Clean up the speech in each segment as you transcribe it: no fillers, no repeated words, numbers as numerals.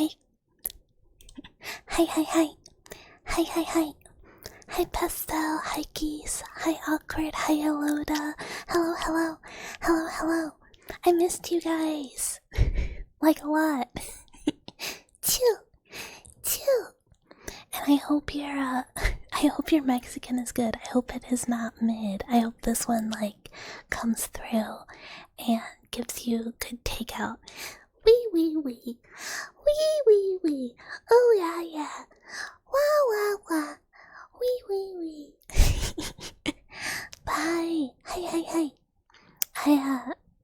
Hi. Hi, hi, hi. Hi, hi, hi. Hi, Pastel. Hi, Geese. Hi, Awkward. Hi, Eloda. Hello, hello. Hello, hello. I missed you guys. Like a lot. Chew. Chew. And I hope your Mexican is good. I hope it is not mid. I hope this one, comes through and gives you good takeout. Wee, wee, wee. Wee, wee, wee. Oh, yeah, yeah. Wah, wah, wah. Wee, wee, wee. Bye. Hi, hi, hi.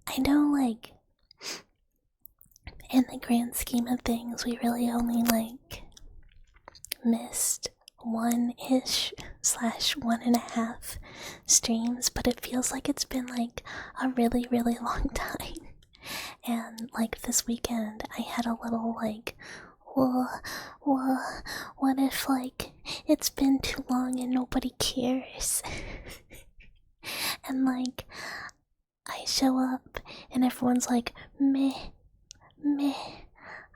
I know, in the grand scheme of things, we really only, missed one-ish / 1.5 streams, but it feels like it's been, a really, really long time. And, this weekend, I had a little, what if, it's been too long and nobody cares? And, I show up and everyone's like, meh, meh.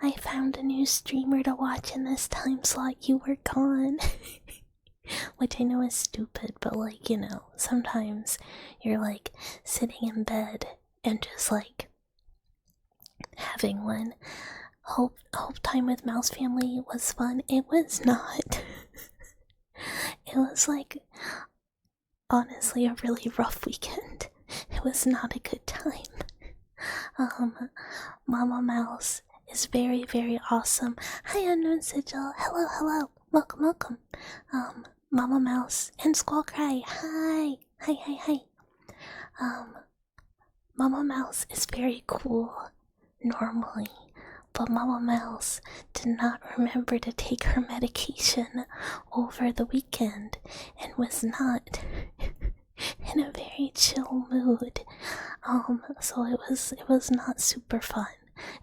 I found a new streamer to watch in this time slot, you were gone. Which I know is stupid, but sometimes you're sitting in bed and just having one. Hope time with Mouse Family was fun. It was not. It was honestly a really rough weekend. It was not a good time. Mama Mouse is very, very awesome. Hi, Unknown Sigil. Hello, hello. Welcome, welcome. Mama Mouse and Squall Cry. Hi. Hi, hi, hi. Mama Mouse is very cool normally, but Mama Mouse did not remember to take her medication over the weekend and was not in a very chill mood. So it was not super fun.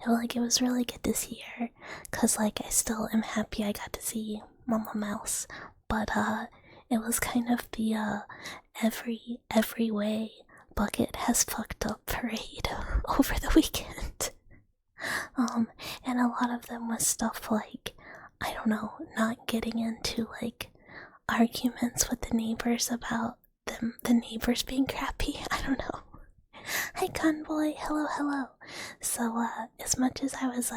It was really good to see her, cause I still am happy I got to see Mama Mouse, but it was kind of the every way Bucket has fucked up parade over the weekend. And a lot of them was stuff I don't know, not getting into arguments with the neighbors about the neighbors being crappy. I don't know. Hi, Convoy. Hello, hello. So, as much as I was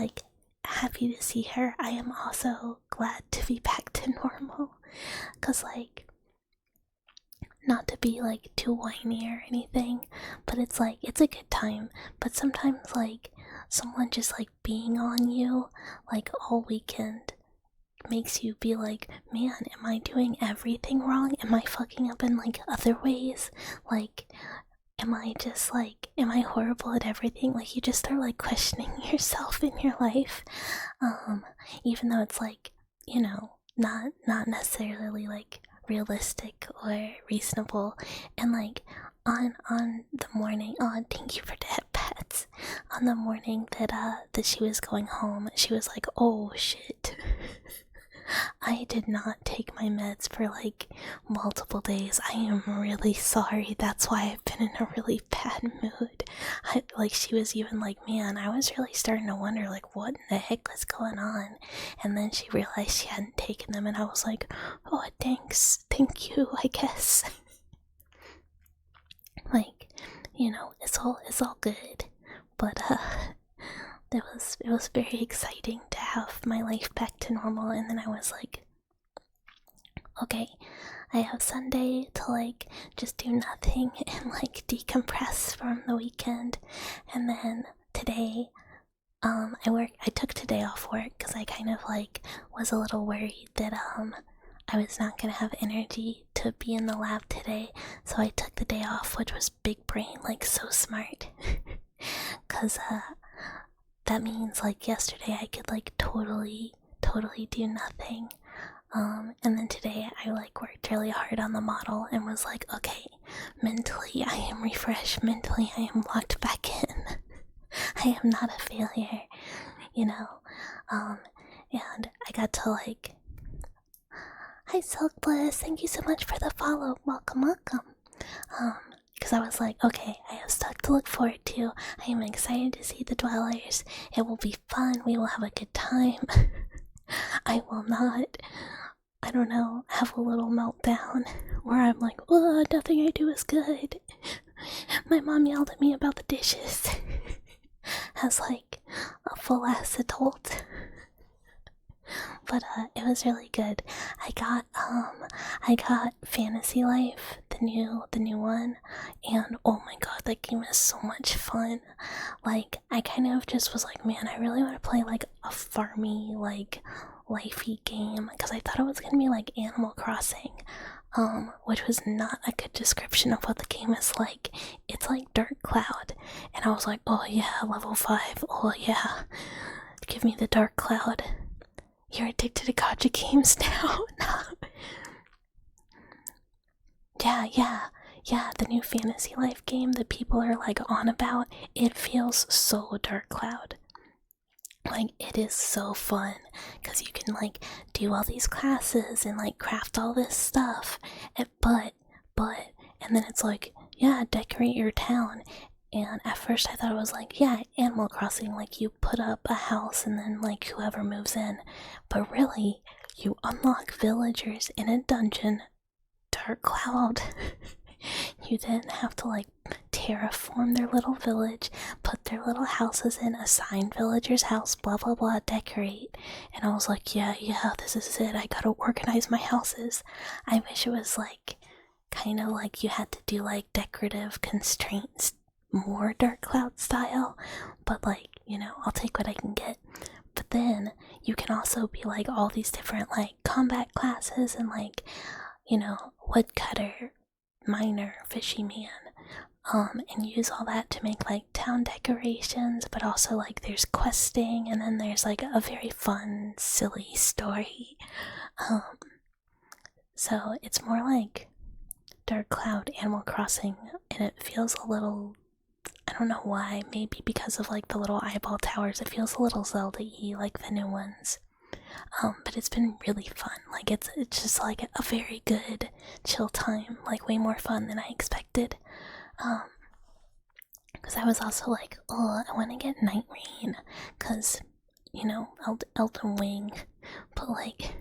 happy to see her, I am also glad to be back to normal. Cause not to be too whiny or anything, but it's it's a good time. But sometimes someone just being on you all weekend makes you be man, am I doing everything wrong? Am I fucking up in other ways? Am I just am I horrible at everything? You just start questioning yourself in your life. Even though it's not necessarily realistic or reasonable. And on the morning, oh, thank you for the head pets. On the morning that she was going home, she was like, oh shit. I did not take my meds for multiple days. I am really sorry. That's why I've been in a really bad mood. She was even man, I was really starting to wonder what in the heck was going on. And then she realized she hadn't taken them, and I was like, oh, thanks, thank you, I guess. It's all good. But it was very exciting to have my life back to normal. And then I was like, okay, I have Sunday to just do nothing and decompress from the weekend. And then today, I took today off work because I kind of was a little worried that I was not gonna have energy to be in the lab today. So I took the day off, which was big brain, so smart. Cause that means yesterday I could totally do nothing. And then today I worked really hard on the model and was okay, mentally I am refreshed, mentally I am locked back in. I am not a failure, and I got to hi Silk Bliss, thank you so much for the follow, welcome. Because because I was like, okay, I have stuff to look forward to. I am excited to see the dwellers. It will be fun. We will have a good time. I will not, I don't know, have a little meltdown where I'm like, oh, nothing I do is good. My mom yelled at me about the dishes. As like a full ass adult. But it was really good. I got Fantasy Life, the new one, and oh my god, that game is so much fun. Like, I kind of just was like, man, I really want to play like a farmy, like lifey game, because I thought it was gonna be like Animal Crossing, which was not a good description of what the game is like. It's like Dark Cloud, and I was like, oh yeah, level 5, oh yeah, give me the Dark Cloud. You're addicted to gacha games now? Yeah, the new Fantasy Life game that people are like on about, it feels so Dark Cloud. Like, it is so fun, because you can like do all these classes and like craft all this stuff, and and then it's like, yeah, decorate your town. And at first I thought it was like, yeah, Animal Crossing, like you put up a house and then like whoever moves in. But really, you unlock villagers in a dungeon, Dark Cloud. You then have to like terraform their little village, put their little houses in, assign villagers' house, blah blah blah, decorate. And I was like, yeah, this is it. I gotta organize my houses. I wish it was like kind of like you had to do like decorative constraints, more Dark Cloud style, but like, you know, I'll take what I can get. But then you can also be like all these different like combat classes and like, you know, woodcutter, miner, fishy man, and use all that to make like town decorations. But also like there's questing, and then there's like a very fun, silly story. So it's more like Dark Cloud Animal Crossing, and it feels a little, I don't know why, maybe because of like the little eyeball towers, it feels a little Zelda-y like the new ones. But it's been really fun. Like it's just like a very good chill time, like way more fun than I expected. Because I was also like, oh, I want to get Night Rain, because, you know, Elden Ring. But like,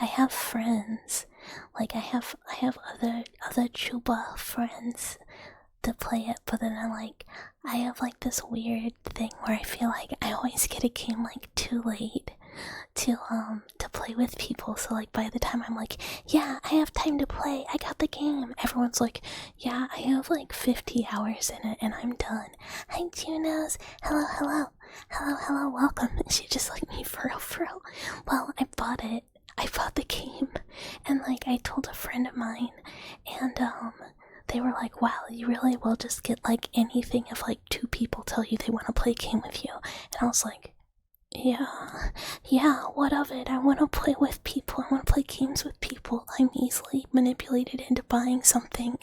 I have friends, like I have other Chuba friends that play it, but then I have like this weird thing where I feel like I always get a game like too late to play with people. So like by the time I'm like, yeah, I have time to play, I got the game, everyone's like, yeah, I have like 50 hours in it and I'm done. Hi Junos, hello, welcome. She just like me for real. Well, I bought the game, and like I told a friend of mine, and they were like, wow, you really will just get like anything if like 2 people tell you they want to play a game with you. And I was like, yeah, what of it? I want to play with people. I want to play games with people. I'm easily manipulated into buying something.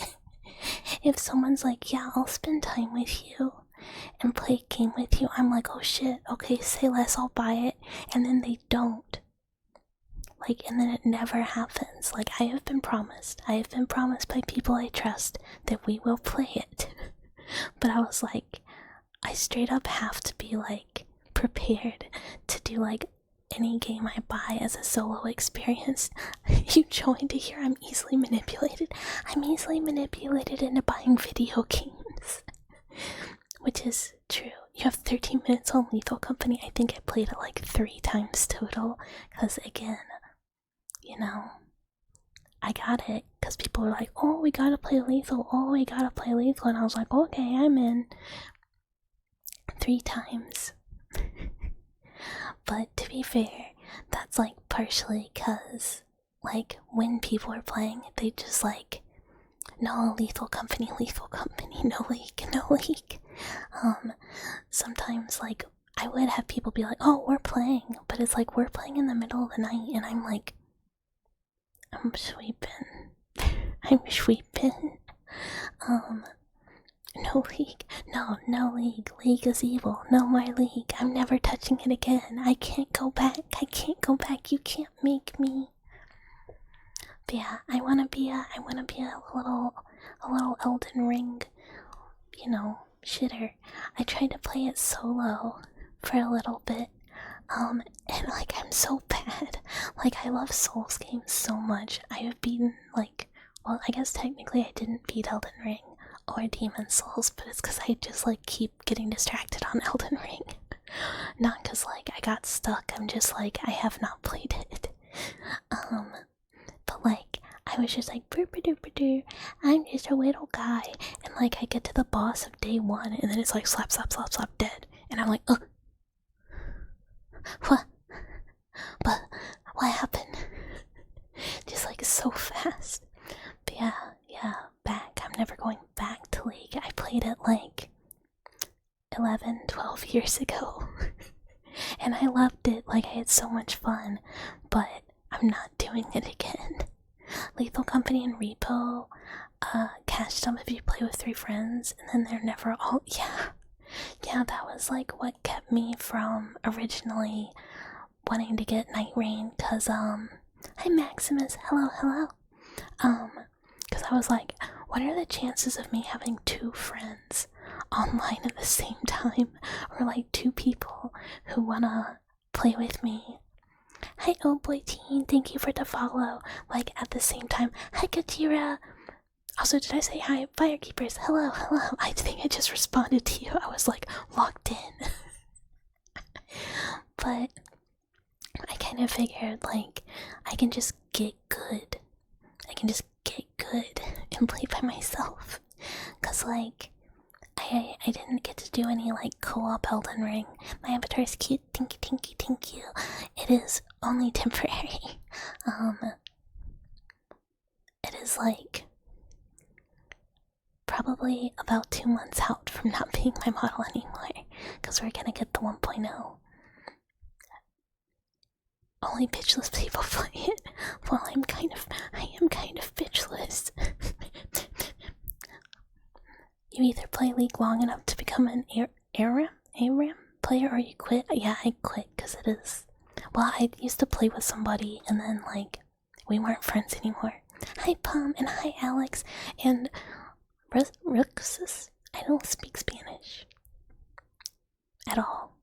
If someone's like, yeah, I'll spend time with you and play a game with you, I'm like, oh shit, okay, say less, I'll buy it. And then they don't. Like, and then it never happens. Like, I have been promised by people I trust that we will play it. But I was like, I straight up have to be like prepared to do like any game I buy as a solo experience. You joined to hear I'm easily manipulated. I'm easily manipulated into buying video games. Which is true. You have 13 minutes on Lethal Company. I think I played it like 3 times total. Because again, you know, I got it because people were like, oh, we gotta play Lethal, and I was like, okay, I'm in. 3 times. But to be fair, that's like partially because like when people are playing, they just like, no, Lethal Company, no leak. Sometimes like I would have people be like, oh, we're playing, but it's like we're playing in the middle of the night, and I'm like, I'm sweeping. No league. No league. League is evil. No more league. I'm never touching it again. I can't go back. You can't make me. But yeah, I wanna be a little Elden Ring, shitter. I tried to play it solo for a little bit. And like I'm so bad. Like I love Souls games so much. I have beaten well, I guess technically I didn't beat Elden Ring or Demon Souls, but it's because I just keep getting distracted on Elden Ring. Not because I got stuck. I'm just I have not played it. But I was just I'm just a little guy, and I get to the boss of day 1, and then it's slap, slap, slap, slap, dead, and I'm ugh. What? But what happened? Just so fast. But yeah, back. I'm never going back to League. I played it 11, 12 years ago. And I loved it. I had so much fun. But I'm not doing it again. Lethal Company and Repo, catch them if you play with 3 friends, and then they're never all. Yeah, that was what kept me from originally wanting to get Night Rain, cause hi Maximus, hello. Cause I was what are the chances of me having 2 friends online at the same time, or 2 people who wanna play with me? Hi oh boy teen, thank you for the follow. At the same time, hi Katira. Also, did I say hi? Firekeepers, hello. I think I just responded to you. I was locked in. But I kind of figured I can just get good. And play by myself. Cause I didn't get to do any co-op Elden Ring. My avatar is cute. Thank you. It is only temporary. It is probably about 2 months out from not being my model anymore, because we're gonna get the 1.0. Only bitchless people play it. Well, I am kind of bitchless. You either play League long enough to become an ARAM player, or you quit. Yeah, I quit because it is. Well, I used to play with somebody, and then we weren't friends anymore. Hi Pum, and hi Alex, and Ruxus. I don't speak Spanish at all.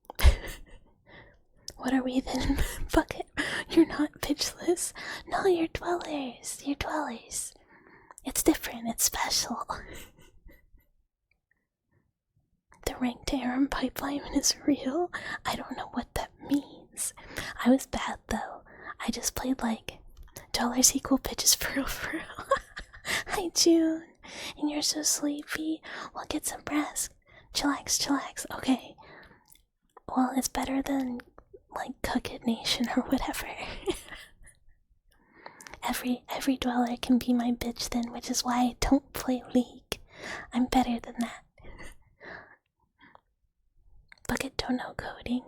What are we then? Bucket, you're not pitchless. No, you're dwellers. It's different, it's special. The ranked ARM pipeline is real. I don't know what that means. I was bad though. I just played dollars equal pitches for real. Hi June, and you're so sleepy. Well, get some rest. Chillax. Okay. Well, it's better than Cook It Nation or whatever. Every dweller can be my bitch then, which is why I don't play League. I'm better than that. Bucket don't know coding.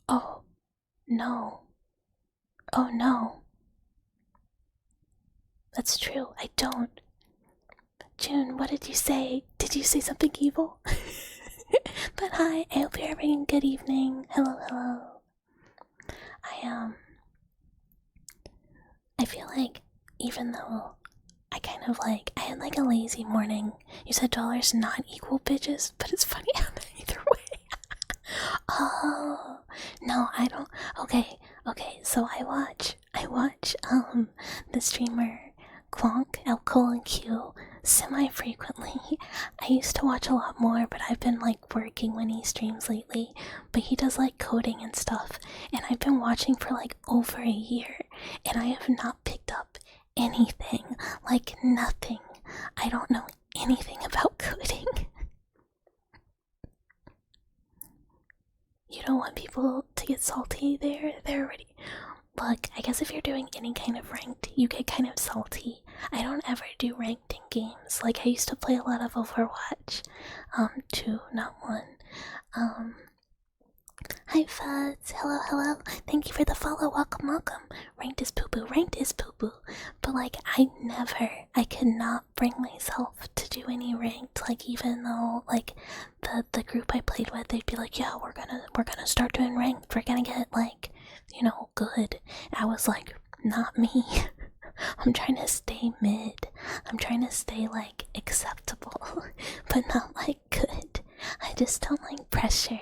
Oh no. That's true, I don't. June, what did you say? Did you say something evil? But hi, I hope you're having a good evening. Hello. I feel even though I kind of I had a lazy morning. You said dollars not equal bitches, but it's funny how either way. Oh no, I don't. Okay, so I watch the streamer Clonk L:Q semi-frequently. I used to watch a lot more, but I've been working when he streams lately. But he does coding and stuff, and I've been watching for over a year, and I have not picked up anything, nothing. I don't know anything about coding. You don't want people to get salty. They're already. Look, I guess if you're doing any kind of ranked, you get kind of salty. I don't ever do ranked in games. I used to play a lot of Overwatch. 2, not 1. Hi Fuzz, hello. Thank you for the follow, welcome. Ranked is poo-poo. But I could not bring myself to do any ranked, even though the group I played with, they'd be yeah, we're gonna start doing ranked, we're gonna get good. I was not me. I'm trying to stay mid. I'm trying to stay like acceptable, but not like good. I just don't like pressure.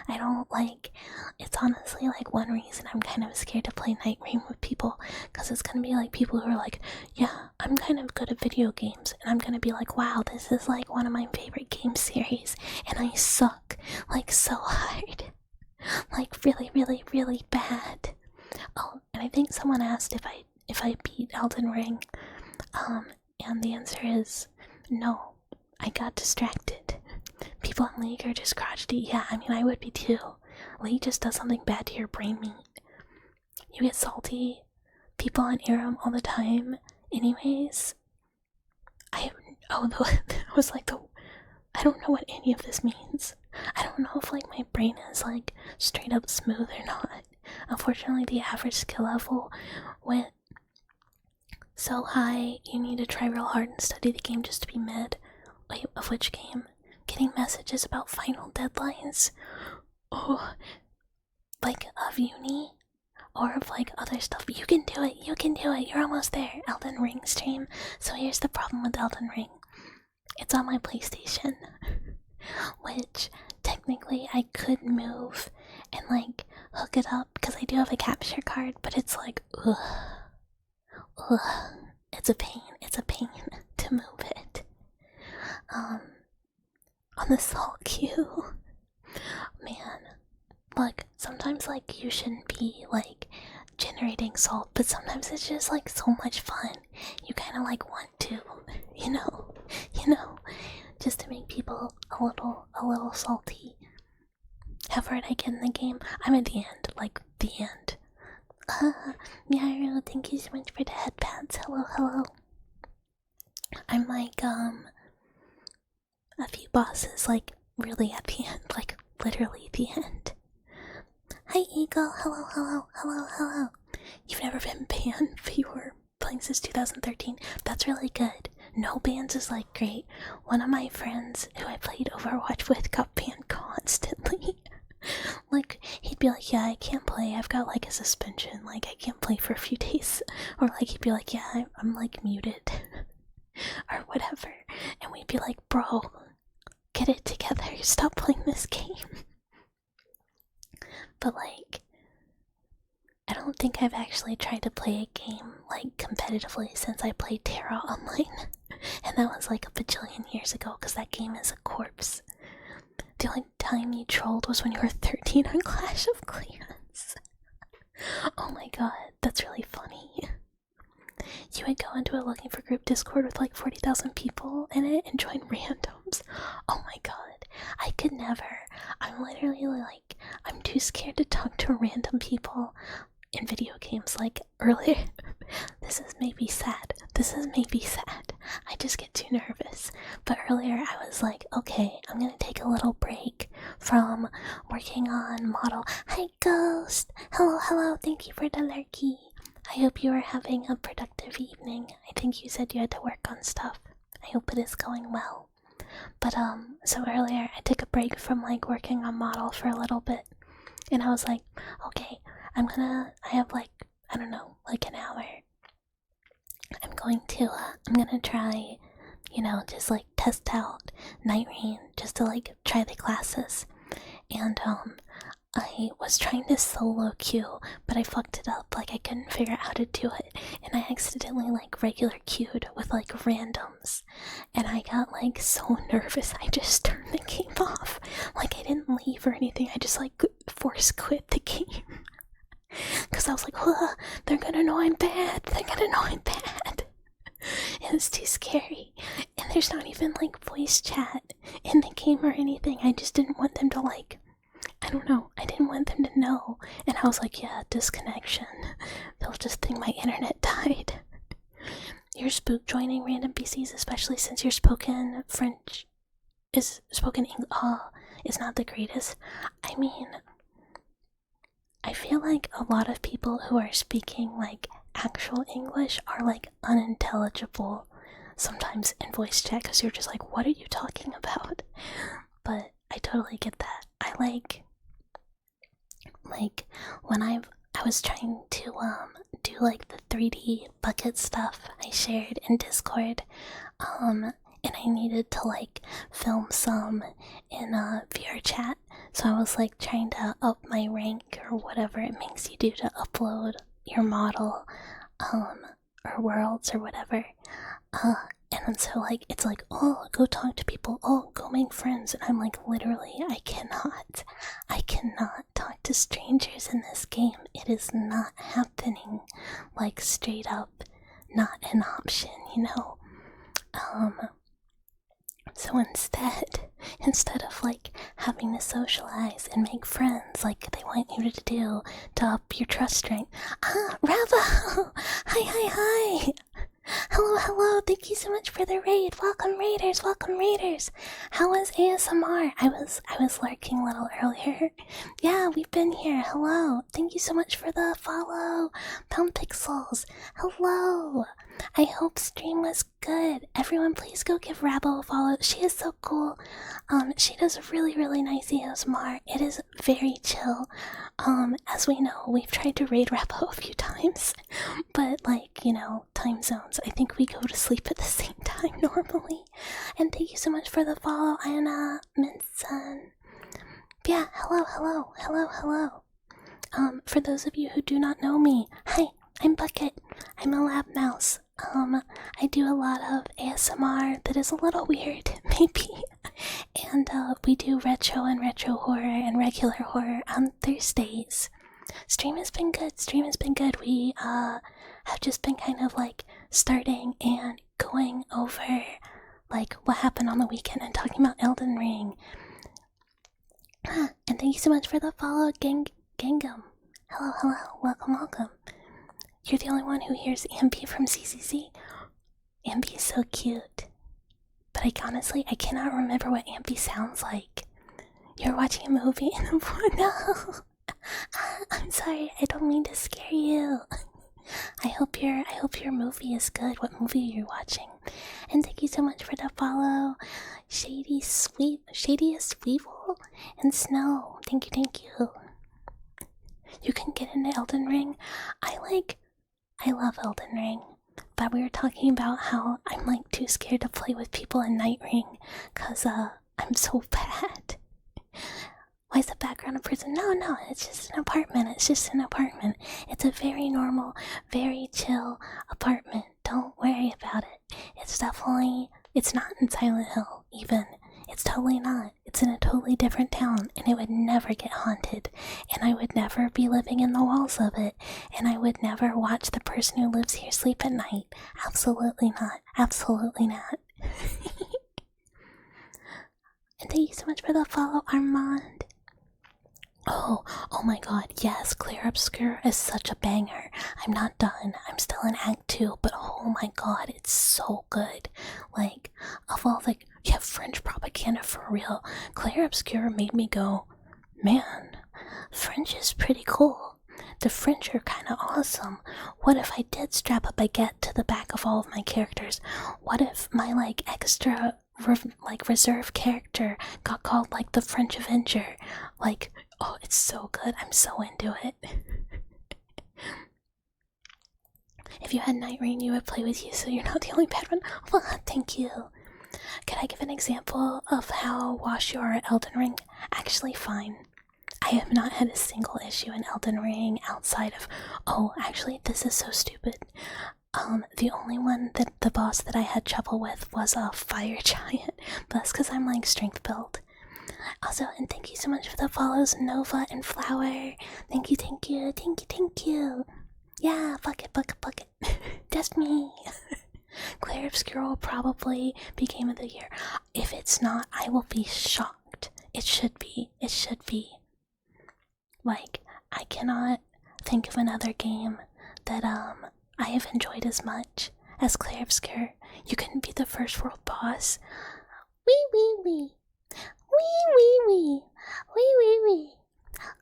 I don't like. It's honestly like one reason I'm kind of scared to play Night Rain with people, because it's gonna be like people who are like, yeah, I'm kind of good at video games, and I'm gonna be like, wow, this is like one of my favorite game series, and I suck like so hard, like really, really, really bad. Oh, and I think someone asked if I beat Elden Ring, and the answer is no. I got distracted. People in League are just crotchety. Yeah, I mean, I would be too. League just does something bad to your brain meat. You get salty. People on Aram all the time. Anyways, I was like I don't know what any of this means. I don't know if like my brain is like straight up smooth or not. Unfortunately, the average skill level went so high, you need to try real hard and study the game just to be mid. Wait, of which game? Getting messages about final deadlines? Oh, like of uni? Or of like other stuff. You can do it, you can do it, you're almost there. Elden Ring stream. So here's the problem with Elden Ring. It's on my PlayStation. Which, technically, I could move and like hook it up because I do have a capture card, but it's like, ugh. It's a pain to move it. On the salt queue, man, look, sometimes like you shouldn't be like generating salt, but sometimes it's just like so much fun. You kind of like want to, you know, just to make people a little salty. How far did I get in the game? I'm at the end, like the end. Miaru, thank you so much for the headpads. Hello. I'm like, a few bosses, like, really at the end, like, literally the end. Hi, Eagle. Hello. You've never been banned, but you were playing since 2013. That's really good. No bans is, like, great. One of my friends who I played Overwatch with got banned constantly. Like, he'd be like, yeah, I can't play, I've got like a suspension, like I can't play for a few days. Or like he'd be like, yeah, I'm like muted or whatever, and we'd be like, bro, get it together, stop playing this game. But like, I don't think I've actually tried to play a game like competitively since I played Terra Online. And that was like a bajillion years ago, because that game is a corpse. The only time you trolled was when you were 13 on Clash of Clans. Oh my god, that's really funny. You would go into it looking for group Discord with like 40,000 people in it and join randoms. Oh my god, I could never. I'm literally like, I'm too scared to talk to random people in video games. Like earlier, this is maybe sad. I just get too nervous. But earlier I was like, okay, I'm gonna take a little break from working on model. Hi Ghost! Hello, thank you for the lurky. I hope you are having a productive evening. I think you said you had to work on stuff. I hope it is going well. But so earlier I took a break from like working on model for a little bit. And I was like, okay, I have like, I don't know, like an hour. I'm gonna try, just like test out Night Rain, just to like try the classes. And I was trying to solo queue, but I fucked it up, like I couldn't figure out how to do it, and I accidentally like regular queued with like randoms, and I got like so nervous I just turned the game off. Like I didn't leave or anything, I just like force quit the game. Cause I was like, they're gonna know I'm bad. It was too scary. And there's not even like voice chat in the game or anything. I just didn't want them to like, I don't know, I didn't want them to know. And I was like, yeah, disconnection. They'll just think my internet died. You're spook joining random PCs, especially since your spoken French is not the greatest. I mean, I feel like a lot of people who are speaking like actual English are like unintelligible sometimes in voice chat, because you're just like, what are you talking about? But I totally get that. I like when I was trying to do like the 3D bucket stuff I shared in Discord. And I needed to like film some in a VR chat. So I was like trying to up my rank or whatever it makes you do to upload your model, or worlds or whatever. And so like it's like, oh, go talk to people, oh, go make friends, and I'm like, literally, I cannot talk to strangers in this game. It is not happening. Like straight up not an option, you know. So instead of like having to socialize and make friends like they want you to do to up your trust strength. Ravo! Hi! Hello, thank you so much for the raid. Welcome raiders. How was ASMR? I was lurking a little earlier. Yeah, we've been here. Hello. Thank you so much for the follow. Pound Pixels. Hello. I hope stream was good. Everyone please go give Rabo a follow. She is so cool. She does really nice ASMR. It is very chill. As we know, we've tried to raid Rabo a few times. But like, you know, time zones. I think we go to sleep at the same time normally. And thank you so much for the follow, Anna Minson. Yeah, hello. For those of you who do not know me, hi, I'm Bucket. I'm a lab mouse. I do a lot of ASMR that is a little weird, maybe. And we do retro and retro horror and regular horror on Thursdays. Stream has been good. We have just been kind of like starting and going over like what happened on the weekend and talking about Elden Ring. And thank you so much for the follow, Gangam. Hello, welcome. You're the only one who hears Ambi from CCC. Ambi is so cute. But honestly, I cannot remember what Ambi sounds like. You're watching a movie in a no. I'm sorry, I don't mean to scare you. I hope your movie is good. What movie are you watching? And thank you so much for the follow, Shadyest Weevil and Snow. Thank you. You can get into Elden Ring. I love Elden Ring, but we were talking about how I'm like too scared to play with people in Night Ring, cause I'm so bad. Why is the background a prison? No, it's just an apartment. It's a very normal, very chill apartment. Don't worry about it. It's not in Silent Hill, even. It's totally not. It's in a totally different town, and it would never get haunted, and I would never be living in the walls of it, and I would never watch the person who lives here sleep at night. Absolutely not. And thank you so much for the follow, Armand. Oh my god, yes, Clear Obscure is such a banger. I'm not done. I'm still in Act 2, but oh my god, it's so good. Like, of all the French propaganda for real, Clear Obscure made me go, man, French is pretty cool. The French are kinda awesome. What if I did strap a baguette to the back of all of my characters? What if my extra reserve character got called the French Avenger? Oh, it's so good. I'm so into it. If you had Night Rain, you would play with you, so you're not the only bad one. Well, thank you. Could I give an example of how wash your Elden Ring? Actually, fine. I have not had a single issue in Elden Ring outside of... Oh, actually, this is so stupid. The only one that the boss that I had trouble with was a fire giant, but that's because I'm strength build. Also, and thank you so much for the follows, Nova and Flower. Thank you. Yeah, bucket. That's me. Claire Obscure will probably be Game of the Year. If it's not, I will be shocked. It should be. I cannot think of another game that I have enjoyed as much as Claire Obscure. You couldn't be the first world boss. Wee.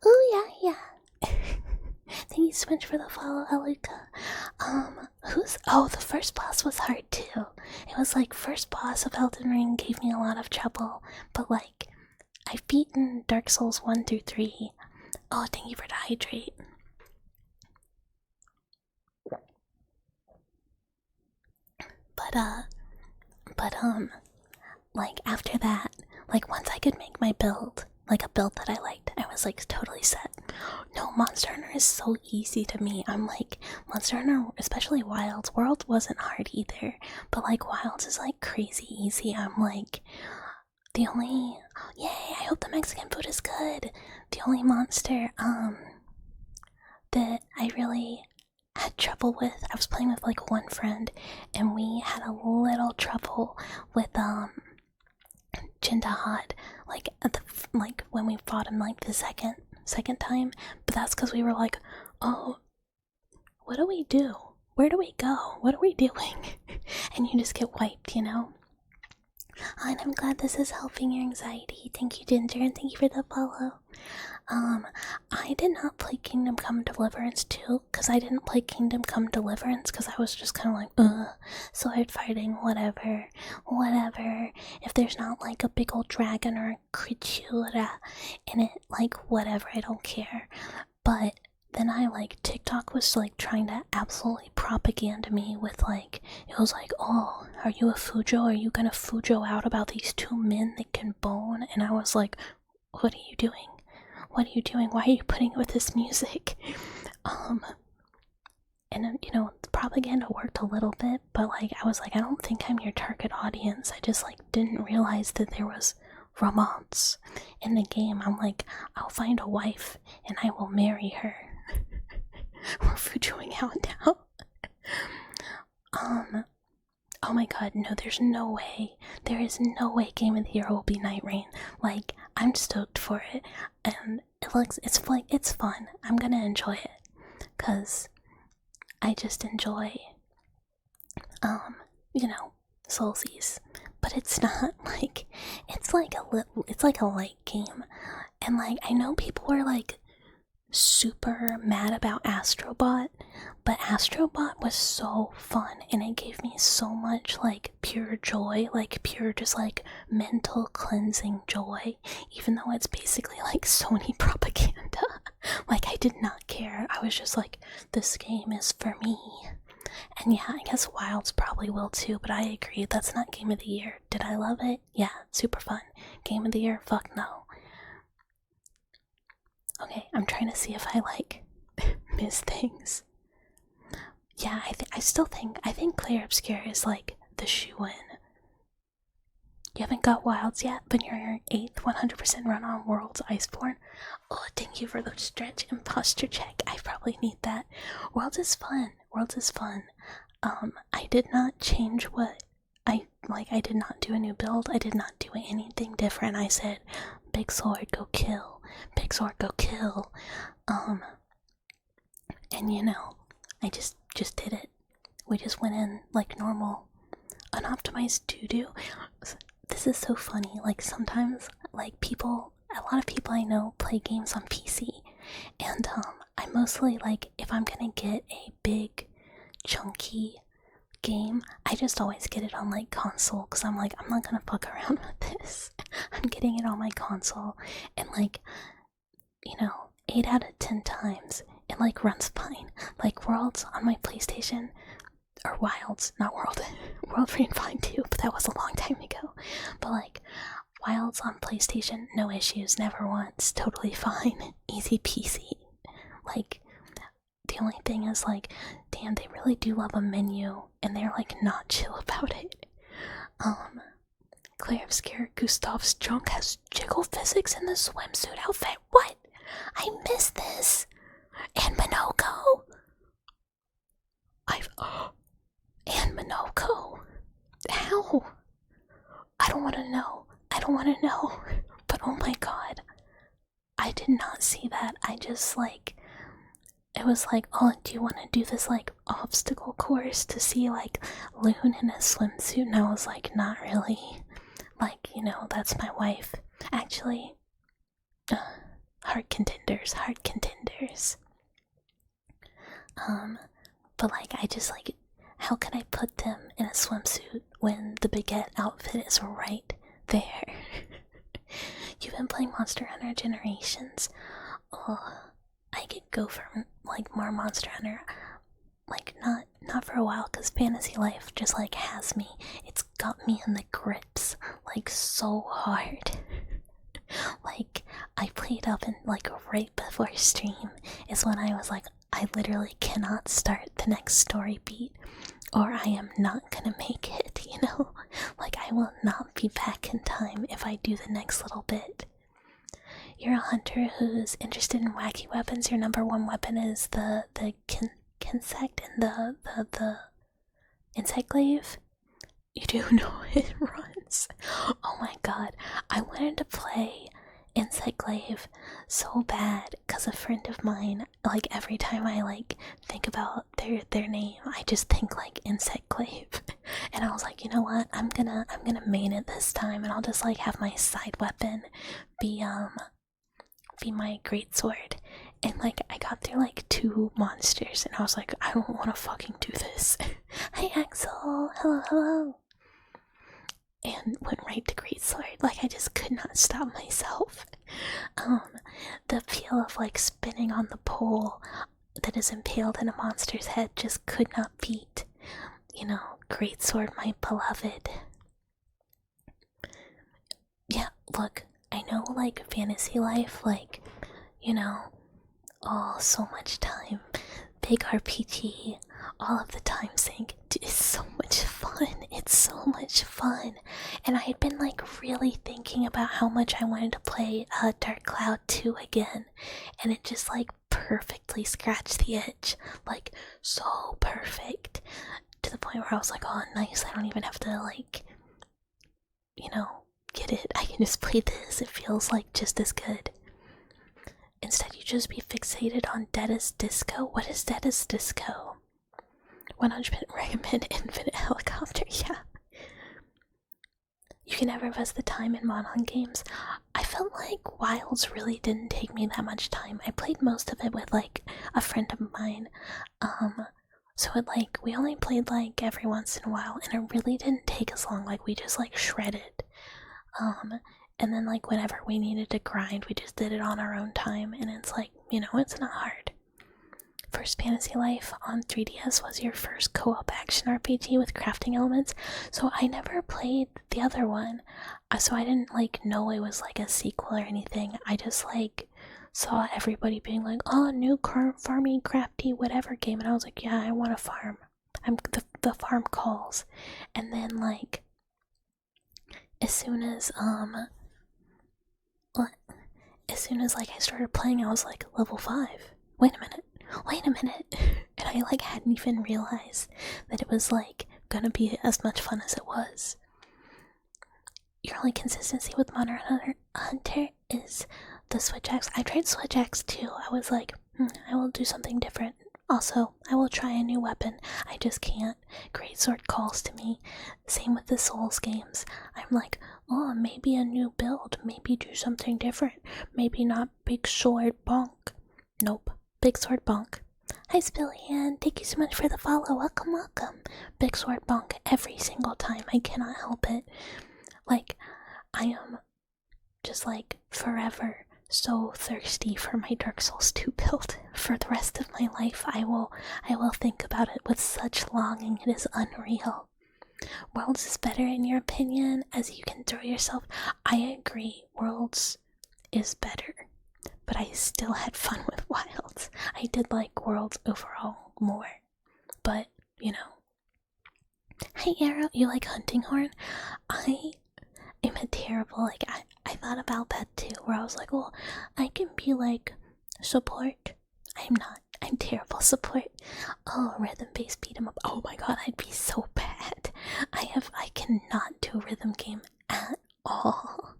Ooh, yeah. Thank you so much for the follow, Aluka. The first boss was hard too. It was first boss of Elden Ring gave me a lot of trouble, but I've beaten Dark Souls 1 through 3. Oh, thank you for the hydrate. like after that, like once I could make my build, like a build that I liked, I was like totally set. No, Monster Hunter is so easy to me. I'm like, Monster Hunter, especially Wilds. World wasn't hard either, but like Wilds is like crazy easy. I'm like, the only, yay, I hope the Mexican food is good. The only monster, that I really had trouble with, I was playing with like one friend, and we had a little trouble with, Jindahad, like at the like when we fought him like the second time, but that's because we were like, oh, what do we do? Where do we go? What are we doing? And you just get wiped, you know. And I'm glad this is helping your anxiety. Thank you, Ginger, and thank you for the follow. I did not play Kingdom Come Deliverance 2, because I didn't play Kingdom Come Deliverance, because I was just kind of like, sword fighting, whatever. If there's not, like, a big old dragon or a creatura in it, like, whatever, I don't care. But then TikTok was, like, trying to absolutely propaganda me with, like, it was like, oh, are you a Fujo? Are you gonna Fujo out about these two men that can bone? And I was like, what are you doing? What are you doing? Why are you putting it with this music? And you know, the propaganda worked a little bit, but like, I was like, I don't think I'm your target audience. I just like didn't realize that there was romance in the game. I'm like, I'll find a wife and I will marry her. We're Fujoing out now. Oh my god, no, there's no way. There is no way Game of the Year will be Night Rain. Like, I'm stoked for it, and it's fun. I'm gonna enjoy it, cause I just enjoy, you know, Soulsies. But it's not like, it's like a light game. And like, I know people were like super mad about Astrobot, but Astrobot was so fun, and it gave me so much like pure joy, like pure just like mental cleansing joy, even though it's basically like Sony propaganda. Like, I did not care. I was just like, this game is for me. And yeah, I guess Wilds probably will too, but I agree, that's not Game of the Year. Did I love it? Yeah, super fun. Game of the Year? Fuck no. Okay, I'm trying to see if I like miss things. Yeah, I think Clair Obscure is like the shoe-in. You haven't got Wilds yet, but you're your 8th 100% run on World's Iceborne. Oh, thank you for the stretch imposter check. I probably need that. Worlds is fun. I did not change what I did not do a new build. I did not do anything different. I said, big sword, go kill. Big sword, go kill. And you know, I just did it. We just went in like normal. Unoptimized doo-doo. This is so funny. Like, sometimes, like, a lot of people I know play games on PC. And, I mostly, like, if I'm gonna get a big, chunky game, I just always get it on, like, console. Because I'm like, I'm not gonna fuck around with this. I'm getting it on my console. And, like, you know, 8 out of 10 times, it, like, runs fine. Like, Worlds on my PlayStation, or Wilds, not World. World ran fine too, but that was a long time ago. But like, Wilds on PlayStation, no issues, never once, totally fine, easy peasy. Like, the only thing is like, damn, they really do love a menu, and they're like not chill about it. Claire Obscure, Gustav's junk has jiggle physics in the swimsuit outfit. What? I missed this. And Minoko. And Minoko. How? I don't want to know. But oh my god. I did not see that. I just like, it was like, oh, do you want to do this like obstacle course to see like Loon in a swimsuit? And I was like, not really. Like, you know, that's my wife. Actually, heart contenders. But like, I just like, how can I put them in a swimsuit when the baguette outfit is right there? You've been playing Monster Hunter Generations? Oh, I could go for like more Monster Hunter. like not for a while, because fantasy life just like has me. It's got me in the grips like so hard. Like I played up and like right before stream is when I was like, I literally cannot start the next story beat or I am not gonna make it, you know? Like I will not be back in time if I do the next little bit. You're a hunter who's interested in wacky weapons. Your number one weapon is the insect and the insect glaive. You do know it runs. Oh my god, I wanted to play Insect Glaive so bad because a friend of mine, like every time I like think about their name, I just think like Insect Glaive. And I was like, you know what? I'm gonna main it this time, and I'll just like have my side weapon be my greatsword. And like I got through like 2 monsters, and I was like, I don't want to fucking do this. Hi Axel, hello, hello. And went right to greatsword. Like I just could not stop myself. The feel of like spinning on the pole that is impaled in a monster's head just could not beat. You know, greatsword, my beloved. Yeah, look, I know like fantasy life, like, you know, oh, so much time. Big RPG, all of the time sync is so much fun. It's so much fun. And I had been like really thinking about how much I wanted to play Dark Cloud 2 again. And it just like perfectly scratched the itch. Like so perfect. To the point where I was like, oh nice, I don't even have to like, you know, get it. I can just play this. It feels like just as good. Instead, you just be fixated on Deada's Disco. What is Deada's Disco? 100% recommend Infinite Helicopter, yeah. You can never invest the time in Monhun games. I felt like Wilds really didn't take me that much time. I played most of it with like a friend of mine. So it like, we only played like every once in a while, and it really didn't take as long. Like we just like shredded. And then like whenever we needed to grind, we just did it on our own time, and it's like, you know, it's not hard. First Fantasy Life on 3DS was your first co-op action RPG with crafting elements, so I never played the other one, so I didn't like know it was like a sequel or anything. I just like saw everybody being like, oh, new farming crafty whatever game, and I was like, yeah, I want to farm. The farm calls. And then like as soon as like I started playing, I was like level 5. Wait a minute. And I like hadn't even realized that it was like gonna be as much fun as it was. Your only consistency with Modern Hunter is the switch axe. I tried switch axe too. I was like, I will do something different. Also, I will try a new weapon. I just can't. Greatsword calls to me. Same with the Souls games. I'm like, oh, maybe a new build. Maybe do something different. Maybe not big sword bonk. Nope. Big sword bonk. Hi, Spillian. Thank you so much for the follow. Welcome, welcome. Big sword bonk every single time. I cannot help it. Like, I am just like forever so thirsty for my Dark Souls 2 build. For the rest of my life, I will think about it with such longing. It is unreal. Worlds is better in your opinion, as you can throw yourself. I agree, Worlds is better, but I still had fun with Wilds. I did like Worlds overall more, but you know. Hey Arrow, you like Hunting Horn? I am a terrible, like, I thought about that too, where I was like, well, I can be like support. I'm not. I'm terrible support. Oh, rhythm based beat 'em up. Oh my god, I'd be so bad. I cannot do a rhythm game at all.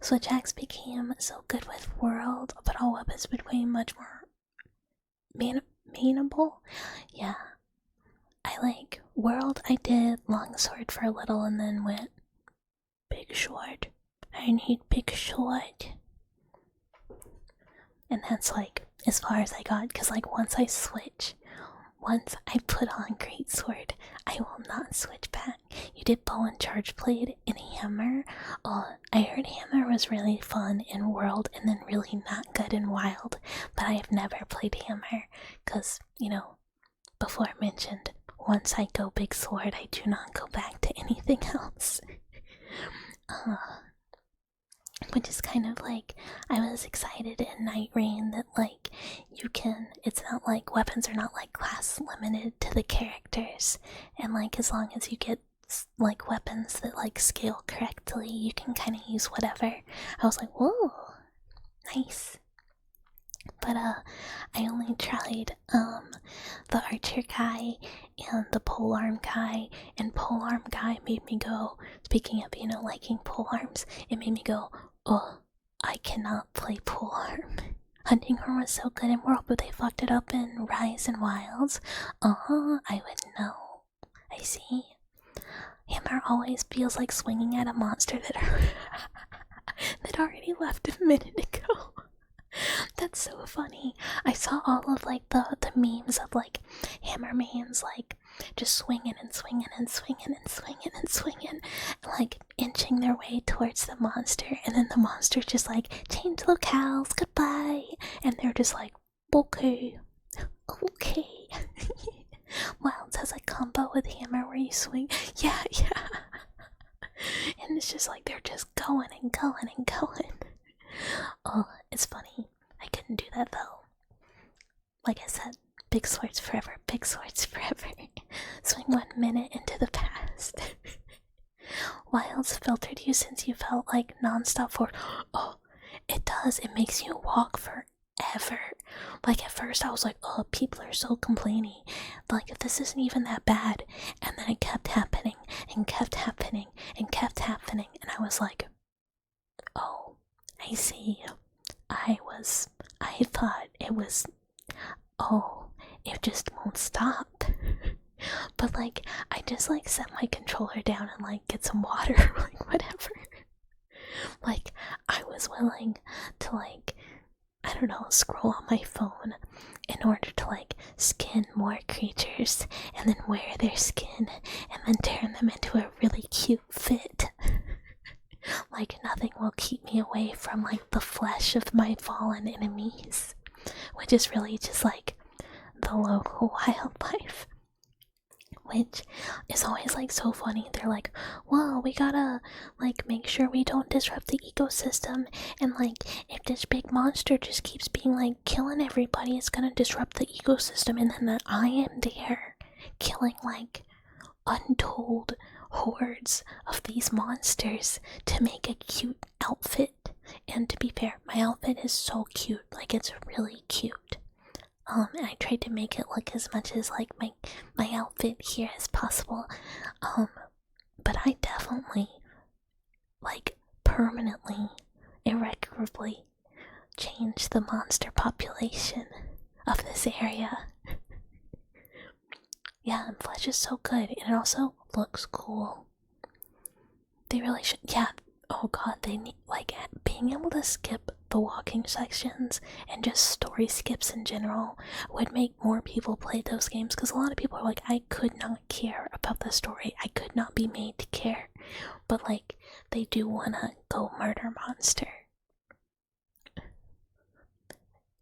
Switch axe became so good with World, but all weapons became much more mainable. Yeah. I like World. I did longsword for a little and then went big sword. I need big sword. And that's like as far as I got, because like once I put on greatsword, I will not switch back. You did bow and charge blade in hammer. Oh, I heard hammer was really fun in World and then really not good in Wild, but I have never played hammer because, you know, before mentioned, once I go big sword, I do not go back to anything else. Which is kind of like, I was excited in Night Rain that like you can, it's not like weapons are not like class limited to the characters, and like as long as you get like weapons that like scale correctly, you can kind of use whatever. I was like, whoa, nice. But I only tried the archer guy and the polearm guy, and polearm guy made me go, speaking of, you know, liking polearms, it made me go, oh, I cannot play polearm. Hunting horn was so good in World, but they fucked it up in Rise and Wilds. I would know. I see. Hammer always feels like swinging at a monster that that already left a minute ago. That's so funny. I saw all of like the memes of like Hammermans like just swinging and swinging and swinging and swinging and swinging, like inching their way towards the monster, and then the monster's just like, change locales, goodbye, and they're just like, okay. Wilds has a combo with Hammer where you swing, yeah, and it's just like they're just going and going and going. Oh, it's funny. I couldn't do that though. Like I said, big swords forever, big swords forever. Swing 1 minute into the past. Wilds filtered you since you felt like non-stop forward. Oh, it does. It makes you walk forever. Like at first I was like, oh, people are so complaining. Like this isn't even that bad. And then it kept happening and kept happening and kept happening. And I was like, oh, I see. I thought it was, oh, it just won't stop. But like, I just like set my controller down and like get some water, like whatever. Like, I was willing to like, I don't know, scroll on my phone in order to like skin more creatures and then wear their skin and then turn them into a really cute fit. Like nothing will keep me away from like the flesh of my fallen enemies, which is really just like the local wildlife, which is always like so funny. They're like, well, we gotta like make sure we don't disrupt the ecosystem, and like if this big monster just keeps being like killing everybody, it's gonna disrupt the ecosystem. And then I am there killing like untold hordes of these monsters to make a cute outfit. And to be fair, my outfit is so cute, like it's really cute. And I tried to make it look as much as like my outfit here as possible. But I definitely like permanently, irreparably changed the monster population of this area. Yeah, and flesh is so good, and it also looks cool. They really should, yeah, oh god, they need, like, being able to skip the walking sections and just story skips in general would make more people play those games, because a lot of people are like, I could not care about the story, I could not be made to care, but like, they do wanna go murder monster.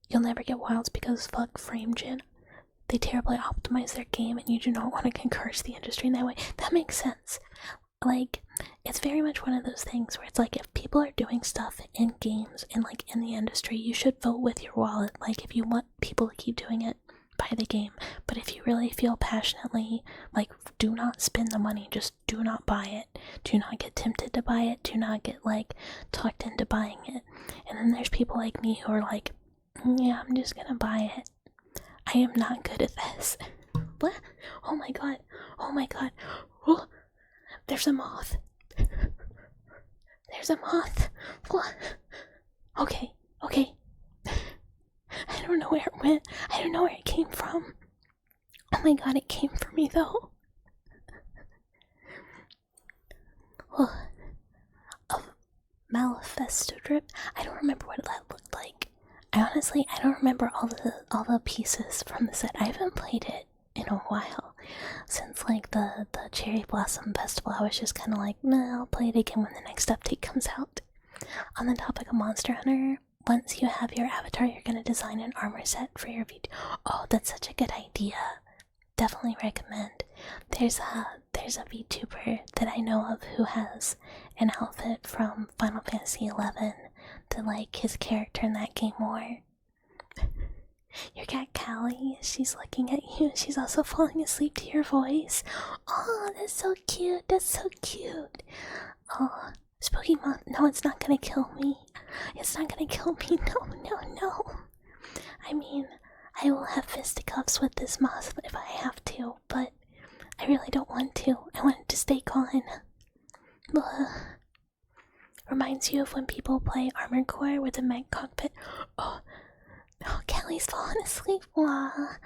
You'll never get wilds because fuck FrameGen. They terribly optimize their game, and you do not want to encourage the industry in that way. That makes sense. Like, it's very much one of those things where it's like, if people are doing stuff in games and like in the industry, you should vote with your wallet. Like, if you want people to keep doing it, buy the game. But if you really feel passionately, like, do not spend the money. Just do not buy it. Do not get tempted to buy it. Do not get like talked into buying it. And then there's people like me who are like, yeah, I'm just gonna buy it. I am not good at this. What? Oh my god. Oh my god. Oh, there's a moth. There's a moth. What? Okay. I don't know where it went. I don't know where it came from. Oh my god, it came for me though. Oh. A Malifesto drip? I don't remember what that looked like. I don't remember all the pieces from the set. I haven't played it in a while. Since like the Cherry Blossom Festival, I was just kind of like, meh, I'll play it again when the next update comes out. On the topic of Monster Hunter, once you have your avatar, you're gonna design an armor set for your VOD. Oh, that's such a good idea. definitely recommend. There's a VTuber that I know of who has an outfit from Final Fantasy 11 that like his character in that game wore. Your cat Callie, she's looking at you. She's also falling asleep to your voice. Oh, that's so cute. That's so cute. Oh, Spooky Mom. No, it's not gonna kill me. It's not gonna kill me. No, no, no. I mean, I will have fisticuffs with this moth if I have to, but I really don't want to. I want it to stay gone. Ugh. Reminds you of when people play Armored Core with the mech cockpit. Oh, Kelly's fallen asleep. Well,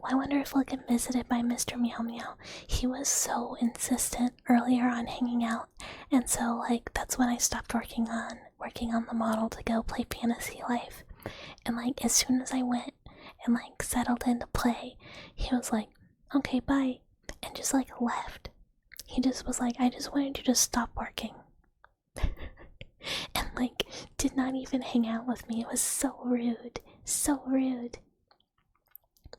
I wonder if we'll get visited by Mr. Meow Meow. He was so insistent earlier on hanging out, and so like that's when I stopped working on the model to go play Fantasy Life. And like as soon as I went and like settled into play, he was like, "Okay, bye," and just like left. He just was like, "I just wanted you to stop working." And like did not even hang out with me. It was so rude. So rude.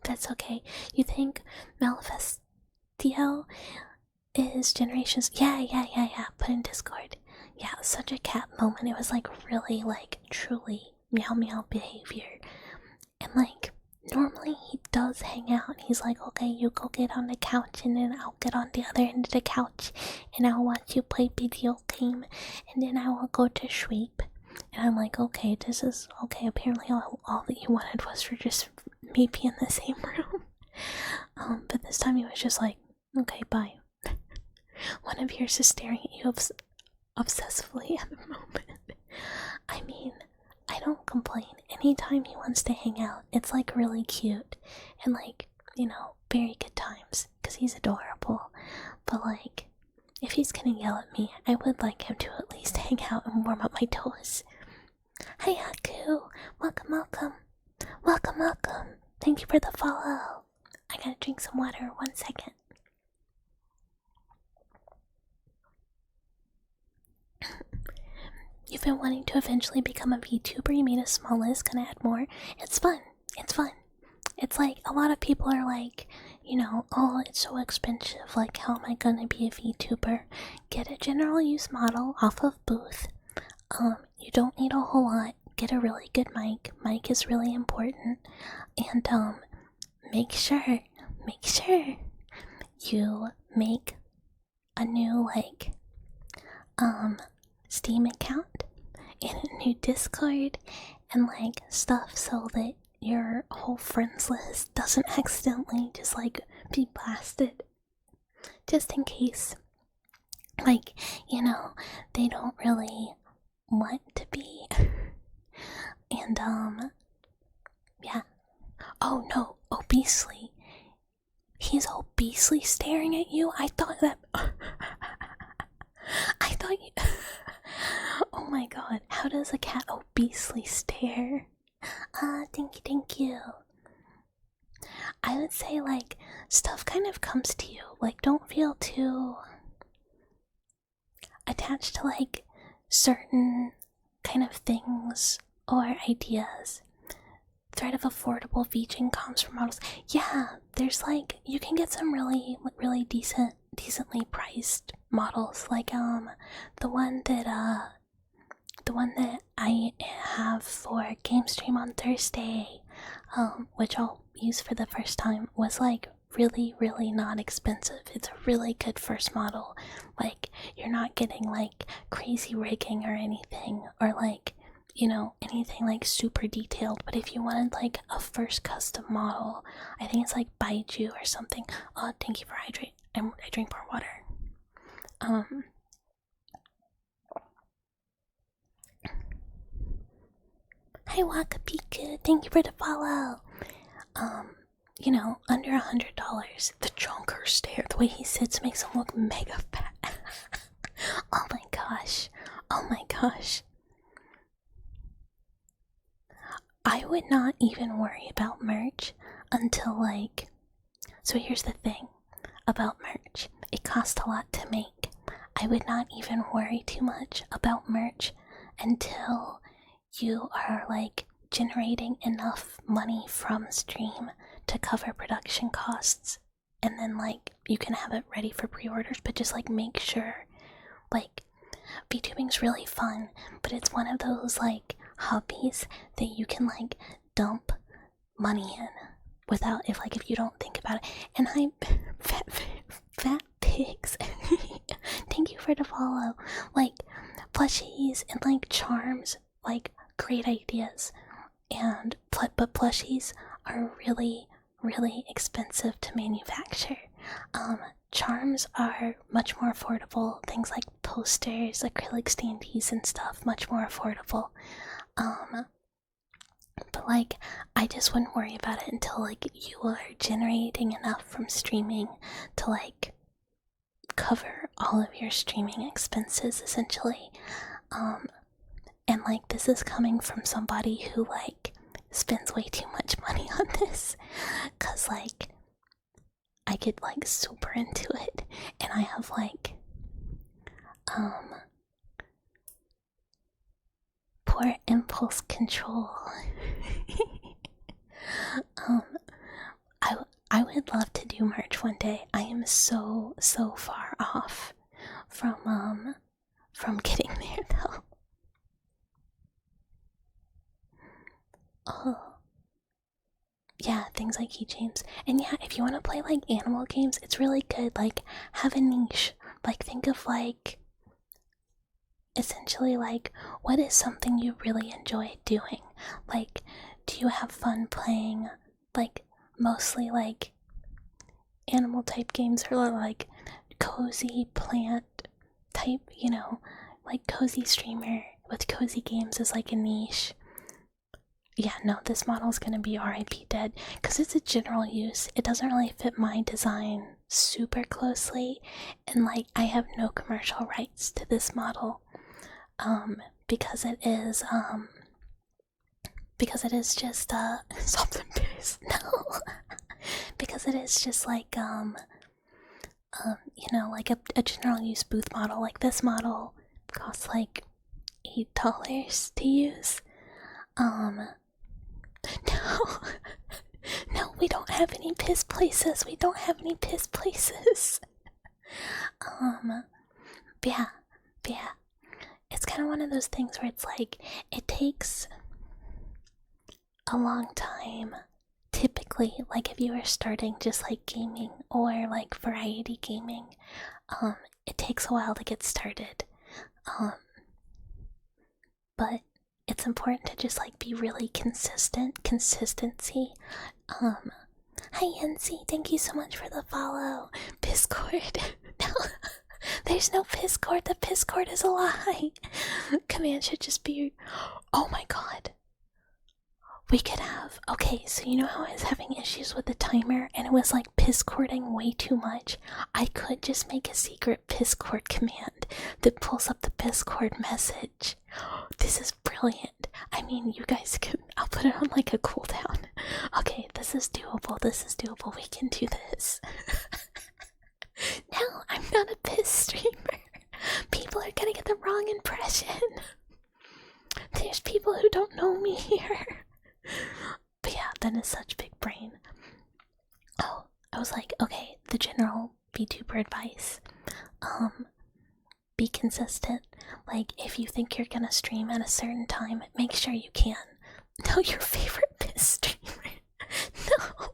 That's okay. You think Malfestio is generations? Yeah. Put in Discord. Yeah, such a cat moment. It was like really like truly meow meow behavior. And like normally he does hang out. He's like, okay, you go get on the couch and then I'll get on the other end of the couch and I'll watch you play video game and then I will go to sleep. And I'm like, okay, this is okay. Apparently, all that you wanted was for just me be in the same room. But this time he was just like, okay, bye. One of yours is staring at you obsessively at the moment. I mean, I don't complain. Anytime he wants to hang out, it's like really cute and like, you know, very good times because he's adorable. But like, if he's gonna yell at me, I would like him to at least hang out and warm up my toes. Hi Haku! Welcome! Thank you for the follow. I gotta drink some water, 1 second. You've been wanting to eventually become a VTuber, you made a small list, gonna add more. It's fun. It's like, a lot of people are like, you know, oh, it's so expensive, like, how am I gonna be a VTuber? Get a general use model off of Booth. You don't need a whole lot. Get a really good mic. Mic is really important. And, make sure you make a new, like, Steam account and a new Discord and, like, stuff so that your whole friends list doesn't accidentally just like be blasted, just in case, like, you know, they don't really want to be. And yeah. Oh no, obesely. He's obesely staring at you. I thought you. Oh my god, how does a cat obesely stare? Thank you. I would say, like, stuff kind of comes to you. Like, don't feel too attached to, like, certain kind of things or ideas. Threat of affordable VGen comms for models. Yeah, there's, like, you can get some really decently priced models. Like, the one that I have for game stream on Thursday, which I'll use for the first time, was like really not expensive. It's a really good first model. Like, you're not getting like crazy rigging or anything, or like, you know, anything like super detailed. But if you wanted like a first custom model, I think it's like Baiju or something. Oh, thank you for hydrate. I drink more water. Hi Wakapiku, thank you for the follow. You know, under $100. The Junker stare, the way he sits makes him look mega fat. Oh my gosh. I would not even worry about merch until like... So here's the thing about merch. It costs a lot to make. I would not even worry too much about merch until you are like generating enough money from stream to cover production costs. and then like you can have it ready for pre-orders, but just like make sure, like, VTubing's really fun, but it's one of those like hobbies that you can like dump money in without, if you don't think about it. And fat pigs thank you for the follow. Like, plushies and like charms, like, great ideas, and but plushies are really expensive to manufacture. Charms are much more affordable. Things like posters, acrylic standees and stuff, much more affordable. But like, I just wouldn't worry about it until like you are generating enough from streaming to like cover all of your streaming expenses, essentially. And like, this is coming from somebody who like spends way too much money on this, cause like I get like super into it, and I have like poor impulse control. I would love to do merch one day. I am so far off from getting there though. Oh. Yeah, things like keychains. And yeah, if you want to play like animal games, it's really good. Like, have a niche. Like, think of like, essentially like, what is something you really enjoy doing? Like, do you have fun playing like mostly like animal type games, or like cozy plant type, like cozy streamer with cozy games is like a niche? Yeah, no, this model is gonna be RIP dead because it's a general use. It doesn't really fit my design super closely, and like, I have no commercial rights to this model, because it is just something piss. No, because it is just like like a general use booth model. Like, this model costs like $8 to use. No, no, we don't have any piss places. We don't have any piss places. But yeah, it's kind of one of those things where it's like, it takes a long time. Typically, like, if you are starting just like gaming or like variety gaming, it takes a while to get started. But it's important to just like be really consistency. Hi Yancy, thank you so much for the follow. Piscord. No, there's no Piscord. The Piscord is a lie. Command should just be, oh my god. We could have, okay, so you know how I was having issues with the timer and it was like Piscording way too much? I could just make a secret Piscord command that pulls up the Piscord message. This is brilliant. I mean, you guys can, I'll put it on like a cooldown. Okay, this is doable, we can do this. No, I'm not a piss streamer. People are gonna get the wrong impression. There's people who don't know me here. But yeah, that is such big brain. Oh, I was like, okay, the general VTuber advice. Be consistent. Like, if you think you're gonna stream at a certain time, make sure you can. Know your favorite piss streamer. No.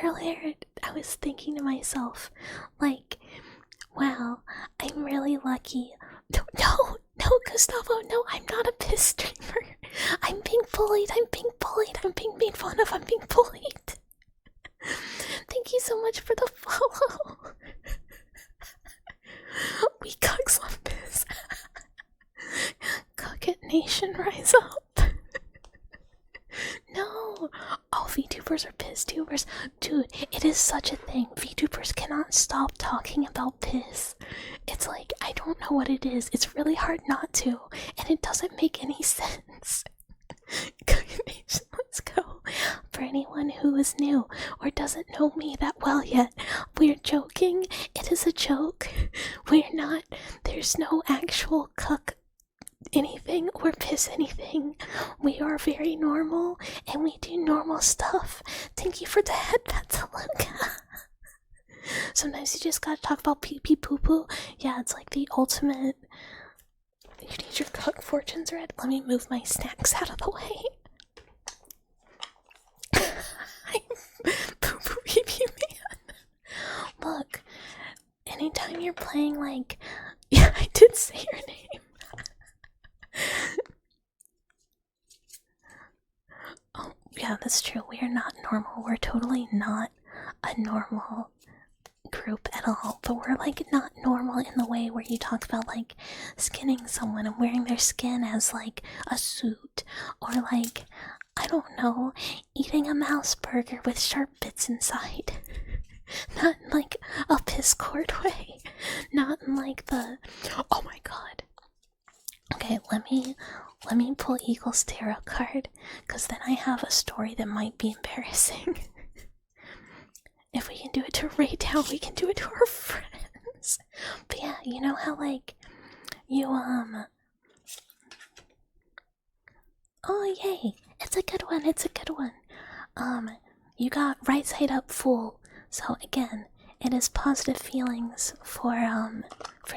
Earlier, I was thinking to myself, like, wow, I'm really lucky. No, Gustavo, no, I'm not a piss streamer. I'm being bullied, I'm being made fun of, I'm being bullied. Thank you so much for the follow. We cucks on piss. Cuck it nation, rise up. No. Oh, VTubers are piss tubers. Dude, it is such a thing. VTubers cannot stop talking about piss. It's like, I don't know what it is. It's really hard not to, and it doesn't make any sense. Let's go. For anyone who is new or doesn't know me that well yet, we're joking. It is a joke. We're not. There's no actual cuck anything or piss anything. We are very normal and we do normal stuff. Thank you for the headpats, Aluka. Sometimes you just gotta talk about pee pee poo poo. Yeah, it's like the ultimate. You need your cook fortunes read. Let me move my snacks out of the way. Poo poo pee pee man. Look, anytime you're playing like, yeah, I did say your name. Oh, yeah, that's true. We are not normal. We're totally not a normal group at all. But we're like not normal in the way where you talk about like skinning someone and wearing their skin as like a suit, or like, I don't know, eating a mouse burger with sharp bits inside. Not in like a Discord way. Not in like the, oh my god. Okay, let me pull Eagle's tarot card, because then I have a story that might be embarrassing. If we can do it to Ray Down, we can do it to our friends. But yeah, you know how like you oh yay, it's a good one, it's a good one. You got right side up full. So again, it is positive feelings for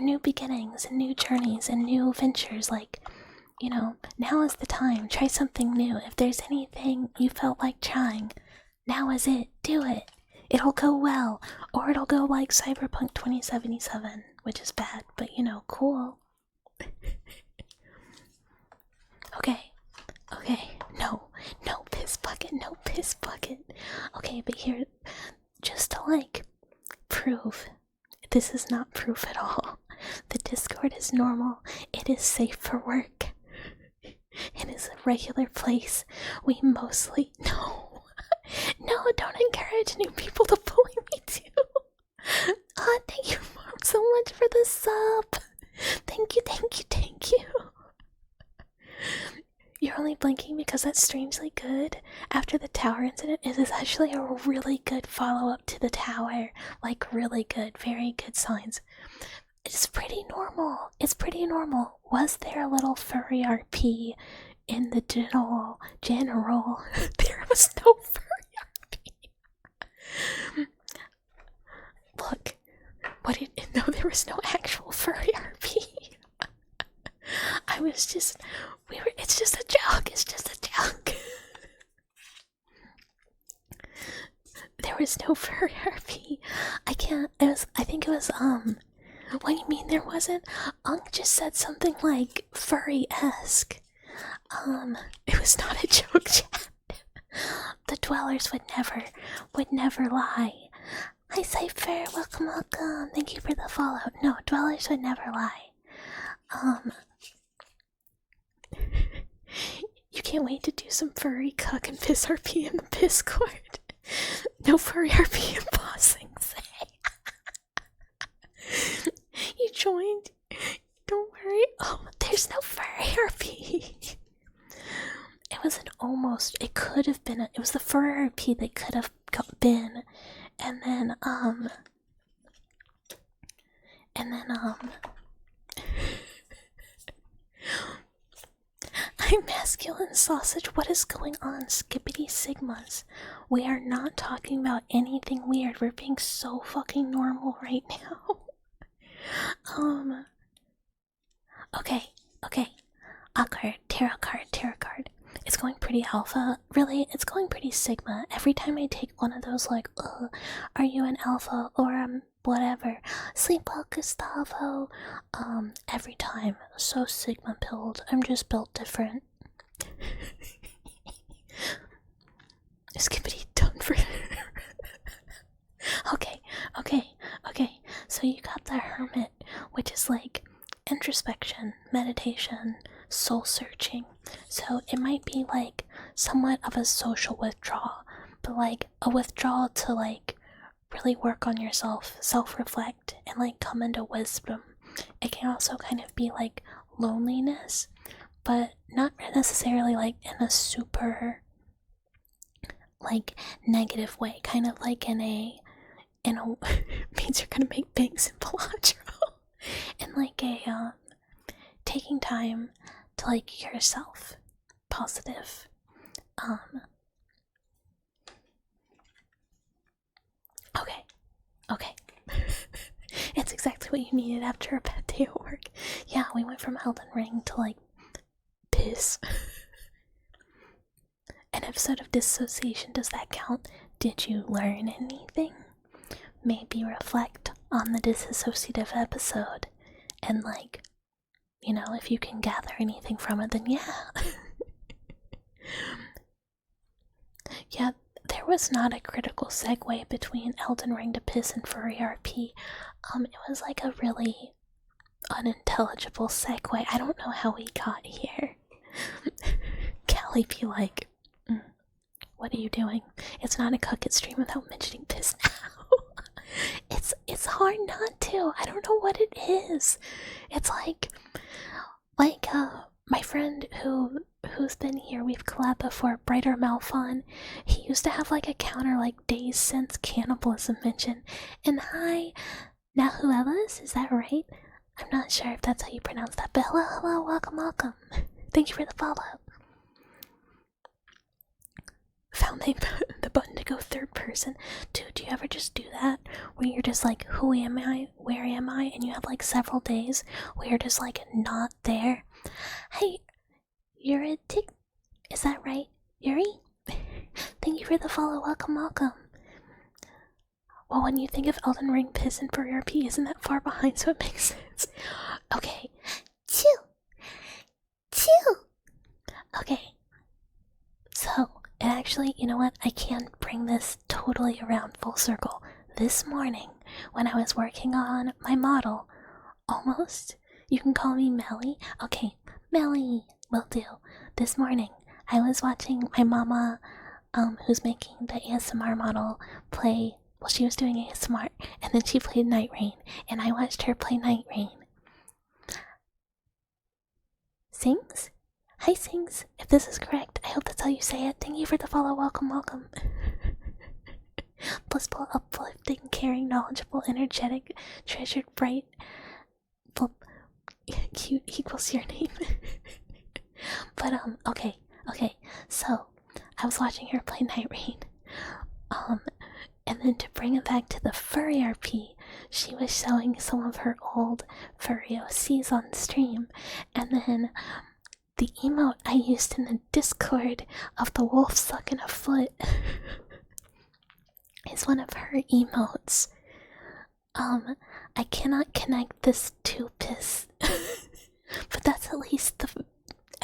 new beginnings and new journeys and new ventures. Like, you know, now is the time. Try something new. If there's anything you felt like trying, now is it. Do it. It'll go well, or it'll go like Cyberpunk 2077, which is bad, but you know, cool. Okay, no piss bucket, no piss bucket. Okay, but here, just to like prove, this is not proof at all. The Discord is normal. It is safe for work. It is a regular place. We mostly no, don't encourage new people to bully me too. Thank you, Mom, so much for the sub. Thank you. You're only blinking because that's strangely good. After the tower incident, it is actually a really good follow-up to the tower. Like, really good. Very good signs. It's pretty normal. Was there a little furry RP in the general? There was no furry RP. Look. No, there was no actual furry RP. It's just a joke. There was no furry RP. I think it was, what do you mean there wasn't? Unk just said something like furry-esque. It was not a joke, chat. The dwellers would never lie. Hi, Cypher, welcome. Thank you for the follow. No, dwellers would never lie. You can't wait to do some furry cuck and piss RP in the Discord. No furry RP in Bossing Say. You joined? Don't worry. Oh, there's no furry RP. It was it could have been, it was the furry RP that could have been. And then, I'm masculine sausage. What is going on, Skippity Sigmas? We are not talking about anything weird. We're being so fucking normal right now. Okay. Tarot card. It's going pretty alpha. Really, it's going pretty sigma. Every time I take one of those, like, are you an alpha or whatever? Sleep well, Gustavo. Every time. So sigma pilled. I'm just built different. Skippity done for. Okay. So you got the Hermit, which is like introspection, meditation, soul searching. So it might be like somewhat of a social withdrawal, but like a withdrawal to like really work on yourself, self-reflect, and like come into wisdom. It can also kind of be like loneliness, but not necessarily like in a super like negative way, kind of like in a means you're gonna make bangs in Palantro. And like a taking time to like yourself, positive. Okay. Okay. It's exactly what you needed after a bad day at work. Yeah, we went from Elden Ring to like piss. An episode of dissociation, does that count? Did you learn anything? Maybe reflect on the disassociative episode and, like, you know, if you can gather anything from it, then yeah. Yeah, there was not a critical segue between Elden Ring to piss and furry RP. It was like a really unintelligible segue. I don't know how we got here. Callie be like, what are you doing? It's not a cook it stream without mentioning piss now. It's hard not to. I don't know what it is. It's like my friend who's been here, we've collabed before, Brighter Malfon. He used to have like a counter like days since cannibalism mention. And hi, Nahuelas, is that right? I'm not sure if that's how you pronounce that, but hello, welcome. Thank you for the follow. Found the button to go third person. Dude, do you ever just do that? Where you're just like, who am I? Where am I? And you have like several days where you're just like not there. Hey, you're a tick. Is that right? Yuri? Thank you for the follow. Welcome. Well, when you think of Elden Ring, piss, and furry RP isn't that far behind, so it makes sense. Okay. Two. Okay. So, and actually, you know what? I can bring this totally around full circle. This morning, when I was working on my model, almost, you can call me Melly. Okay, Melly will do. This morning, I was watching my mama, who's making the ASMR model, play. Well, she was doing ASMR, and then she played Night Rain, and I watched her play Night Rain. Sings? Hi, Sings. If this is correct, I hope that's how you say it. Thank you for the follow. Welcome. Blissful, uplifting, caring, knowledgeable, energetic, treasured, bright, cute equals your name. But, okay. So, I was watching her play Night Rain. And then to bring it back to the furry RP, she was showing some of her old furry OCs on stream. And then the emote I used in the Discord of the wolf sucking a foot is one of her emotes. I cannot connect this to piss, but that's at least the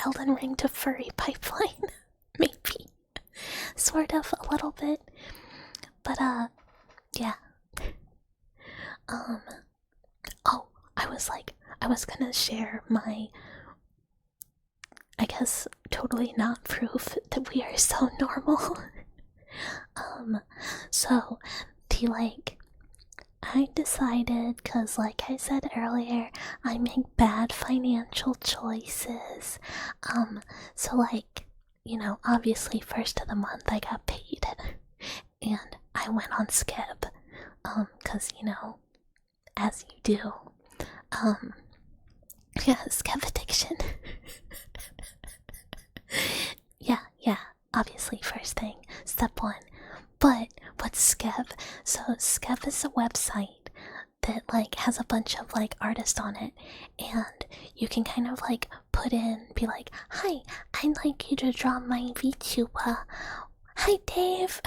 Elden Ring to furry pipeline. Maybe. Sort of, a little bit. But, yeah. Oh, I was gonna share my, I guess, totally not proof that we are so normal. So, I decided, cause like I said earlier, I make bad financial choices. So like, you know, obviously first of the month I got paid. And I went on Skeb, cause, you know, as you do. Yeah, Skeb addiction. Yeah, obviously first thing, step one. But what's Skeb? So Skeb is a website that like has a bunch of like artists on it, and you can kind of like put in, be like, hi, I'd like you to draw my VTuber. Hi, Dave.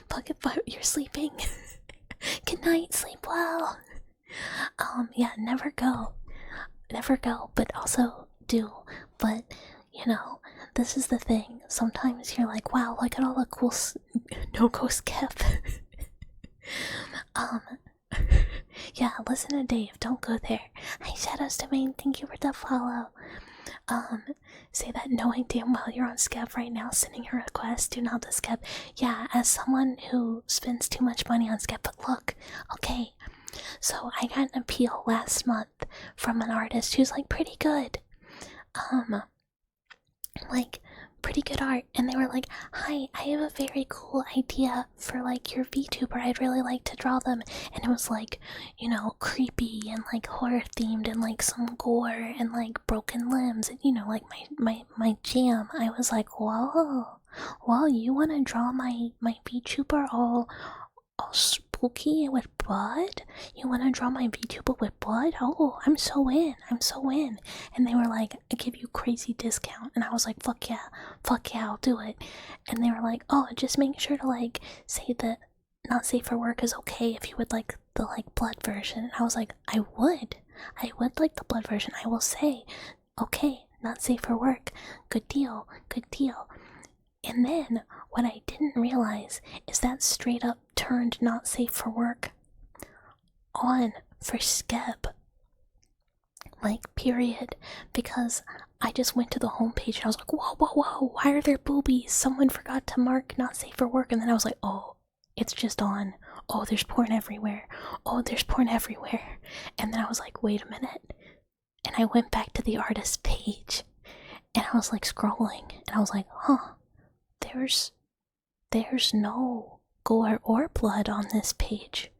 Bucket butt, you're sleeping. Good night, sleep well. Yeah, never go, but also do. But you know, this is the thing. Sometimes you're like, wow, look at all the cool no-go Skep. Yeah, listen to Dave. Don't go there. Hi, Shadows Domain. Thank you for the follow. Say that knowing damn well you're on Skeb right now, sending a request. Do not the Skeb. Yeah, as someone who spends too much money on Skeb. But look, okay. So I got an appeal last month from an artist who's like pretty good. Like pretty good art, and they were like, hi, I have a very cool idea for like your VTuber. I'd really like to draw them. And it was like, you know, creepy and like horror themed and like some gore and like broken limbs, and you know, like my jam. I was like, whoa, you want to draw my VTuber all spooky with blood? You want to draw my VTuber with blood? Oh, I'm so in. I'm so in. And they were like, I give you crazy discount. And I was like, fuck yeah, I'll do it. And they were like, oh, just make sure to like say that not safe for work is okay if you would like the like blood version. And I was like, I would like the blood version. I will say, okay, not safe for work. Good deal, good deal. And then what I didn't realize is that straight up turned not safe for work on for Skeb. Like, period. Because I just went to the homepage and I was like, whoa, why are there boobies? Someone forgot to mark not safe for work. And then I was like, oh, it's just on. Oh, there's porn everywhere. Oh, there's porn everywhere. And then I was like, wait a minute. And I went back to the artist page and I was like scrolling and I was like, huh. There's no gore or blood on this page.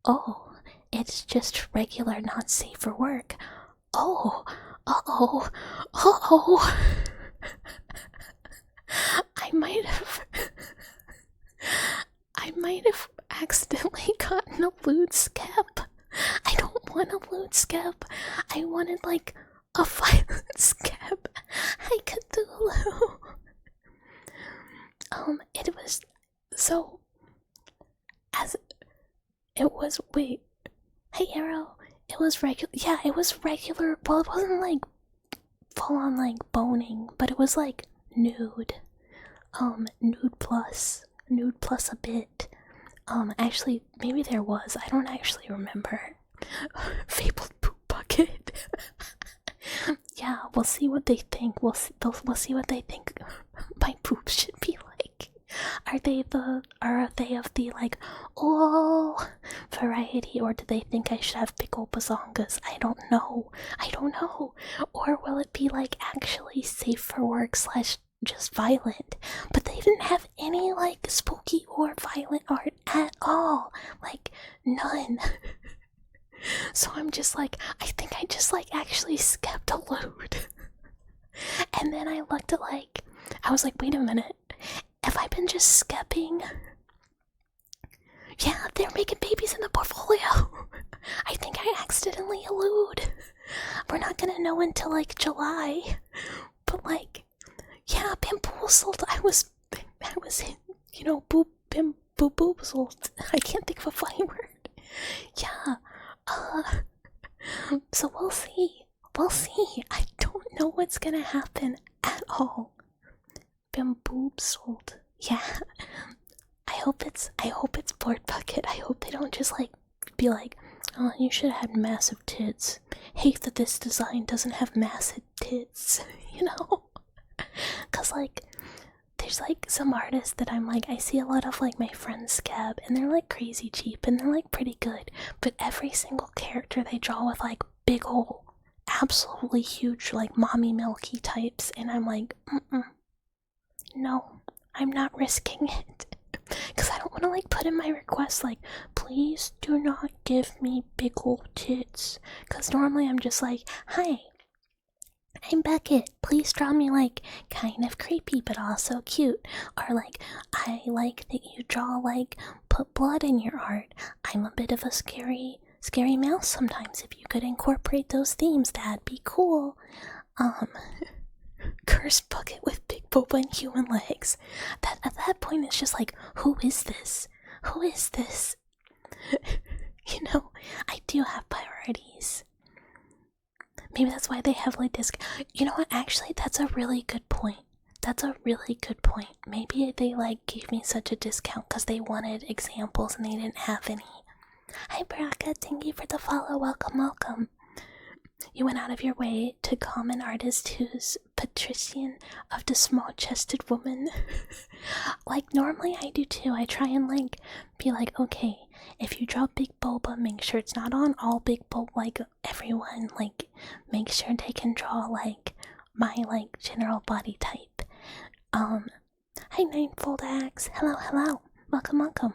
Oh, it's just regular not safe for work. Oh, uh-oh. I might have accidentally gotten a lewd skep. I don't want a lewd skep. I wanted like a violent skep. Hi, Cthulhu. It was so as it was. Wait, hey Arrow. It was regular. Yeah, it was regular. Well, it wasn't like full on like boning, but it was like nude. Nude plus a bit. Actually, maybe there was. I don't actually remember. Fabled poop bucket. Yeah, we'll see what they think. We'll see what they think my poops should be like. Are they of the like variety, or do they think I should have big ol' bazongas? I don't know. Or will it be like actually safe for work / just violent? But they didn't have any like spooky or violent art at all. Like none. So I'm just like, I think I just like actually skipped a load. And then I looked at like, I was like, wait a minute, have I been just skipping? Yeah, they're making babies in the portfolio. I think I accidentally allude. We're not gonna know until like July. But like, yeah, bamboozled. I was bamboozled. I can't think of a funny word. Yeah. So we'll see. I don't know what's gonna happen at all. Bamboozled. Yeah. I hope it's board bucket. I hope they don't just like be like, oh, you should have had massive tits. Hate that this design doesn't have massive tits. You know? Cause like, there's like some artists that I'm like, I see a lot of like my friends scab and they're like crazy cheap and they're like pretty good, but every single character they draw with like big ol' absolutely huge like mommy milky types, and I'm like, no, I'm not risking it. Cause I don't want to like put in my request like, please do not give me big ol' tits. Cause normally I'm just like, hi, I'm Beckett. Please draw me like kind of creepy but also cute. Or like, I like that you draw like put blood in your art. I'm a bit of a scary mouse sometimes. If you could incorporate those themes, that'd be cool. Cursed bucket with big boba and human legs. That at that point it's just like, who is this? You know, I do have priorities. Maybe that's why they have like disc. You know what? Actually, that's a really good point. Maybe they like gave me such a discount because they wanted examples and they didn't have any. Hi, Baraka. Thank you for the follow. Welcome. You went out of your way to call an artist who's patrician of the small-chested woman. Like, normally I do too. I try and like be like, okay, if you draw big boba, make sure it's not on all big boba, like everyone, like make sure they can draw like my like general body type. Hi, Ninefold Axe. Hello. Welcome.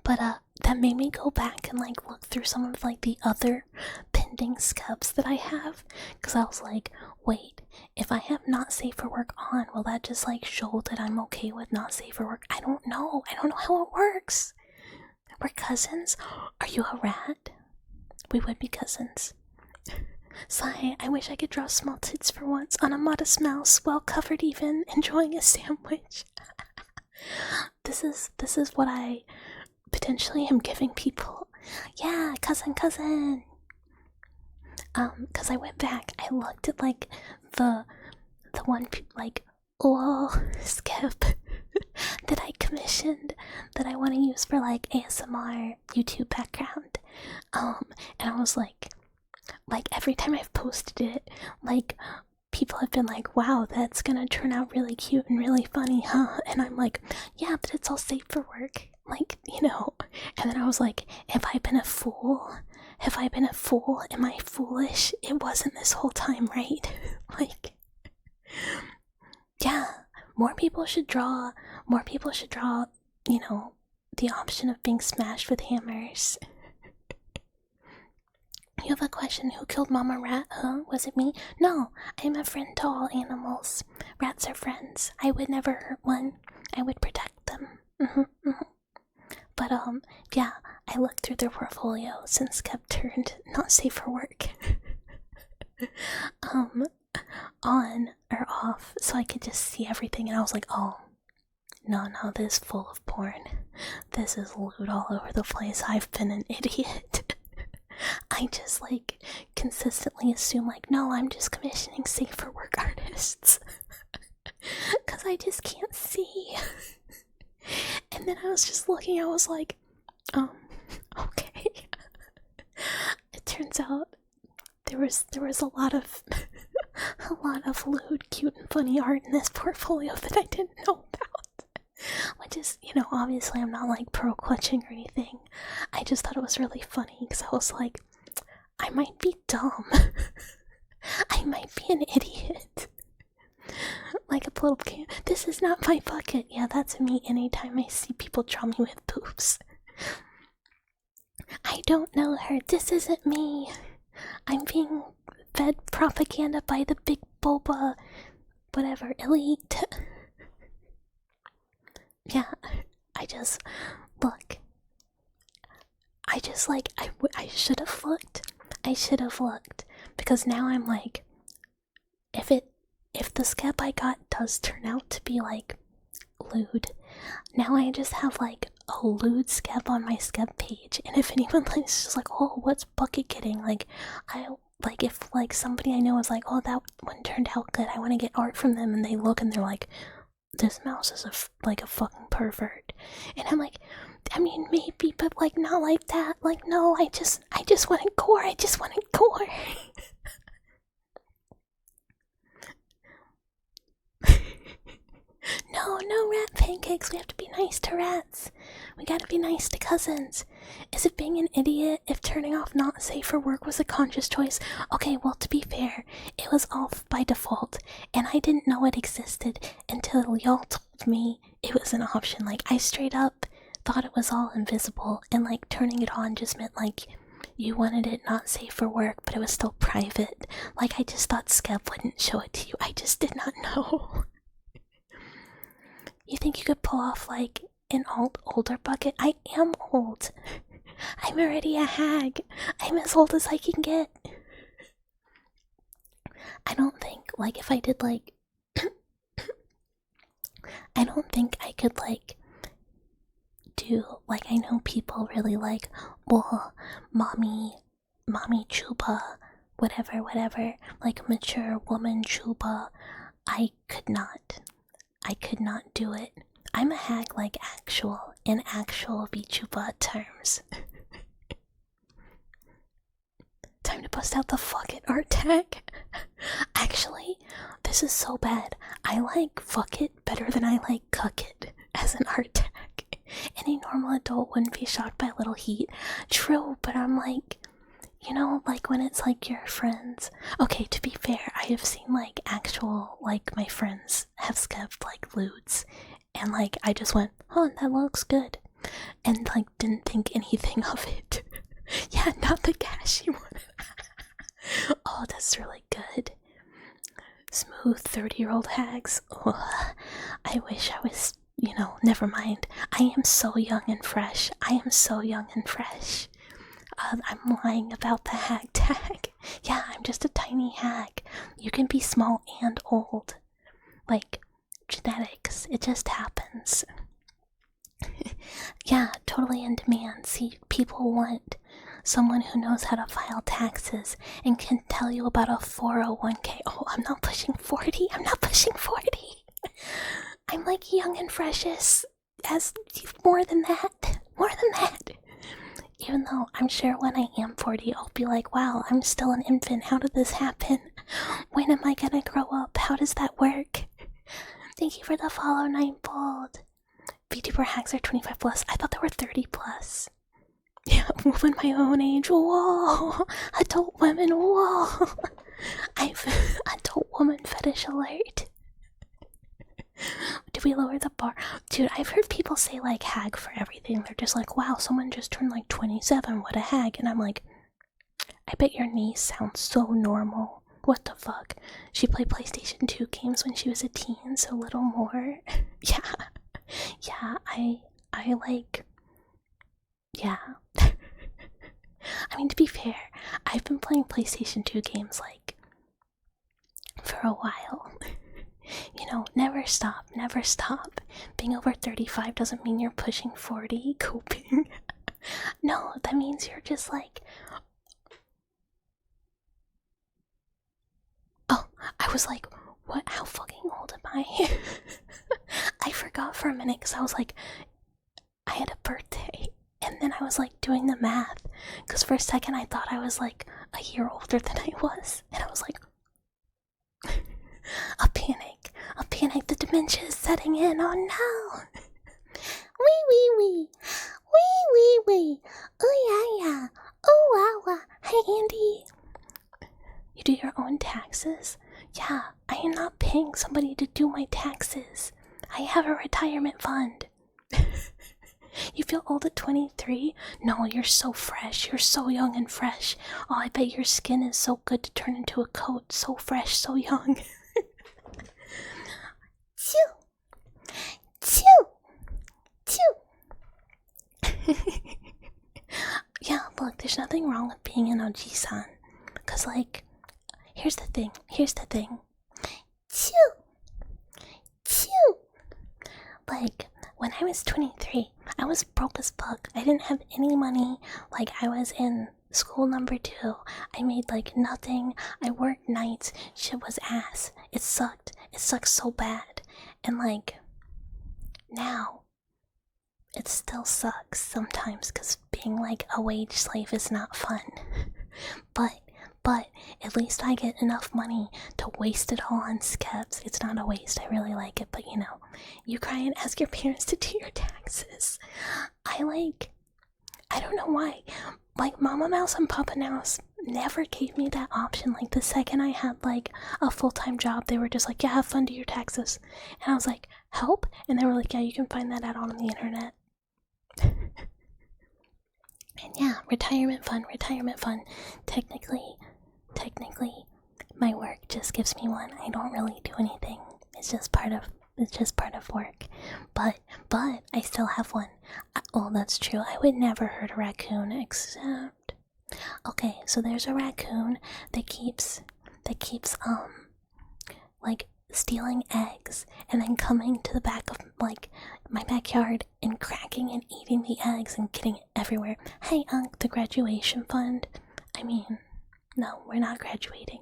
But that made me go back and like look through some of like the other pending scubs that I have, because I was like, wait, if I have not safe for work on, will that just like show that I'm okay with not safe for work? I don't know how it works. We're cousins? Are you a rat? We would be cousins. Sigh, I wish I could draw small tits for once on a modest mouse, well covered even, enjoying a sandwich. This is what I potentially am giving people. Yeah, cousin. Cause I went back, I looked at like the one like lol skip that I commissioned that I want to use for like ASMR YouTube background. And I was like every time I've posted it, like people have been like, wow, that's gonna turn out really cute and really funny, huh? And I'm like, yeah, but it's all safe for work, like, you know. And then I was like, have I been a fool? Am I foolish? It wasn't this whole time, right? Like, yeah, more people should draw, you know, the option of being smashed with hammers. You have a question, who killed Mama Rat, huh? Was it me? No, I'm a friend to all animals. Rats are friends. I would never hurt one. I would protect them. But, yeah, I looked through their portfolio since kept turned not safe for work. On or off, so I could just see everything, and I was like, oh, no, this is full of porn. This is lewd all over the place. I've been an idiot. I just like consistently assume like, no, I'm just commissioning safe for work artists. Cause I just can't see. And then I was just looking, I was like, okay. It turns out there was a lot of lewd, cute, and funny art in this portfolio that I didn't know about. Which is, you know, obviously I'm not like pro clutching or anything. I just thought it was really funny because I was like, I might be dumb. I might be an idiot. Like a little kid. This is not my bucket. Yeah, that's me anytime I see people draw me with boobs. I don't know her. This isn't me. I'm being fed propaganda by the big boba, whatever, elite. Yeah, I just like, I should have looked. Because now I'm like, if the skep I got does turn out to be like lewd, now I just have like a lewd skep on my skep page, and if anyone is just like, oh, what's bucket getting? Like, if like somebody I know is like, oh, that one turned out good, I want to get art from them, and they look and they're like, this mouse is like a fucking pervert, and I'm like, I mean, maybe, but like not like that. Like, no, I just wanted gore. No rat pancakes. We have to be nice to rats. We gotta be nice to cousins. Is it being an idiot if turning off not safe for work was a conscious choice? Okay, well, to be fair, it was off by default, and I didn't know it existed until y'all told me it was an option. Like, I straight up thought it was all invisible, and like turning it on just meant like you wanted it not safe for work, but it was still private. Like, I just thought Skep wouldn't show it to you. I just did not know. You think you could pull off like an older bucket? I am old. I'm already a hag. I'm as old as I can get. I don't think, like, if I did like I don't think I could like do, like, I know people really like, well, mommy chuba, whatever, like mature woman chuba. I could not do it. I'm a hag like in actual VTuber terms. Time to bust out the fuck it art tag. Actually, this is so bad. I like fuck it better than I like cuck it as an art tag. Any normal adult wouldn't be shocked by a little heat. True, but I'm like, you know, like when it's like your friends. Okay, to be fair, I have seen like actual, like my friends have skipped like lewds, and like I just went, oh, that looks good, and like didn't think anything of it. Yeah, not the cashy one. Oh, that's really good. Smooth 30-year-old hags. Ugh, I wish I was you know, never mind. I am so young and fresh. I am so young and fresh. I'm lying about the hag tag. Yeah, I'm just a tiny hag. You can be small and old. Like, genetics. It just happens. Yeah, totally in demand. See, people want someone who knows how to file taxes and can tell you about a 401k. Oh, I'm not pushing 40. I'm not pushing 40. I'm like young and fresh as more than that. More than that. Even though I'm sure when I am 40, I'll be like, wow, I'm still an infant. How did this happen? When am I gonna grow up? How does that work? Thank you for the follow, Ninebold. VTuber hacks are 25 plus. I thought they were 30 plus. Yeah, women my own age. Whoa! Adult women, whoa! I've adult woman fetish alert. Do we lower the bar? Dude, I've heard people say like hag for everything. They're just like, wow, someone just turned like 27. What a hag. And I'm like, I bet your niece sounds so normal. What the fuck? She played PlayStation 2 games when she was a teen, so little more. Yeah. Yeah, I like... Yeah. I mean, to be fair, I've been playing PlayStation 2 games, like, for a while. You know, never stop, never stop. Being over 35 doesn't mean you're pushing 40, coping. No, that means you're just like... Oh, I was like, what? How fucking old am I? I forgot for a minute because I was like, I had a birthday. And then I was like doing the math. Because for a second I thought I was like a year older than I was. And I was like, a panic. A panic. The dementia is setting in. Oh no. Wee wee wee. Wee wee wee. Oh yeah yeah. Oh wow wow. Hey Andy. You do your own taxes? Yeah, I am not paying somebody to do my taxes. I have a retirement fund. You feel old at 23? No, you're so fresh. You're so young and fresh. Oh, I bet your skin is so good to turn into a coat. So fresh, so young. Chew! Chew! Chew! Yeah, look, there's nothing wrong with being an OG-san. Because, like, here's the thing. Chew! Chew! Like, when I was 23, I was broke as fuck. I didn't have any money. Like, I was in school number 2. I made, like, nothing. I worked nights. Shit was ass. It sucked. It sucked so bad. And, like, now, it still sucks sometimes because being, like, a wage slave is not fun. But at least I get enough money to waste it all on skeps. It's not a waste, I really like it, but you know, you cry and ask your parents to do your taxes. I don't know why. Like, Mama Mouse and Papa Mouse never gave me that option. Like, the second I had, like, a full-time job, they were just like, yeah, have fun, do your taxes. And I was like, help? And they were like, yeah, you can find that out on the internet. And yeah, retirement fund. Technically, my work just gives me one. I don't really do anything. It's just part of work. But I still have one. Oh, that's true. I would never hurt a raccoon except... Okay, so there's a raccoon that keeps like stealing eggs and then coming to the back of like my backyard and cracking and eating the eggs and getting it everywhere. Hey, the graduation fund. I mean, no, we're not graduating.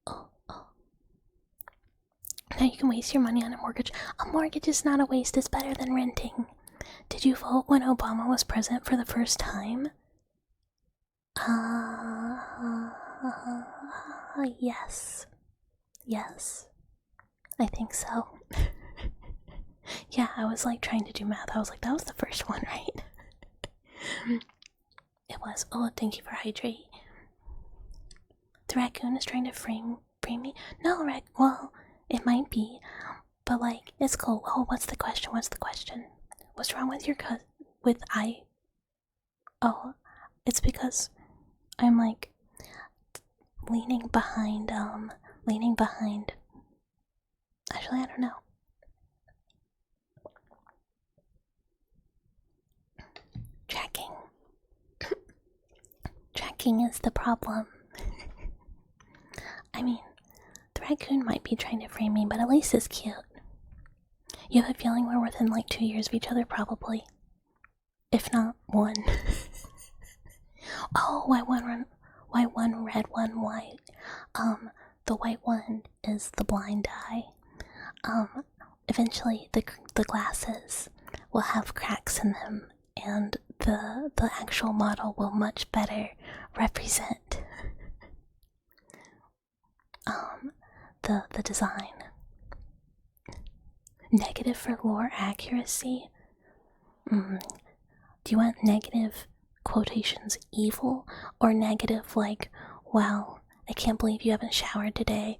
Oh. Now you can waste your money on a mortgage. A mortgage is not a waste, it's better than renting. Did you vote when Obama was president for the first time? Yes. Yes. I think so. Yeah, I was like trying to do math. I was like, that was the first one, right? It was. Oh, thank you for hydrate. The raccoon is trying to frame me. No, well, it might be, but like, it's cool. Oh, what's the question? What's wrong with your cousin? Oh, it's because I'm like leaning behind Actually, I don't know. Tracking. Tracking is the problem. I mean, the raccoon might be trying to frame me, but at least it's cute. You have a feeling we're within like 2 years of each other, probably. If not 1. Oh, why one red, one white? The white one is the blind eye. Eventually the glasses will have cracks in them, and the actual model will much better represent the design. Negative for lore accuracy? Do you want negative quotations evil, or negative like, wow, I can't believe you haven't showered today.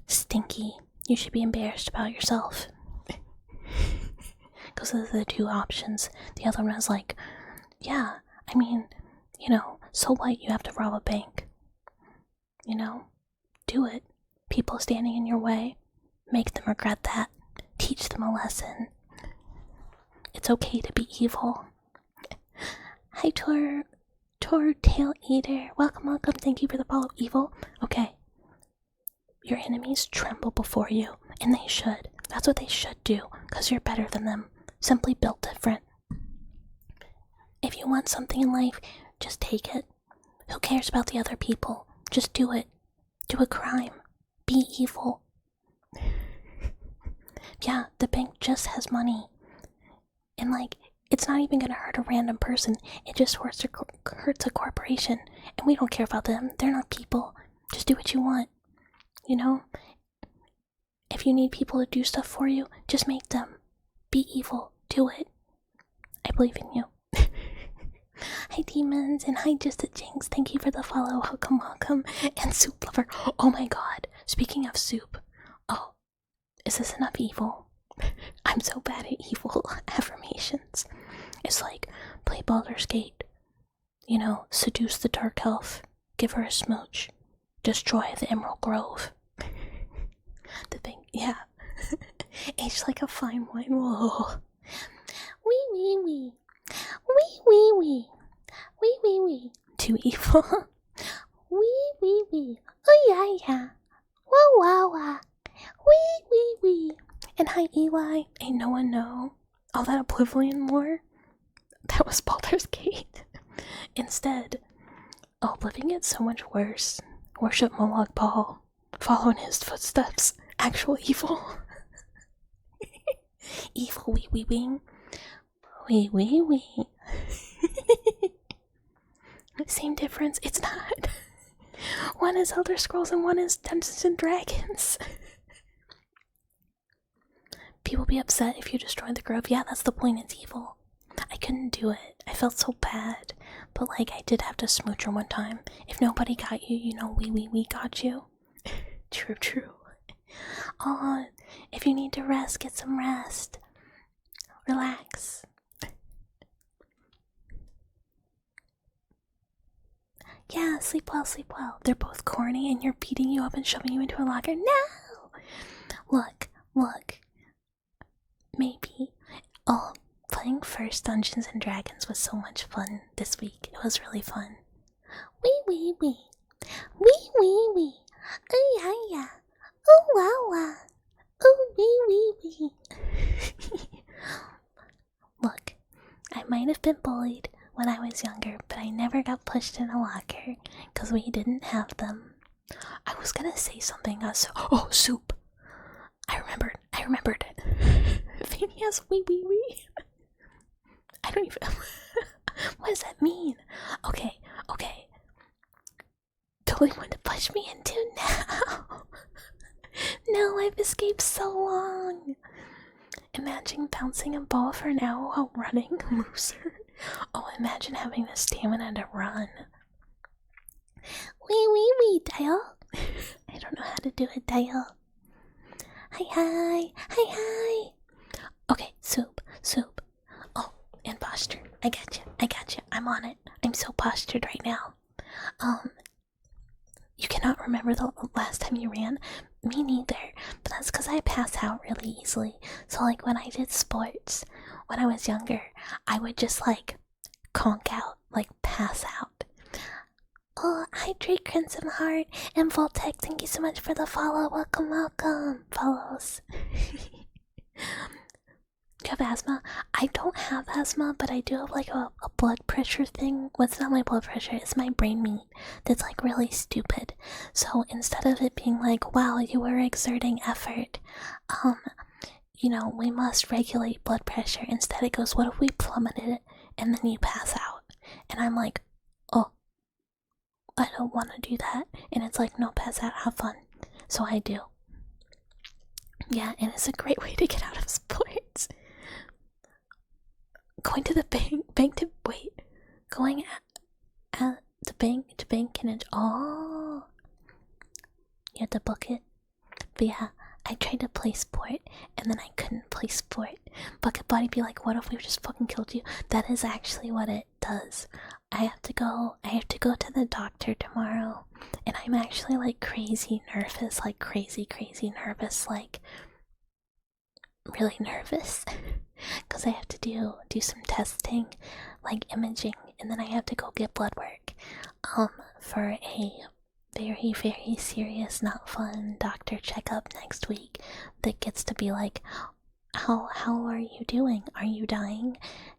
Stinky. You should be embarrassed about yourself. Because those are the 2 options. The other one is like, yeah, I mean, so what, you have to rob a bank. Do it. People standing in your way, make them regret that. Teach them a lesson. It's okay to be evil. Hi, Tor Tail Eater. Welcome. Thank you for the follow, evil. Okay. Your enemies tremble before you, and they should. That's what they should do, because you're better than them. Simply built different. If you want something in life, just take it. Who cares about the other people? Just do it. Do a crime. Be evil. Yeah, the bank just has money. And it's not even gonna hurt a random person. It just hurts a corporation. And we don't care about them. They're not people. Just do what you want. If you need people to do stuff for you, just make them. Be evil. Do it. I believe in you. Hi, demons, and hi, Just a Jinx. Thank you for the follow. Welcome. And Soup Lover. Oh my god. Speaking of soup. Oh, is this enough evil? I'm so bad at evil affirmations. It's like, play Baldur's Gate. Seduce the dark elf. Give her a smooch. Destroy the Emerald Grove. The thing, yeah. Aged like a fine wine. Whoa. Wee wee wee. Wee wee wee. Wee wee wee. Too evil. Wee wee wee. Oh yeah. Wah wah wah. Wee wee wee. And hi Eli. Ain't no one know. All that Oblivion lore? That was Baldur's Gate. Instead, Oblivion gets so much worse. Worship Moloch Paul. Follow in his footsteps. Actual evil. Evil wee wee wee. Wee wee wee. Same difference. It's not. One is Elder Scrolls and one is Dungeons and Dragons. People be upset if you destroy the grove. Yeah, that's the point. It's evil. I couldn't do it. I felt so bad. But I did have to smooch her one time. If nobody got you, we got you. True. Aw, if you need to rest, get some rest. Relax. Yeah, sleep well. They're both corny and you're beating you up and shoving you into a locker. No! Look. Maybe. Oh, playing first Dungeons and Dragons was so much fun this week. It was really fun. Wee wee wee. Wee wee wee. Oh yeah. Oh wow wow. Oh wee wee wee. Look, I might have been bullied when I was younger, but I never got pushed in a locker because we didn't have them. I was gonna say something else. Oh, soup. I remembered it. Phineas, wee. I don't even. What does that mean? Okay. Totally want to push me into now. No, I've escaped so long. Imagine bouncing a ball for an hour while running, loser. Oh, imagine having the stamina to run. Wee, dial. I don't know how to do it, dial. Hi. Okay, soup. Oh, and posture. I got you. I'm on it. I'm so postured right now. You cannot remember the last time you ran? Me neither, but that's because I pass out really easily. So, like, when I did sports when I was younger, I would just, like, conk out, like, pass out. Oh, hi, Drake Crimson Heart and Voltec. Thank you so much for the follow. Welcome, welcome. Follows. Do you have asthma? I don't have asthma, but I do have like a blood pressure thing. What's not my blood pressure? It's my brain meat that's like really stupid. So instead of it being like, wow, you were exerting effort, you know, we must regulate blood pressure. Instead it goes, what if we plummeted it and then you pass out? And I'm like, oh, I don't want to do that. And it's like, no, pass out, have fun. So I do. Yeah, and it's a great way to get out of sports. Going to the going at the bank and oh, you have to book it. But yeah, I tried to play sport and then I couldn't play sport. Bucket Body be like, what if we just fucking killed you? That is actually what it does. I have to go to the doctor tomorrow, and I'm actually like crazy nervous, like crazy nervous, like really nervous. Because I have to do some testing, like imaging, and then I have to go get blood work for a very serious, not fun doctor checkup next week that gets to be like, how are you doing? Are you dying?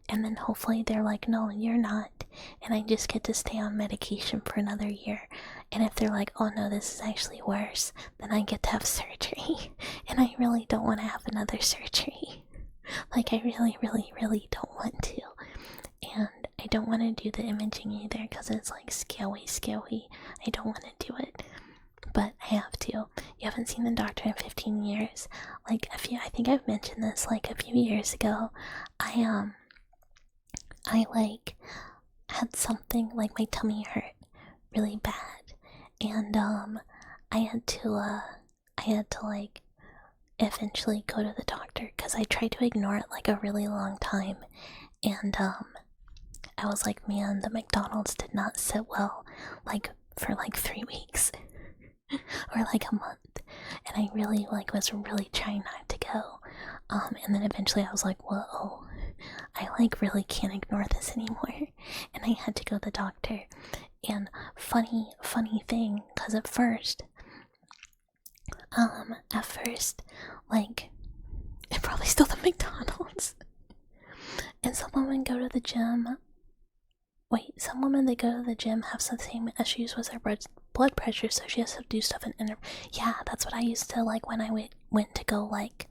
And then hopefully they're like, no, you're not, and I just get to stay on medication for another year. And if they're like, oh no, this is actually worse, then I get to have surgery. And I really don't want to have another surgery. Like, I really don't want to. And I don't want to do the imaging either because it's like scary. I don't want to do it, but I have to. You haven't seen the doctor in 15 years. Like, I think I've mentioned this like a few years ago. I like had something, like my tummy hurt really bad, and I had to like eventually go to the doctor because I tried to ignore it like a really long time. And I was like, man, the McDonald's did not sit well, like for like 3 weeks or like a month, and I really like was really trying not to go. And then eventually I was like, whoa, I like really can't ignore this anymore, and I had to go to the doctor. And funny thing, because at first, like, it probably still the McDonald's. And some women go to the gym. Some women that go to the gym have some same issues with their blood pressure, so she has to do stuff in yeah, that's what I used to like when I went to go like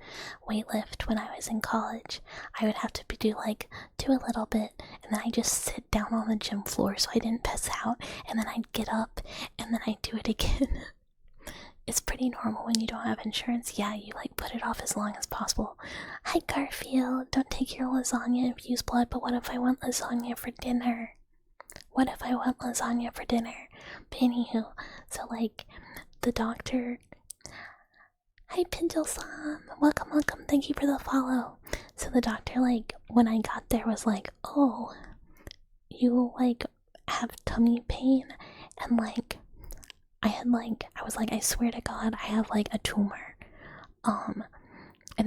weightlift when I was in college. I would have to do a little bit, and then I just sit down on the gym floor so I didn't pass out, and then I'd get up and then I'd do it again. It's pretty normal when you don't have insurance. Yeah, you like put it off as long as possible. Hi Garfield, don't take your lasagna infused blood, but what if I want lasagna for dinner? But anywho, so like the doctor. Hi Pindle-san, welcome, thank you for the follow. So the doctor, like, when I got there was like, oh, you like have tummy pain, and like I was like, I swear to God, I have like a tumor. And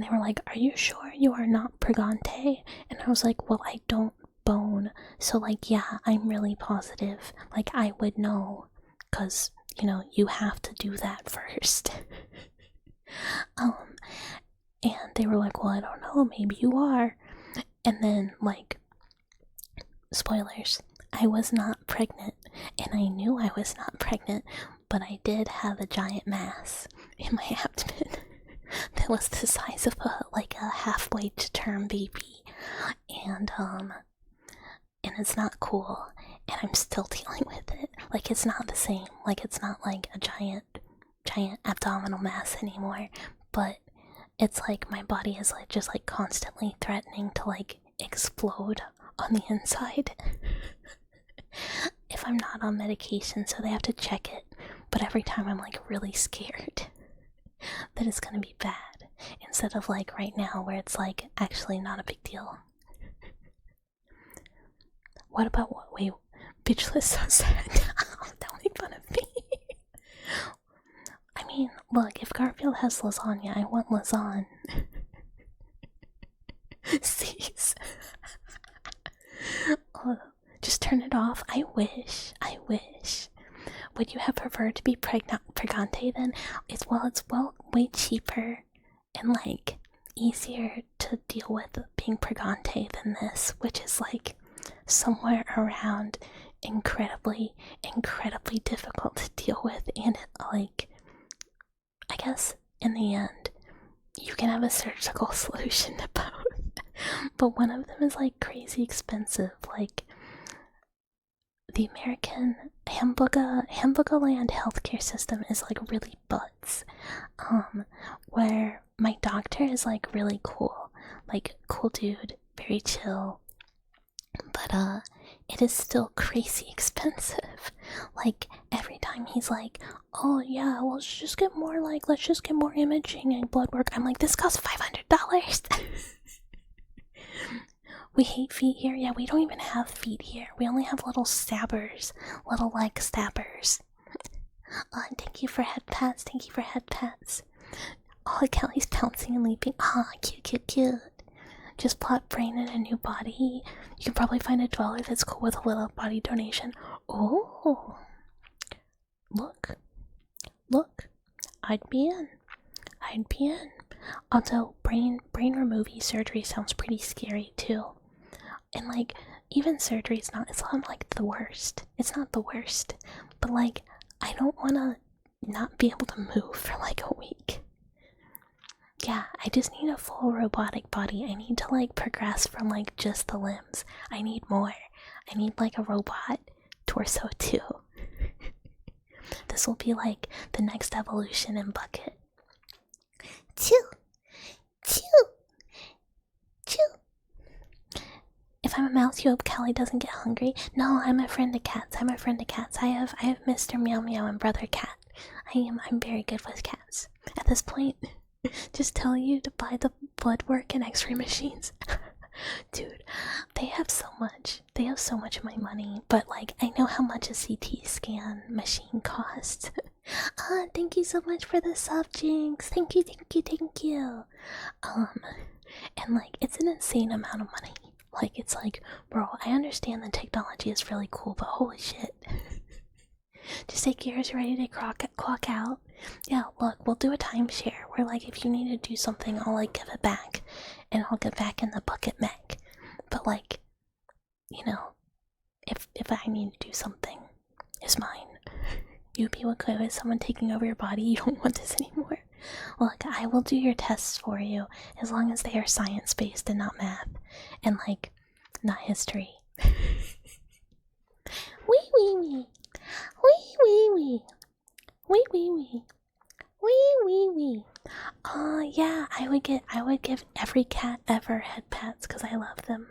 they were like, are you sure you are not pregante? And I was like, well, I don't bone, so like, yeah, I'm really positive. Like, I would know, cause you know, you have to do that first. And they were like, well, I don't know, maybe you are. And then, like, spoilers, I was not pregnant, and I knew I was not pregnant, but I did have a giant mass in my abdomen that was the size of a halfway to term baby, and it's not cool, and I'm still dealing with it. Like, it's not the same. Like, it's not like a giant abdominal mass anymore, but it's like my body is like just like constantly threatening to like explode on the inside if I'm not on medication, so they have to check it. But every time I'm like really scared that it's gonna be bad, instead of like right now where it's like actually not a big deal. What about what? Wait, bitchless so sad. Don't make fun of me. I mean, Look, if Garfield has lasagna, I want lasagna. Cease. Oh, just turn it off. I wish. I wish. Would you have preferred to be pregante then? It's way cheaper and like easier to deal with being pregante than this, which is like somewhere around incredibly difficult to deal with. And like, I guess in the end you can have a surgical solution to both, but one of them is like crazy expensive. Like the American Hamburger Land healthcare system is like really butts. Where my doctor is like really cool, like cool dude, very chill, but it is still crazy expensive. Like every time he's like, oh yeah, well, let's just get more imaging and blood work. I'm like, this costs $500. We hate feet here. Yeah, we don't even have feet here. We only have little stabbers, little leg stabbers. And thank you for head pats. Thank you for head pats. Oh, Kelly's pouncing and leaping. Ah, cute. Just plot brain in a new body. You can probably find a dweller that's cool with a little body donation. Oh, look. I'd be in. Although brain removing surgery sounds pretty scary too. And like, even surgery's it's not like the worst. It's not the worst. But like, I don't wanna not be able to move for like a week. Yeah, I just need a full robotic body. I need to like progress from like just the limbs. I need more. I need like a robot torso too. This will be like the next evolution in Bucket. Chew. If I'm a mouse, you hope Callie doesn't get hungry. No, I'm a friend of cats. I have Mr. Meow Meow and Brother Cat. I'm very good with cats. At this point, just tell you to buy the blood work and x-ray machines. Dude, they have so much of my money, but like, I know how much a CT scan machine costs. Thank you so much for the sub, Jinx. Thank you. And like, it's an insane amount of money. Like, it's like, bro, I understand the technology is really cool, but holy shit. Just take yours ready to clock out. Yeah, look, we'll do a timeshare where like, if you need to do something, I'll like give it back and I'll get back in the bucket mech. But like, you know, if I need to do something, it's mine. You'd be okay with someone taking over your body. You don't want this anymore. Look, I will do your tests for you as long as they are science-based and not math. And like, not history. Wee. Yeah, I would give every cat ever head pats because I love them.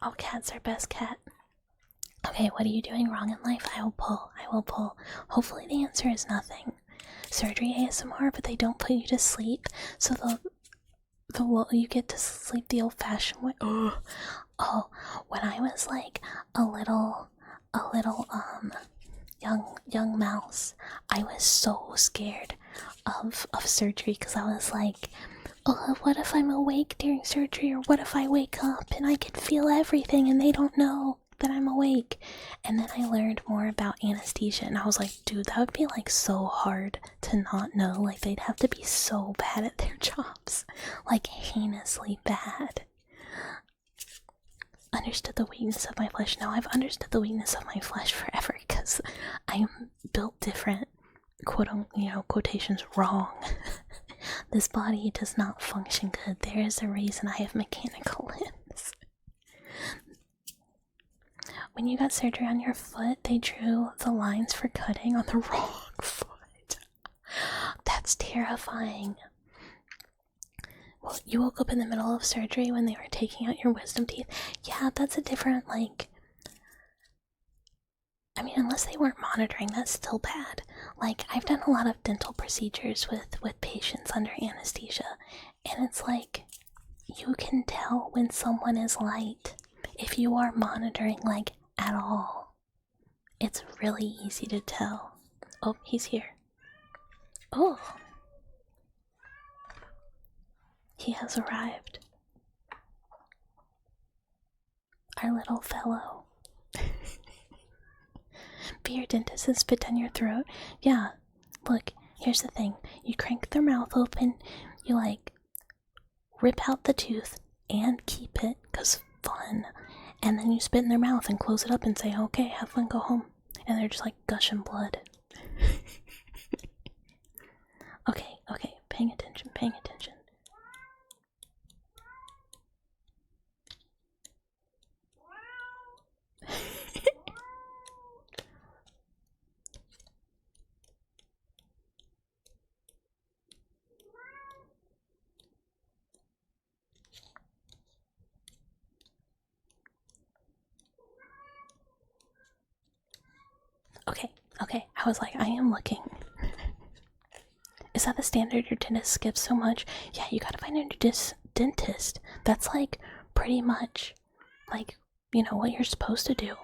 All cats are best cat. Okay, what are you doing wrong in life? I will pull. Hopefully the answer is nothing. Surgery ASMR, but they don't put you to sleep, so you get to sleep the old-fashioned way. Oh, when I was like a little young mouse, I was so scared of surgery because I was like, oh, what if I'm awake during surgery, or what if I wake up and I can feel everything and they don't know that I'm awake? And then I learned more about anesthesia and I was like, dude, that would be like so hard to not know. Like, they'd have to be so bad at their jobs, like heinously bad. Understood the weakness of my flesh. No, I've understood the weakness of my flesh forever because I'm built different, quotations wrong. This body does not function good. There is a reason I have mechanical limbs. When you got surgery on your foot, they drew the lines for cutting on the wrong foot. That's terrifying. Well, you woke up in the middle of surgery when they were taking out your wisdom teeth. Yeah, that's a different, like... I mean, unless they weren't monitoring, that's still bad. Like, I've done a lot of dental procedures with patients under anesthesia, and it's like, you can tell when someone is light if you are monitoring, like, at all. It's really easy to tell. Oh, he's here. Oh. He has arrived. Our little fellow. Be your dentist and spit down your throat? Yeah. Look, here's the thing. You crank their mouth open, you like rip out the tooth and keep it, 'cause fun. And then you spit in their mouth and close it up and say, okay, have fun, go home. And they're just like gushing blood. Okay, paying attention. Okay, I was like, I am looking. Is that the standard your dentist skips so much? Yeah, you gotta find a dentist that's like pretty much like, what you're supposed to do.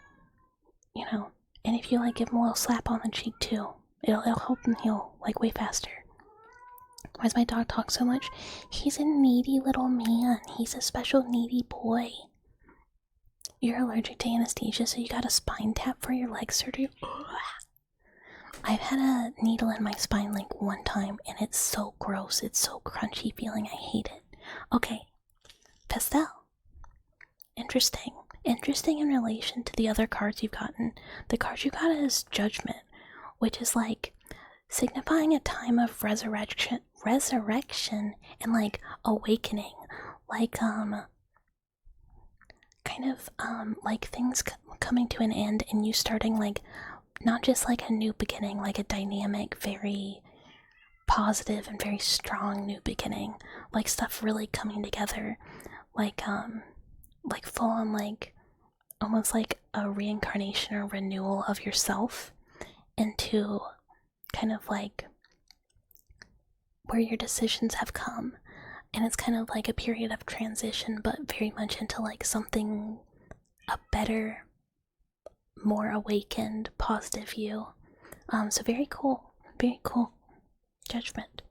And if you like give him a little slap on the cheek too, it'll help him heal like way faster. Why does my dog talk so much? He's a needy little man. He's a special needy boy. You're allergic to anesthesia, so you got a spine tap for your leg surgery? I've had a needle in my spine like one time, and it's so gross. It's so crunchy feeling. I hate it. Okay, pastel. Interesting in relation to the other cards you've gotten. The card you got is Judgment, which is like signifying a time of resurrection and like awakening, like like things coming to an end and you starting like not just like a new beginning, like a dynamic, very positive and very strong new beginning, like stuff really coming together, like full on, like almost like a reincarnation or renewal of yourself into kind of like where your decisions have come. And it's kind of like a period of transition, but very much into like something, a better, more awakened, positive you. So very cool. Judgment.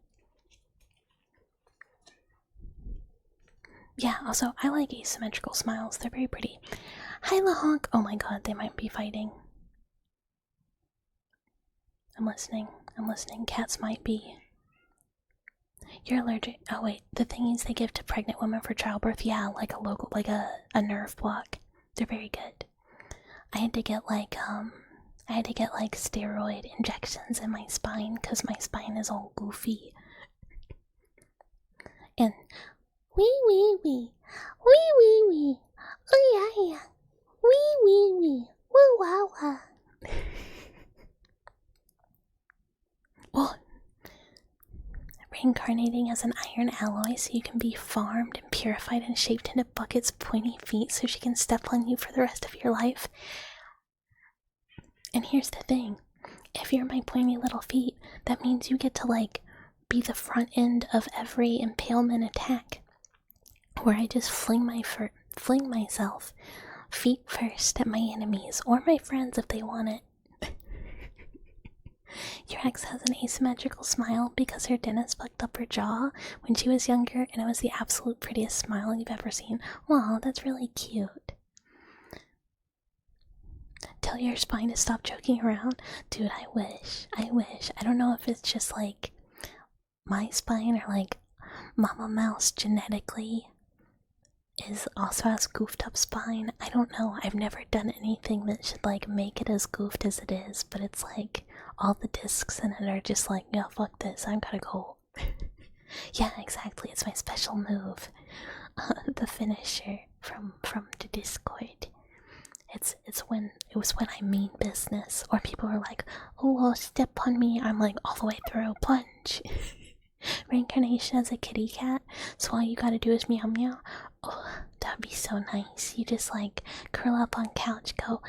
Yeah, also, I like asymmetrical smiles. They're very pretty. Hi, Lahonk. Oh my god, they might be fighting. I'm listening. Cats might be. You're allergic. Oh wait, the thingies they give to pregnant women for childbirth. Yeah, like a nerve block. They're very good. I had to get like steroid injections in my spine because my spine is all goofy. And wee. Oh yeah. Wee. Woo wow. Well, reincarnating as an iron alloy so you can be farmed and purified and shaped into Bucket's pointy feet so she can step on you for the rest of your life. And here's the thing, if you're my pointy little feet, that means you get to like be the front end of every impalement attack, where I just fling myself feet first at my enemies or my friends if they want it. Your ex has an asymmetrical smile because her dentist fucked up her jaw when she was younger, and it was the absolute prettiest smile you've ever seen. Wow, that's really cute. Tell your spine to stop joking around. Dude, I wish. I don't know if it's just like my spine or like Mama Mouse genetically also has goofed up spine. I don't know. I've never done anything that should like make it as goofed as it is, but it's like all the discs in it are just like, yeah, fuck this, I'm gotta go. Yeah, exactly. It's my special move. The finisher from the Discord. It was when I mean business, or people were like, oh, step on me. I'm like, all the way through, punch. Reincarnation as a kitty cat, so all you gotta do is meow meow. Oh, that'd be so nice. You just like curl up on couch, go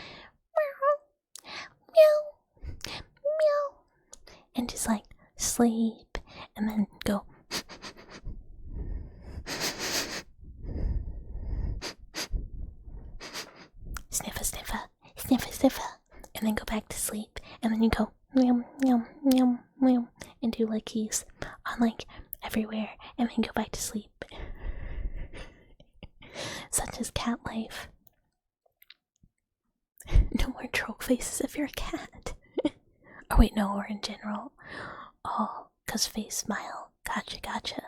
meow, and just like sleep, and then go sniffer, and then go back to sleep, and then you go meow, and do lickies on like everywhere and then go back to sleep. Such is cat life. No more troll faces if you're a cat. Oh wait, no, or in general. Oh, cause face smile. Gotcha.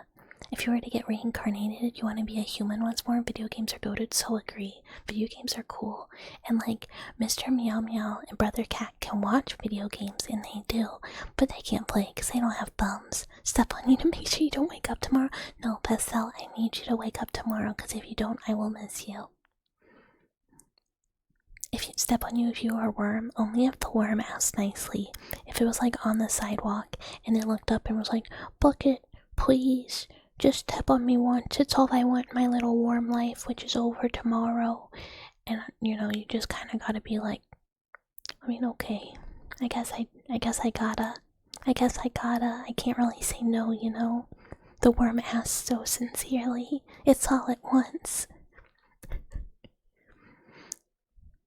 If you were to get reincarnated, you want to be a human once more. Video games are goated, so agree. Video games are cool. And like, Mr. Meow Meow and Brother Cat can watch video games, and they do. But they can't play because they don't have thumbs. Step on you to make sure you don't wake up tomorrow. No, Pastel, I need you to wake up tomorrow because if you don't, I will miss you. If you step on you, if you are a worm, only if the worm asked nicely. If it was like on the sidewalk and it looked up and was like, Bucket, please, just step on me once. It's all I want in my little worm life, which is over tomorrow. And you know, you just kind of gotta be like, I mean, okay, I guess I gotta. I can't really say no, you know. The worm asked so sincerely. It's all at once.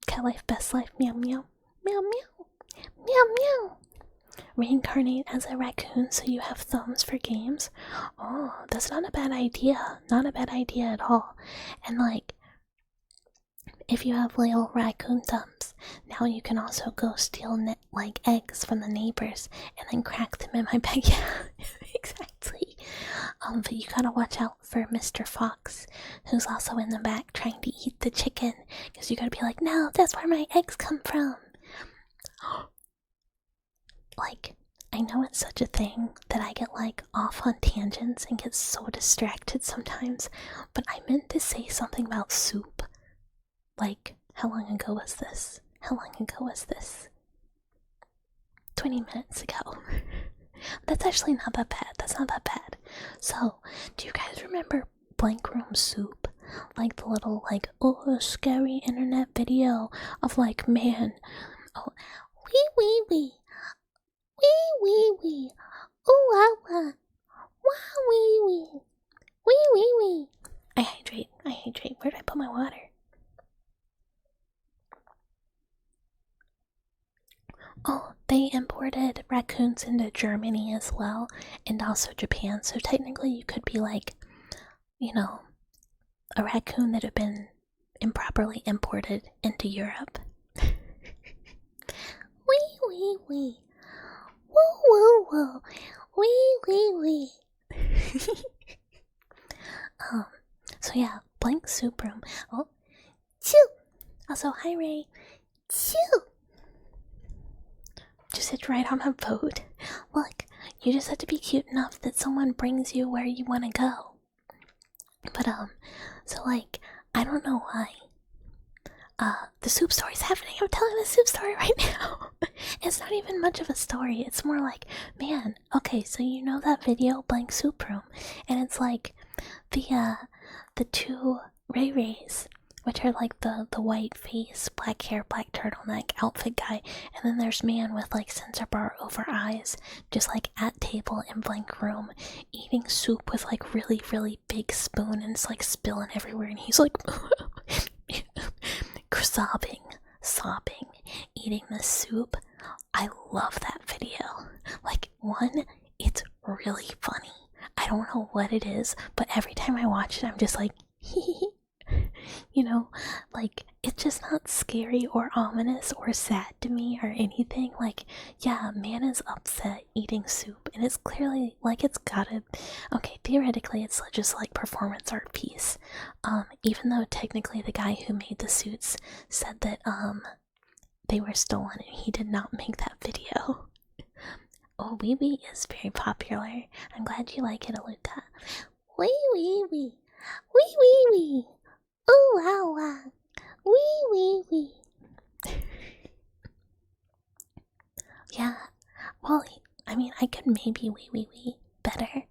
Cat life, best life, meow meow. Meow meow. Meow meow. Reincarnate as a raccoon so you have thumbs for games. Oh, that's not a bad idea. Not a bad idea at all. And like, if you have little raccoon thumbs, now you can also go steal like eggs from the neighbors and then crack them in my bag. Yeah, exactly. But you gotta watch out for Mr. Fox, who's also in the back trying to eat the chicken, because you gotta be like, no, that's where my eggs come from. Like, I know it's such a thing that I get like off on tangents and get so distracted sometimes, but I meant to say something about soup. Like, how long ago was this? 20 minutes ago. That's actually not that bad. So, do you guys remember Blank Room Soup? Like the little, like, oh, scary internet video of like, man, oh, wee. Ooh, ah. Wah, wee. I hydrate. Where did I put my water? Oh, they imported raccoons into Germany as well, and also Japan, so technically you could be like, you know, a raccoon that had been improperly imported into Europe. Wee. Woo. Wee. So yeah, Blank Soup Room. Oh, chew! Also, hi Ray. Chew! Just hit right on a boat. Look, you just have to be cute enough that someone brings you where you want to go. But, so like, I don't know why. The soup story's happening. I'm telling the soup story right now. It's not even much of a story. It's more like, man, okay, so you know that video, Blank Soup Room, and it's like the two Ray Rays, which are like the white face, black hair, black turtleneck outfit guy, and then there's man with like sensor bar over eyes, just like at table in Blank Room, eating soup with like really big spoon, and it's like spilling everywhere, and he's like sobbing, eating the soup. I love that video. Like, one, it's really funny. I don't know what it is, but every time I watch it, I'm just like, hee. You know, like, it's just not scary or ominous or sad to me or anything. Like, yeah, man is upset eating soup, and it's clearly like it's gotta. Okay, theoretically, it's just like performance art piece. Even though technically the guy who made the suits said that they were stolen and he did not make that video. Oh, Wee is very popular. I'm glad you like it, Aluka. Wee. Ooh, wow. Wee. Yeah, well, I mean, I could maybe wee better.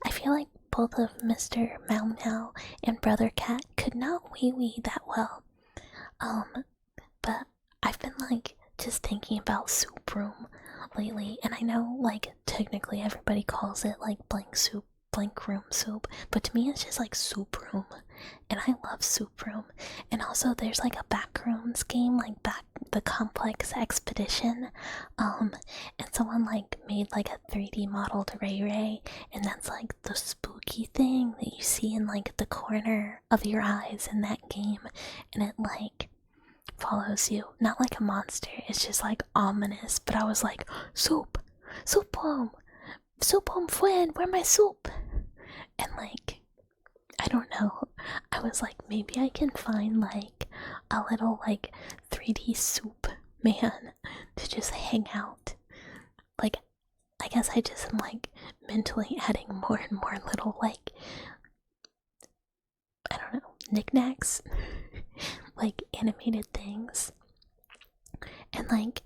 I feel like both of Mr. Meow Meow and Brother Cat could not wee that well. But I've been like just thinking about Soup Room lately, and I know like technically everybody calls it like Blank Soup blank room soup, but to me it's just like soup room, and I love soup room. And also there's like a backrooms game, like back the complex expedition, and someone like made like a 3D modeled Ray Ray, and that's like the spooky thing that you see in like the corner of your eyes in that game, and it like follows you, not like a monster, it's just like ominous. But I was like, soup home, friend, where my soup? And like, I don't know, I was like, maybe I can find like a little like 3D soup man to just hang out. Like, I guess I just am like mentally adding more and more little like, I don't know, knickknacks like animated things. And like,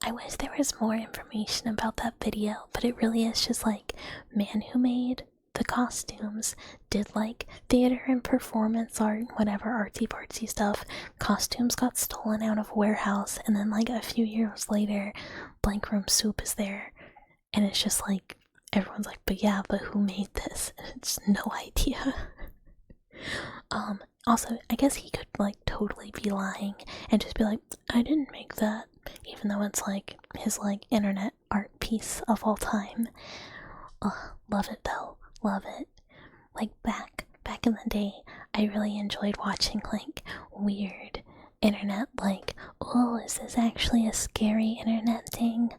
I wish there was more information about that video, but it really is just like, man who made the costumes did like theater and performance art, whatever artsy fartsy stuff. Costumes got stolen out of a warehouse, and then like a few years later, blank room soup is there, and it's just like, everyone's like, but who made this? And it's no idea. Also, I guess he could like totally be lying and just be like, I didn't make that, even though it's like his like internet art piece of all time. Love it though, love it. Like back in the day, I really enjoyed watching like weird internet, like, oh, is this actually a scary internet thing?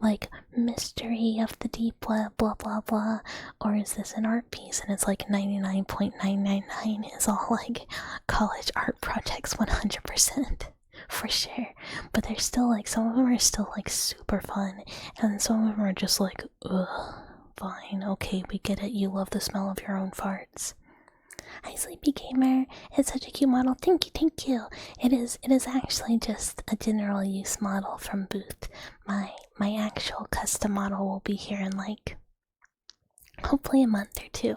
Like, mystery of the deep web, blah blah blah, or is this an art piece? And it's like 99.999 is all like college art projects, 100% for sure. But there's still like, some of them are still like super fun, and some of them are just like, ugh, fine, okay, we get it, you love the smell of your own farts. Hi Sleepy Gamer, it's such a cute model, thank you. It is actually just a general use model from Booth. My actual custom model will be here in like, hopefully a month or two.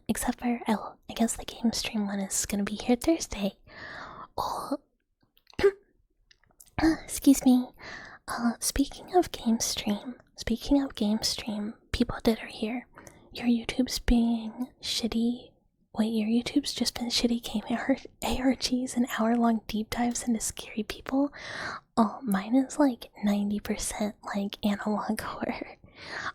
Except for, I guess the game stream one is gonna be here Thursday. Oh, excuse me. Speaking of game stream, people that are here, your YouTube's being shitty. Wait, your YouTube's just been shitty game ARGs and hour-long deep dives into scary people? Oh, mine is like 90% like analog horror.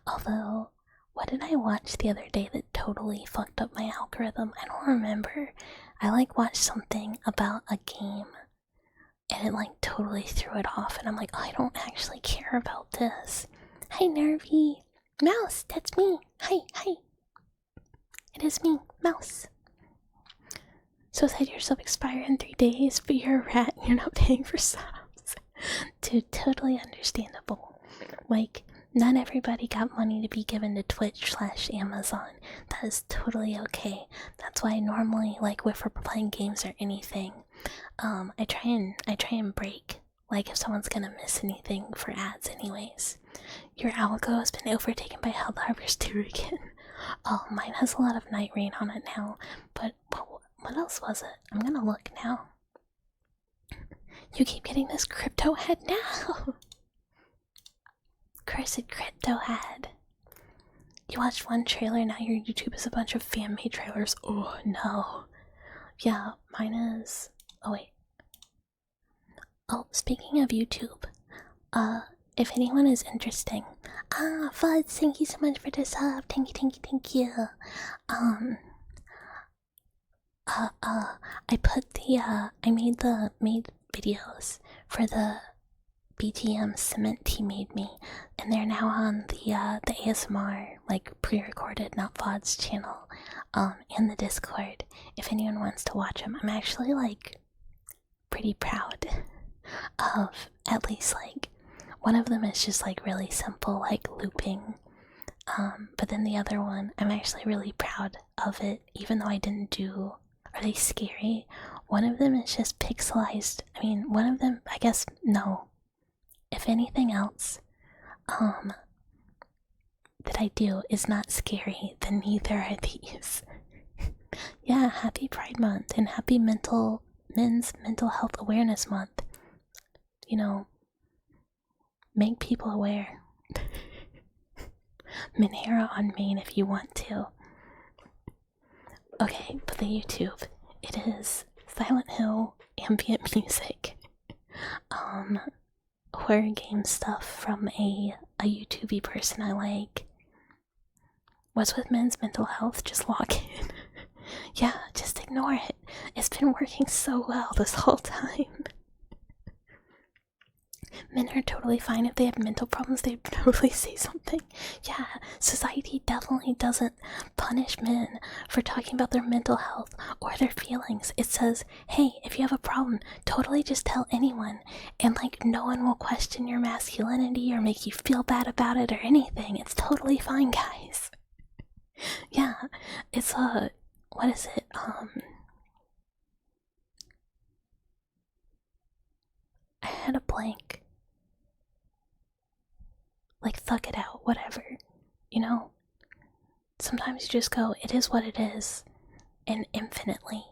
Although, what did I watch the other day that totally fucked up my algorithm? I don't remember. I like watched something about a game, and it like totally threw it off, and I'm like, oh, I don't actually care about this. Hi Nervy. Mouse, that's me. Hi. It is me, Mouse. So sad your sub expire in 3 days, but you're a rat and you're not paying for subs. Dude, totally understandable. Like, not everybody got money to be given to Twitch/Amazon. That is totally okay. That's why normally, like, if we're playing games or anything, I try and break, like, if someone's gonna miss anything for ads anyways. Your algo has been overtaken by Helldiver's 2 again. Oh, mine has a lot of Night Rain on it now, but what else was it? I'm gonna look now. You keep getting this crypto head now. Cursed crypto head. You watched one trailer, now your YouTube is a bunch of fan-made trailers. Oh no. Yeah, mine is... Oh wait. Oh, speaking of YouTube, if anyone is interesting... Fudge, thank you so much for the sub. Thank you. I made videos for the BTM cement he made me, and they're now on the ASMR, like, pre-recorded, not VODs channel, in the Discord, if anyone wants to watch them. I'm actually, like, pretty proud of, at least, like, one of them is just, like, really simple, like, looping, but then the other one, I'm actually really proud of it, even though I didn't do... Are they scary? One of them is just pixelized. I mean, one of them, I guess, no. If anything else, that I do is not scary, then neither are these. Yeah, happy Pride Month and happy Men's Mental Health Awareness Month. You know, make people aware. Minera on main if you want to. Okay, but the YouTube, it is Silent Hill ambient music. Horror game stuff from a YouTubey person I like. What's with men's mental health? Just log in. Yeah, just ignore it. It's been working so well this whole time. Men are totally fine if they have mental problems, they totally say something. Yeah, society definitely doesn't punish men for talking about their mental health or their feelings. It says, hey, if you have a problem, totally just tell anyone, and like no one will question your masculinity or make you feel bad about it or anything. It's totally fine, guys. Yeah, it's what is it? I had a blank. Like, thug it out, whatever. You know? Sometimes you just go, it is what it is. And infinitely.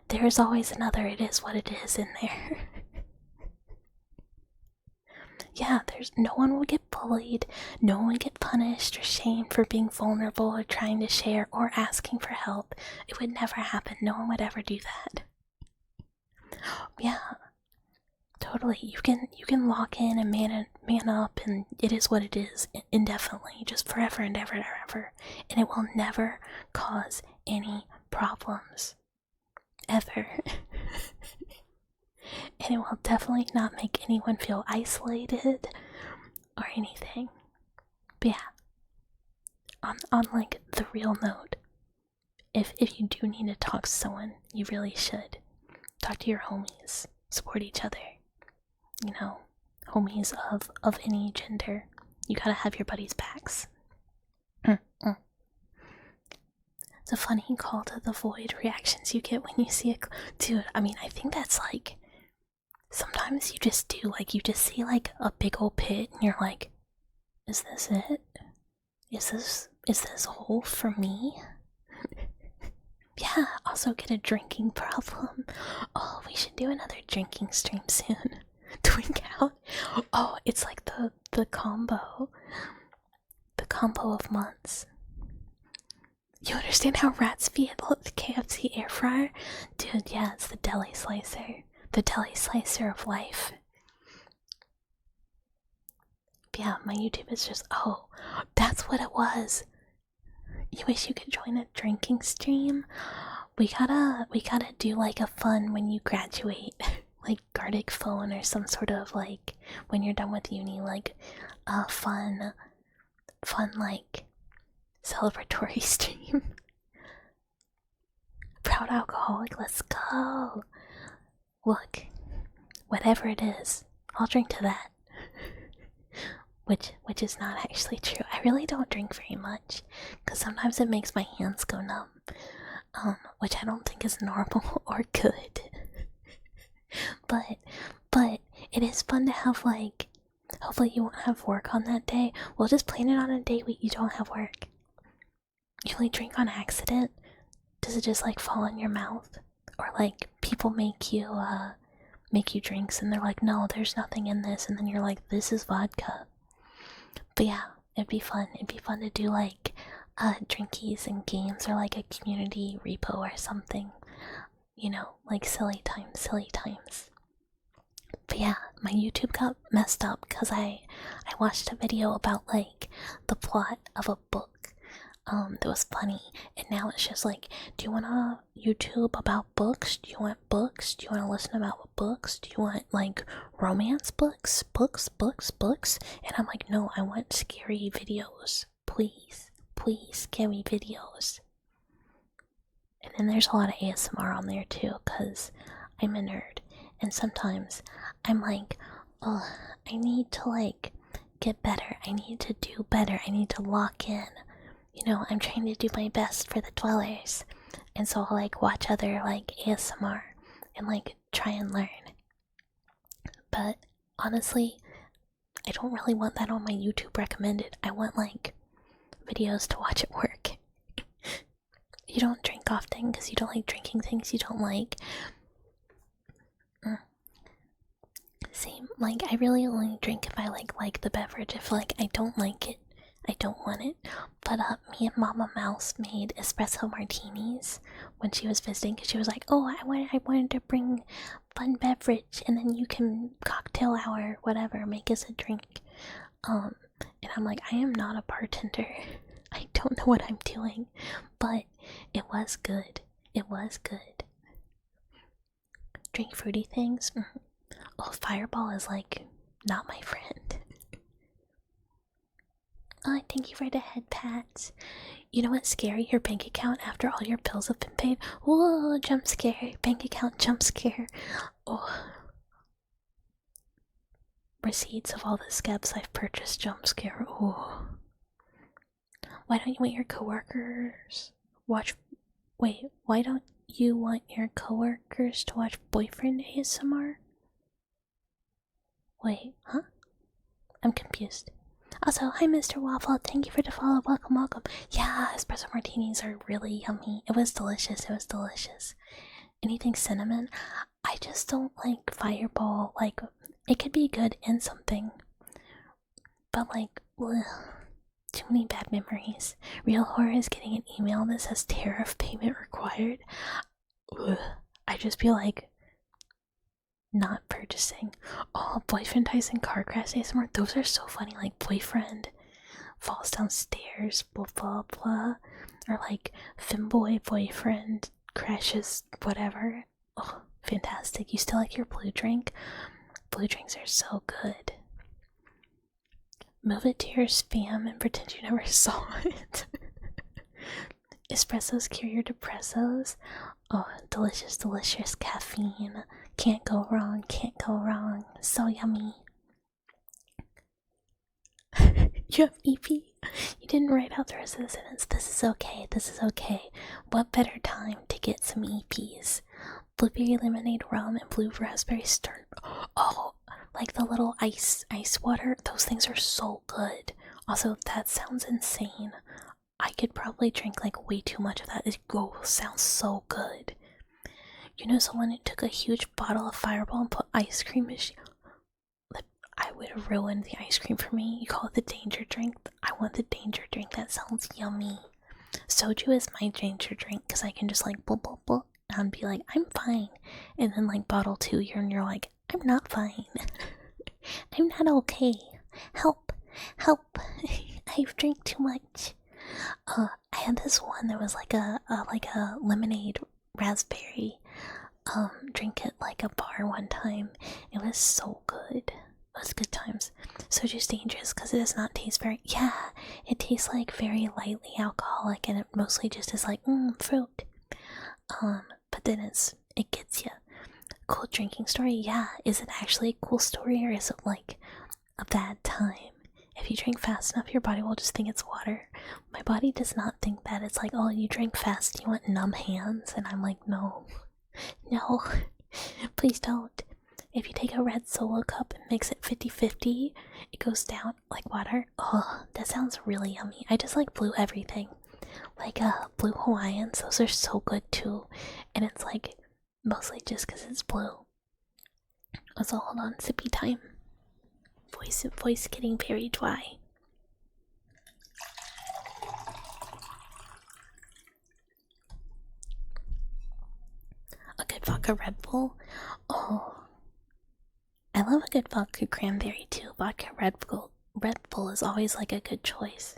There is always another it is what it is in there. Yeah, there's no one will get bullied, no one will get punished or shamed for being vulnerable or trying to share or asking for help. It would never happen. No one would ever do that. Yeah. Totally, you can lock in and man up, and it is what it is indefinitely, just forever and ever and ever, and it will never cause any problems, ever. And it will definitely not make anyone feel isolated or anything. But yeah, on like the real note, if you do need to talk to someone, you really should talk to your homies, support each other. You know, homies of any gender. You gotta have your buddies' backs. It's a funny call to the void reactions you get when you see a dude. I mean, I think that's like sometimes you just do, like, you just see like a big old pit and you're like, is this it? Is this hole for me? Yeah, also get a drinking problem. Oh, we should do another drinking stream soon. Twink out. Oh, it's like the combo. The combo of months. You understand how rats feed the KFC air fryer? Dude, yeah, it's the deli slicer. The deli slicer of life. But yeah, my YouTube is just, oh, that's what it was. You wish you could join a drinking stream? We gotta do like a fun when you graduate, like Gardic phone or some sort of like when you're done with uni, like a fun like celebratory stream. Proud alcoholic, let's go. Look, whatever it is, I'll drink to that. Which is not actually true. I really don't drink very much because sometimes it makes my hands go numb. Which I don't think is normal or good. but it is fun to have, like, hopefully you won't have work on that day. We'll just plan it on a day where you don't have work. You like drink on accident? Does it just like fall in your mouth? Or like people make you drinks and they're like, no, there's nothing in this, and then you're like, this is vodka. But yeah, it'd be fun. It'd be fun to do like drinkies and games or like a community repo or something. You know, like silly times. But yeah, my YouTube got messed up because I watched a video about like the plot of a book that was funny, and now it's just like, do you want to YouTube about books? Do you want books? Do you want to listen about books? Do you want like romance books? Books? And I'm like, no, I want scary videos. Please, scary videos. And then there's a lot of ASMR on there too, because I'm a nerd, and sometimes I'm like, oh, I need to like get better, I need to do better, I need to lock in. You know, I'm trying to do my best for the dwellers. And so I'll like watch other like ASMR and like try and learn. But honestly, I don't really want that on my YouTube recommended. I want like videos to watch at work. You don't drink often because you don't like drinking things you don't like. Same, like I really only drink if I like the beverage. If like I don't like it, I don't want it. But me and Mama Mouse made espresso martinis when she was visiting, because she was like, "Oh, I wanted to bring fun beverage, and then you can cocktail hour, whatever, make us a drink." And I'm like, I am not a bartender. I don't know what I'm doing, but it was good. It was good. Drink fruity things. Oh, Fireball is like not my friend. Oh, thank you for the head pats. You know what's scary? Your bank account after all your bills have been paid. Whoa, jump scare. Bank account jump scare. Oh. Receipts of all the scabs I've purchased jump scare. Oh. Why don't you want your coworkers watch? Wait, why don't you want your coworkers to watch boyfriend ASMR? Wait, huh? I'm confused. Also, hi Mr. Waffle, thank you for the follow. Welcome, welcome. Yeah, espresso martinis are really yummy. It was delicious, it was delicious. Anything cinnamon? I just don't like Fireball. Like, it could be good in something, but like, ugh, too many bad memories. Real horror is getting an email that says tariff payment required. Ugh, I just feel like not purchasing. Oh, boyfriend dies in car crash ASMR. Those are so funny. Like, boyfriend falls downstairs, blah blah blah, or like femboy boyfriend crashes, whatever. Oh, fantastic. You still like your blue drink? Blue drinks are so good. Move it to your spam and pretend you never saw it. Espressos cure your depressos. Oh, delicious, delicious caffeine. Can't go wrong, can't go wrong. So yummy. You have EP? You didn't write out the rest of the sentence. This is okay, this is okay. What better time to get some EPs? Blueberry lemonade rum and blue raspberry stir. Oh, like the little ice water. Those things are so good. Also, that sounds insane. I could probably drink like way too much of that. It sounds so good. You know someone who took a huge bottle of Fireball and put ice cream machine. I would ruin the ice cream for me. You call it the danger drink. I want the danger drink. That sounds yummy. Soju is my danger drink because I can just like blah blah blah and be like, I'm fine. And then like bottle 2 you're like, I'm not fine. I'm not okay. Help. Help. I've drank too much. I had this one that was like a lemonade raspberry drink at like a bar one time. It was so good. It was good times. Soju's dangerous because it does not taste very, yeah, it tastes like very lightly alcoholic, and it mostly just is like fruit. But then it gets you. Cool drinking story? Yeah. Is it actually a cool story, or is it like a bad time? If you drink fast enough, your body will just think it's water. My body does not think that. It's like, oh, you drink fast, you want numb hands, and I'm like, no. No. Please don't. If you take a red Solo cup and mix it 50-50, it goes down like water. Oh, that sounds really yummy. I just like blue everything. Like blue Hawaiians, those are so good too. And it's like mostly just because it's blue. So hold on, sippy time. Voice getting very dry. A good vodka Red Bull. Oh, I love a good vodka cranberry too. Vodka Red Bull is always like a good choice.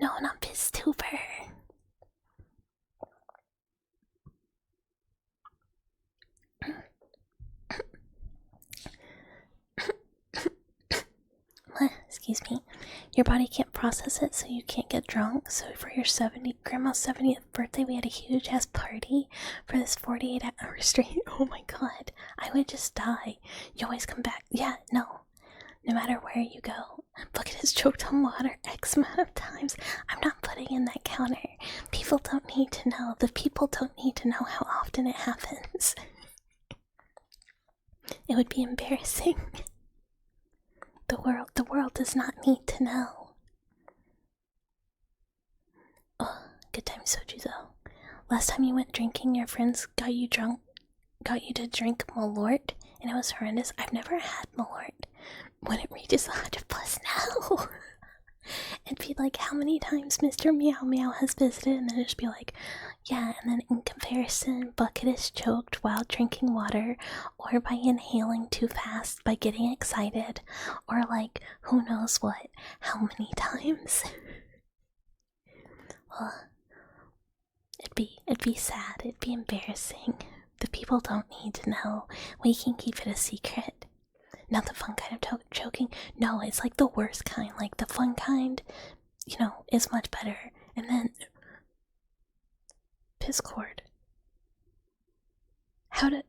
No, not Pistuber. Excuse me. Your body can't process it, so you can't get drunk. So for your grandma's 70th birthday, we had a huge ass party for this 48-hour straight. Oh my god, I would just die. You always come back. Yeah, no. No matter where you go, Bucket has choked on water X amount of times. I'm not putting in that counter. People don't need to know. The people don't need to know how often it happens. It would be embarrassing. The world does not need to know. Oh, good time soju though. Last time you went drinking, your friends got you to drink Malort, and it was horrendous. I've never had Malort. When it reaches 100 plus, no. And be like, how many times Mr. Meow Meow has visited, and then just be like, yeah, and then in comparison, Bucket is choked while drinking water, or by inhaling too fast, by getting excited, or like, who knows what, how many times. Well, it'd be sad, it'd be embarrassing. The people don't need to know. We can keep it a secret. Not the fun kind of choking. No, it's like the worst kind. Like the fun kind, you know, is much better. And then Piscord. How did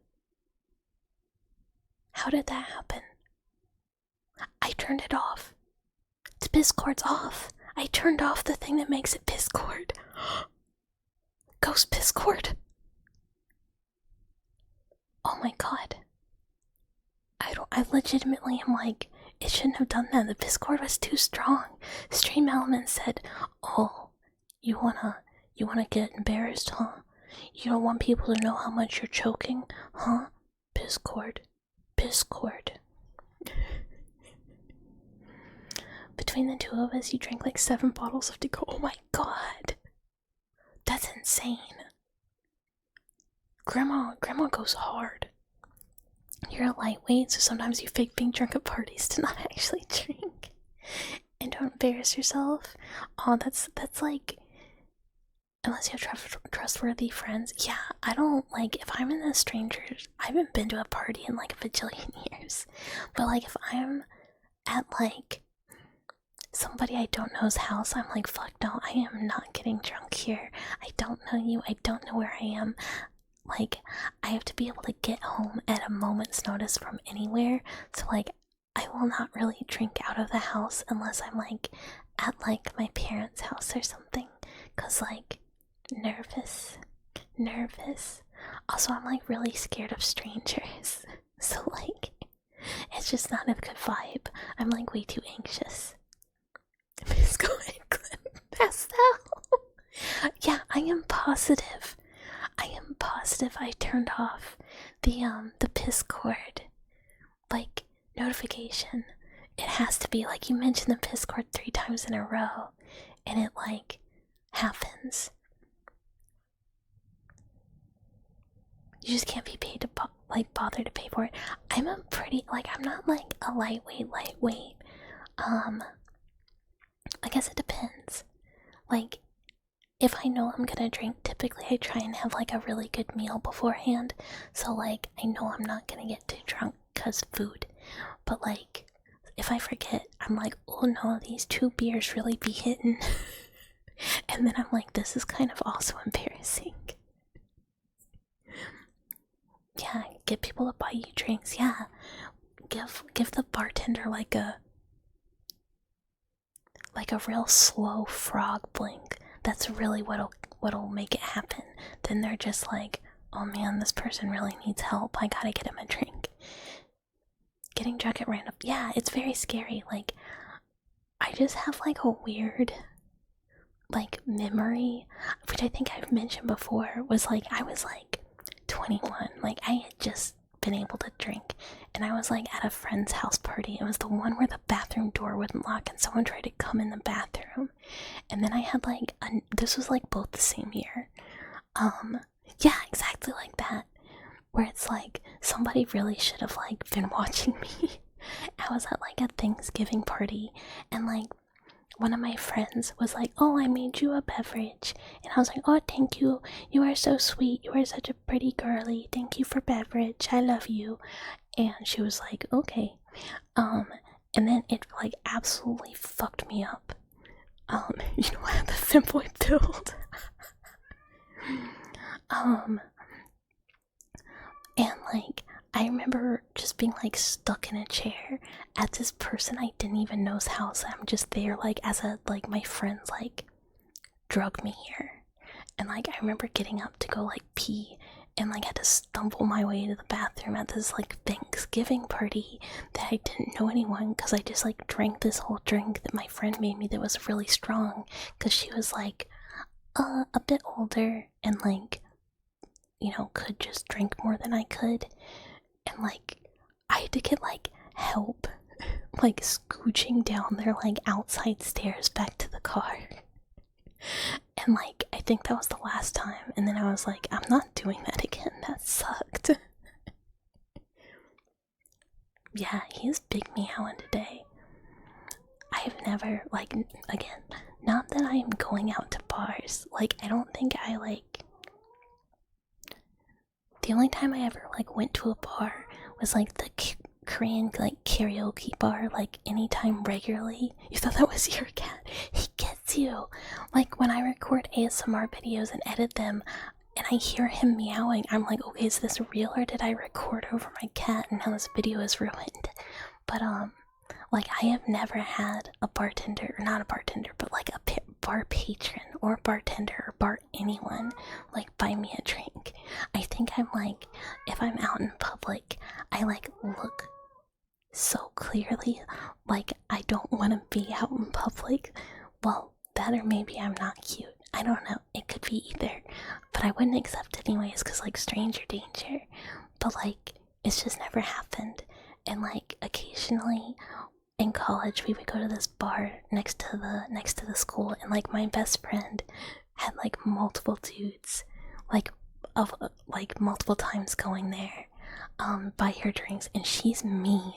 that happen? I turned it off. Piscord's off. I turned off the thing that makes it Piscord. Ghost Piscord. Oh my god. I legitimately am like, it shouldn't have done that. The Piscord was too strong. Stream Element said, oh, you wanna get embarrassed, huh? You don't want people to know how much you're choking, huh? Piscord. Between the two of us, you drank like 7 bottles of Deco. Oh my god. That's insane. Grandma goes hard. You're a lightweight, so sometimes you fake being drunk at parties to not actually drink. And don't embarrass yourself. Oh, that's like, unless you have trustworthy friends. Yeah, I don't, like, if I'm in a stranger's, I haven't been to a party in like a bajillion years. But like, if I'm at like somebody I don't know's house, I'm like, fuck no, I am not getting drunk here. I don't know you, I don't know where I am. Like, I have to be able to get home at a moment's notice from anywhere. So like, I will not really drink out of the house unless I'm like at like my parents' house or something. Cause like, nervous. Also, I'm like really scared of strangers. So like, it's just not a good vibe. I'm like way too anxious. Pisco and pastel. Yeah, I am positive I turned off the Piscord like notification. It has to be like, you mentioned the Piscord 3 times in a row, and it like happens. You just can't be paid to bother to pay for it. I'm a pretty, like, I'm not like a lightweight. I guess it depends. Like, if I know I'm gonna drink, typically I try and have like a really good meal beforehand. So like, I know I'm not gonna get too drunk cause food. But like, if I forget, I'm like, oh no, these 2 beers really be hitting. And then I'm like, this is kind of also embarrassing. Yeah, get people to buy you drinks. Yeah, give the bartender like a real slow frog blink. That's really what'll make it happen. Then they're just like, oh man, this person really needs help. I gotta get him a drink. Getting drunk at random, yeah, it's very scary. Like, I just have like a weird like memory, which I think I've mentioned before, was like, I was like 21, like I had just been able to drink, and I was like at a friend's house party. It was the one where the bathroom door wouldn't lock and someone tried to come in the bathroom, and then I had like this was like both the same year. Yeah, exactly like that, where it's like somebody really should have like been watching me. I was at like a Thanksgiving party, and like one of my friends was like, oh, I made you a beverage. And I was like, oh, thank you. You are so sweet. You are such a pretty girly. Thank you for beverage. I love you. And she was like, okay. And then it like absolutely fucked me up. You know, I had the femboy build. And like, I remember just being like stuck in a chair at this person I didn't even know's house. I'm just there like as a, like, my friends like drug me here. And like, I remember getting up to go like pee and like had to stumble my way to the bathroom at this like Thanksgiving party that I didn't know anyone, because I just like drank this whole drink that my friend made me that was really strong, because she was like a bit older and like, you know, could just drink more than I could. And like, I had to get like help like scooching down their like outside stairs back to the car. And like, I think that was the last time. And then I was like, I'm not doing that again. That sucked. Yeah, he's big meowing today. I have never, like, again, not that I am going out to bars. Like, I don't think I, like... The only time I ever, like, went to a bar was, like, the Korean, like, karaoke bar, like, anytime regularly. You thought that was your cat? He gets you. Like, when I record ASMR videos and edit them, and I hear him meowing, I'm like, okay, is this real, or did I record over my cat and now this video is ruined? But, like, I have never had a bartender, or not a bartender, but like a bar patron or bartender or bar anyone, like, buy me a drink. I think I'm like, if I'm out in public, I like look so clearly like I don't want to be out in public. Well, that or maybe I'm not cute. I don't know. It could be either. But I wouldn't accept it anyways, because, like, stranger danger. But, like, it's just never happened. And, like, occasionally in college we would go to this bar next to the school, and like my best friend had like multiple dudes like of like multiple times going there buy her drinks, and she's mean.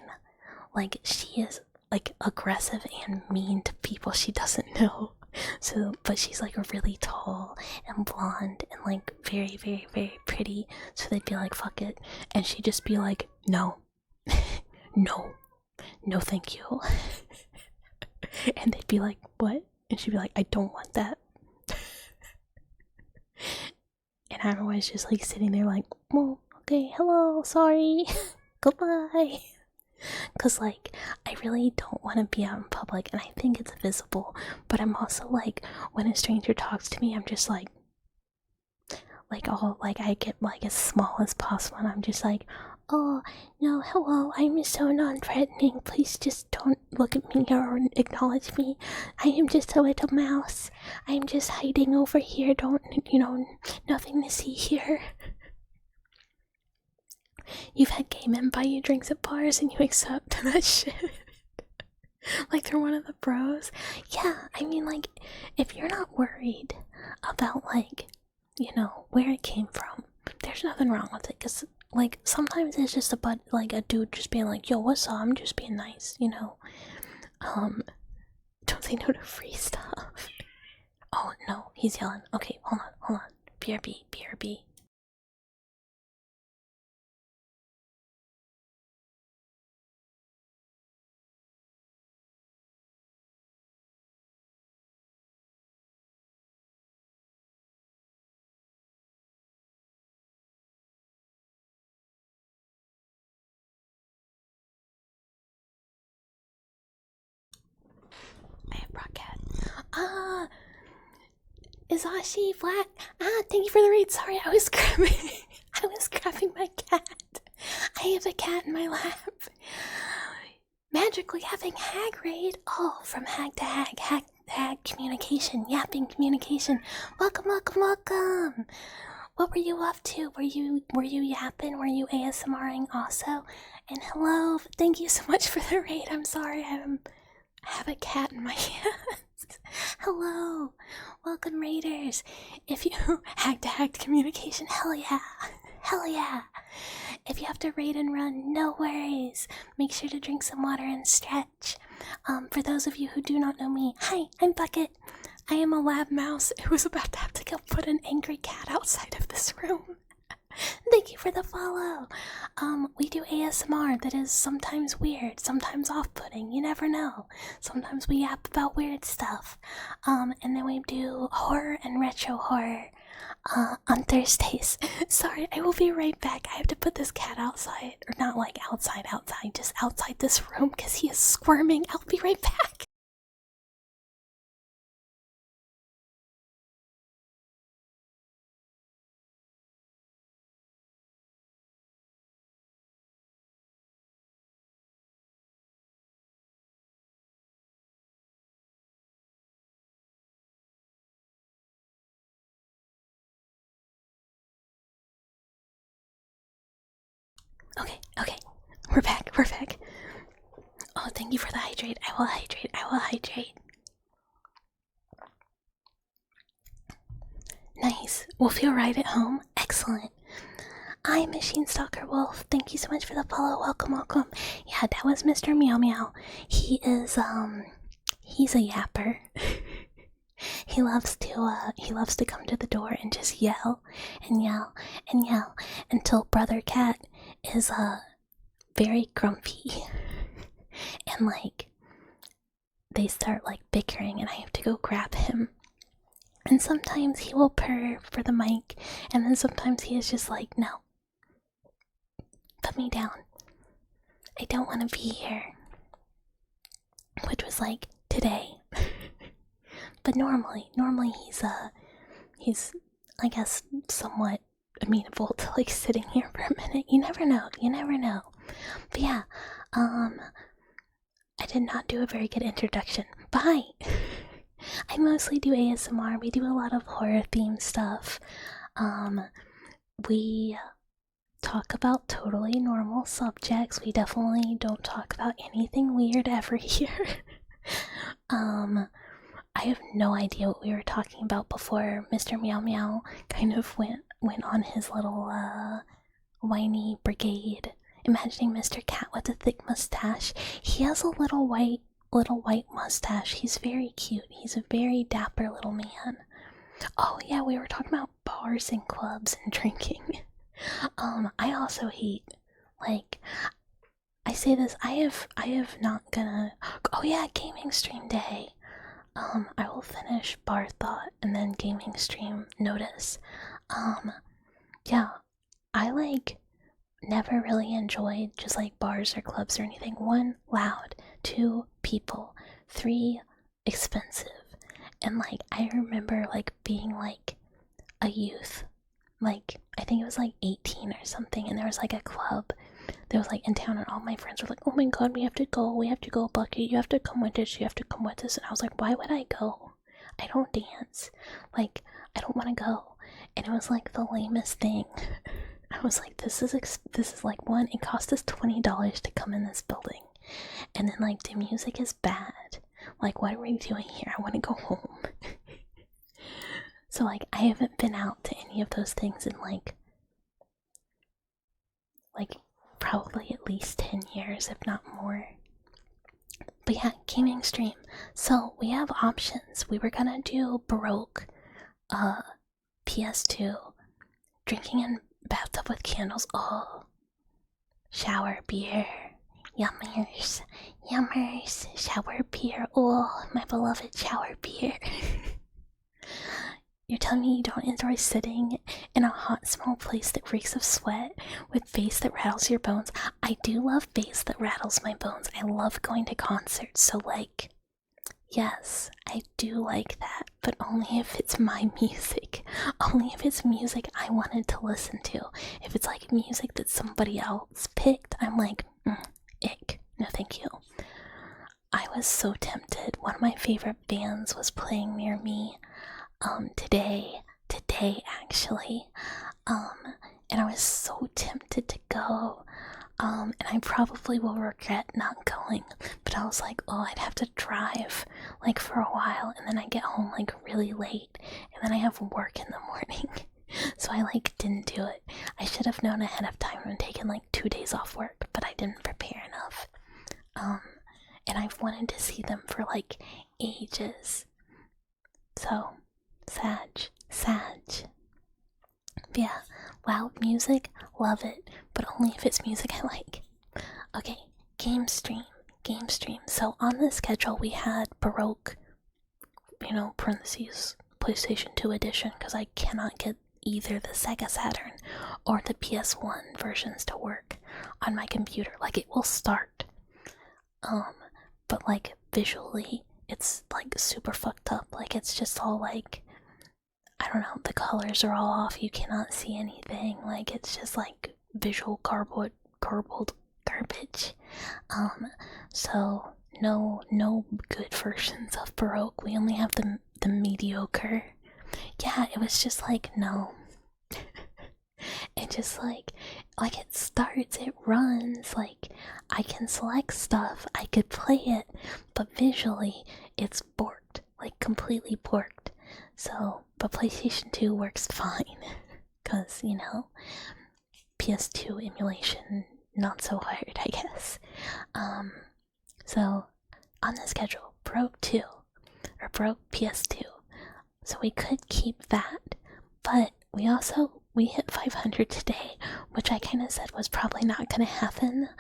Like, she is like aggressive and mean to people she doesn't know. So, but she's like really tall and blonde and like very, very, very pretty. So they'd be like, fuck it. And she'd just be like, no, no, thank you. And they'd be like, what? And she'd be like, I don't want that. And I'm always just like sitting there like, well, okay, hello, sorry, goodbye. Because, like, I really don't want to be out in public, and I think it's visible, but I'm also, like, when a stranger talks to me, I'm just, like, all, like, I get, like, as small as possible, and I'm just, like, oh, no, hello, I'm so non-threatening, please just don't look at me or acknowledge me. I am just a little mouse. I am just hiding over here, don't, nothing to see here. You've had gay men buy you drinks at bars and you accept that shit. Like they're one of the bros. Yeah, I mean, like, if you're not worried about, like, where it came from, there's nothing wrong with it. Because, like, sometimes it's just a dude just being like, yo, what's up? I'm just being nice, Don't say no to free stuff. Oh, no, he's yelling. Okay, hold on. BRB. I have broadcast. Is Ashi Black? Thank you for the raid. Sorry, I was grabbing my cat. I have a cat in my lap. Magically having hag raid. Oh, from hag to hag communication, yapping communication. Welcome. What were you up to? Were you yapping? Were you ASMRing also? And hello, thank you so much for the raid. I'm sorry, I have a cat in my hands. Hello, welcome raiders. If you hag to hag communication, hell yeah. If you have to raid and run, no worries. Make sure to drink some water and stretch. For those of you who do not know me, hi, I'm Bucket. I am a lab mouse who was about to have to go put an angry cat outside of this room. Thank you for the follow. We do ASMR that is sometimes weird, sometimes off-putting, you never know. Sometimes we yap about weird stuff. And then we do horror and retro horror on Thursdays. Sorry, I will be right back. I have to put this cat outside, or not like outside, just outside this room because he is squirming. I'll be right back. Okay, we're back. Oh, thank you for the hydrate. I will hydrate. Nice. We'll feel right at home. Excellent. I'm Machine Stalker Wolf. Thank you so much for the follow. Welcome, welcome. Yeah, that was Mr. Meow Meow. He is he's a yapper. he loves to come to the door and just yell and yell and yell until Brother Cat is very grumpy. And like they start like bickering and I have to go grab him. And sometimes he will purr for the mic, and then sometimes he is just like, no. Put me down. I don't want to be here. Which was like today. But normally he's I guess somewhat amenable to like sitting here for a minute. You never know. But yeah, I did not do a very good introduction. Bye. I mostly do ASMR. We do a lot of horror themed stuff. We talk about totally normal subjects. We definitely don't talk about anything weird ever here. I have no idea what we were talking about before Mr. Meow Meow kind of went on his little whiny brigade. Imagining Mr. Cat with a thick mustache. He has a little white mustache. He's very cute. He's a very dapper little man. Oh yeah, we were talking about bars and clubs and drinking. I also hate, like, I say this, I have not gonna, oh yeah, gaming stream day. I will finish bar thought and then gaming stream notice. Yeah, I like never really enjoyed just like bars or clubs or anything. 1, loud. 2, people. 3, expensive. And like I remember like being like a youth, like I think it was like 18 or something, and there was like a club that was like in town, and all my friends were like, oh my god, we have to go, Bucket, you have to come with us, and I was like, why would I go? I don't dance, like I don't want to go. And it was like the lamest thing. I was like, this is like, one, it cost us $20 to come in this building, and then like the music is bad. Like, what are we doing here? I want to go home. So like I haven't been out to any of those things in like probably at least 10 years, if not more. But yeah, gaming stream. So we have options. We were gonna do Baroque, PS2, drinking in bathtub with candles. Oh, shower beer. Yummers. Shower beer. Oh, my beloved shower beer. You're telling me you don't enjoy sitting in a hot, small place that reeks of sweat with bass that rattles your bones? I do love bass that rattles my bones. I love going to concerts, so like, yes, I do like that, but only if it's my music. Only if it's music I wanted to listen to. If it's like music that somebody else picked, I'm like, ick. No thank you. I was so tempted. One of my favorite bands was playing near me today actually, and I was so tempted to go, and I probably will regret not going, but I was like, oh, I'd have to drive like for a while, and then I get home like really late, and then I have work in the morning. So I like didn't do it. I should have known ahead of time and taken like 2 days off work, but I didn't prepare enough. And I've wanted to see them for like ages. So Sag. But yeah, loud music, love it, but only if it's music I like. Okay, game stream. So on the schedule we had Baroque, parentheses, PlayStation 2 edition, because I cannot get either the Sega Saturn or the PS1 versions to work on my computer. Like, it will start, but like visually it's like super fucked up. Like, it's just all like, I don't know, the colors are all off, you cannot see anything, like it's just like visual garbled garbage. So no good versions of Baroque. We only have the mediocre. Yeah, it was just like, no. It just like it starts, it runs, like I can select stuff, I could play it, but visually it's borked, like completely borked. So but PlayStation 2 works fine. Because, you know, PS2 emulation, not so hard, I guess. So, on the schedule, broke 2, or broke PS2. So we could keep that, but we hit 500 today, which I kind of said was probably not gonna happen.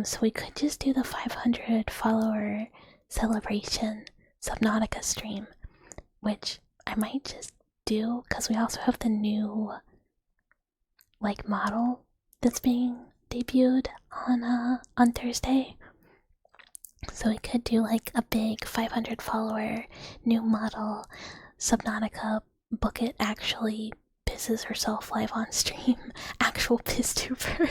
So we could just do the 500 follower celebration Subnautica stream, which I might just do because we also have the new like model that's being debuted on Thursday. So we could do like a big 500 follower new model Subnautica book it actually pisses herself live on stream. Actual pisstuber.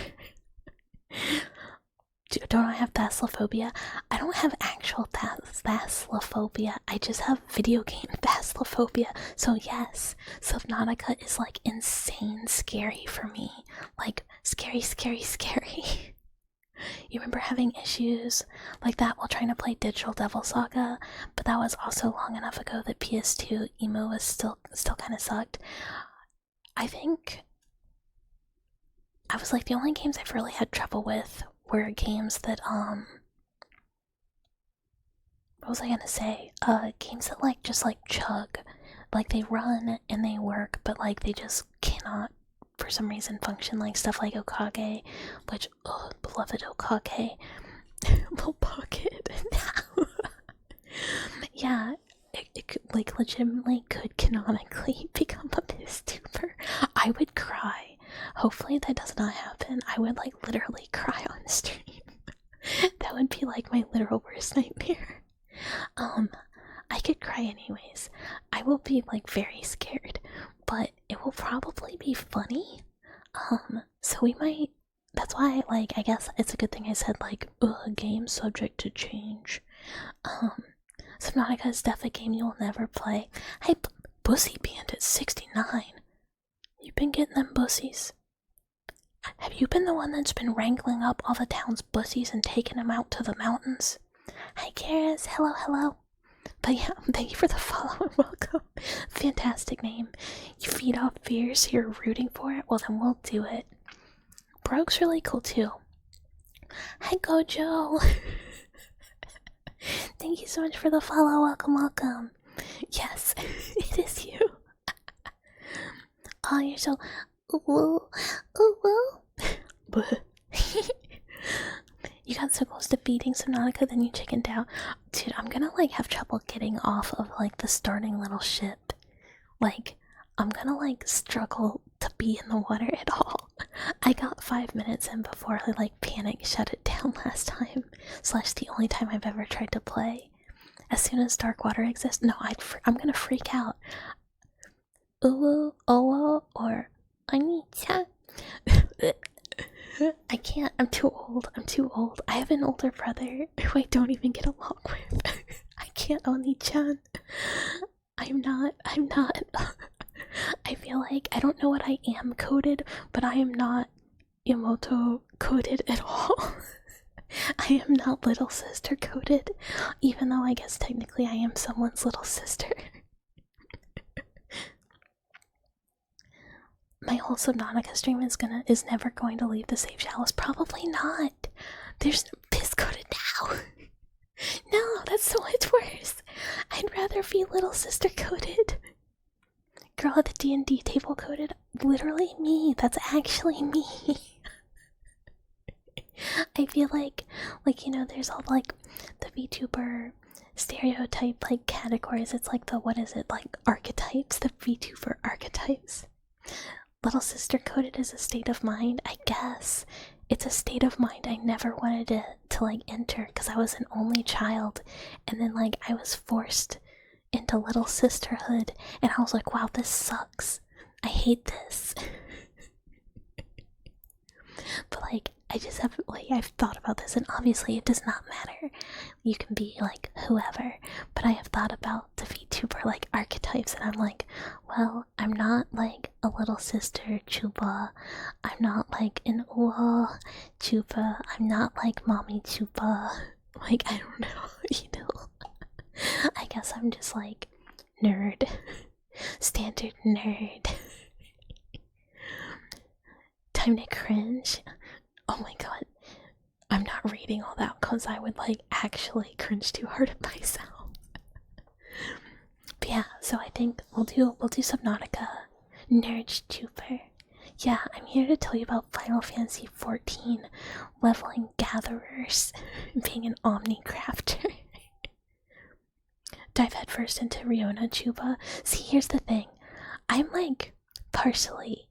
Don't I have thalassophobia? I don't have actual thalassophobia. I just have video game thalassophobia. So yes, Subnautica is like insane scary for me. Like scary, scary, scary. You remember having issues like that while trying to play Digital Devil Saga, but that was also long enough ago that PS2 emo was still kind of sucked. I think I was like the only games I've really had trouble with were games that what was I gonna say? Games that like just like chug, like they run and they work, but like they just cannot for some reason function, like stuff like Okage, which beloved Okage will pocket now. Yeah, it could, like legitimately could canonically become a pisstuber. I would cry. Hopefully that does not happen. I would like literally cry on stream. That would be like my literal worst nightmare. I could cry anyways. I will be like very scared, but it will probably be funny. So we might. That's why, like, I guess it's a good thing I said like, game subject to change. Subnautica is definitely a game you will never play. Hey, Bussy Bandit 69. You been getting them bussies? Have you been the one that's been wrangling up all the town's bussies and taking them out to the mountains? Hi, Karis. Hello, hello. But yeah, thank you for the follow and welcome. Fantastic name. You feed off fear, so you're rooting for it? Well, then we'll do it. Broke's really cool too. Hi, Gojo. Thank you so much for the follow. Welcome, welcome. Yes, it is you. Oh, you're so. Ooh, ooh. You got so close to beating Subnautica, then you chickened out. Dude, I'm gonna like have trouble getting off of like the starting little ship. Like, I'm gonna like struggle to be in the water at all. I got 5 minutes in before I like panic shut it down last time. / the only time I've ever tried to play. As soon as dark water exists, no, I'm gonna freak out. Ooh, oh, or Anita. I can't. I'm too old. I have an older brother who I don't even get along with. I can't, Oni-chan. I'm not. I feel like I don't know what I am coded, but I am not Yamoto coded at all. I am not little sister coded, even though I guess technically I am someone's little sister. My whole Subnautica stream is never going to leave the safe shallows. Probably not. There's no piss coded now. No, that's so much worse. I'd rather be little sister coded. Girl at the D&D table coded. Literally me. That's actually me. I feel like you know, there's all like the VTuber stereotype like categories. It's like the what is it like archetypes? The VTuber archetypes. Little sister coded as a state of mind, I guess. It's a state of mind I never wanted to like enter because I was an only child, and then like I was forced into little sisterhood, and I was like, wow, this sucks. I hate this. But like I just have like I've thought about this, and obviously it does not matter. You can be like whoever, but I have thought about the VTuber like archetypes, and I'm like, well, I'm not like a little sister Chupa. I'm not like an Chupa. I'm not like mommy Chupa. Like I don't know, you know. I guess I'm just like nerd. Standard nerd. Time to cringe. Oh my god. I'm not reading all that because I would like actually cringe too hard at myself. But yeah, so I think we'll do Subnautica. Nerd Trooper. Yeah, I'm here to tell you about Final Fantasy XIV leveling gatherers, being an Omnicrafter. Dive headfirst into Riona Chuba. See, here's the thing. I'm like partially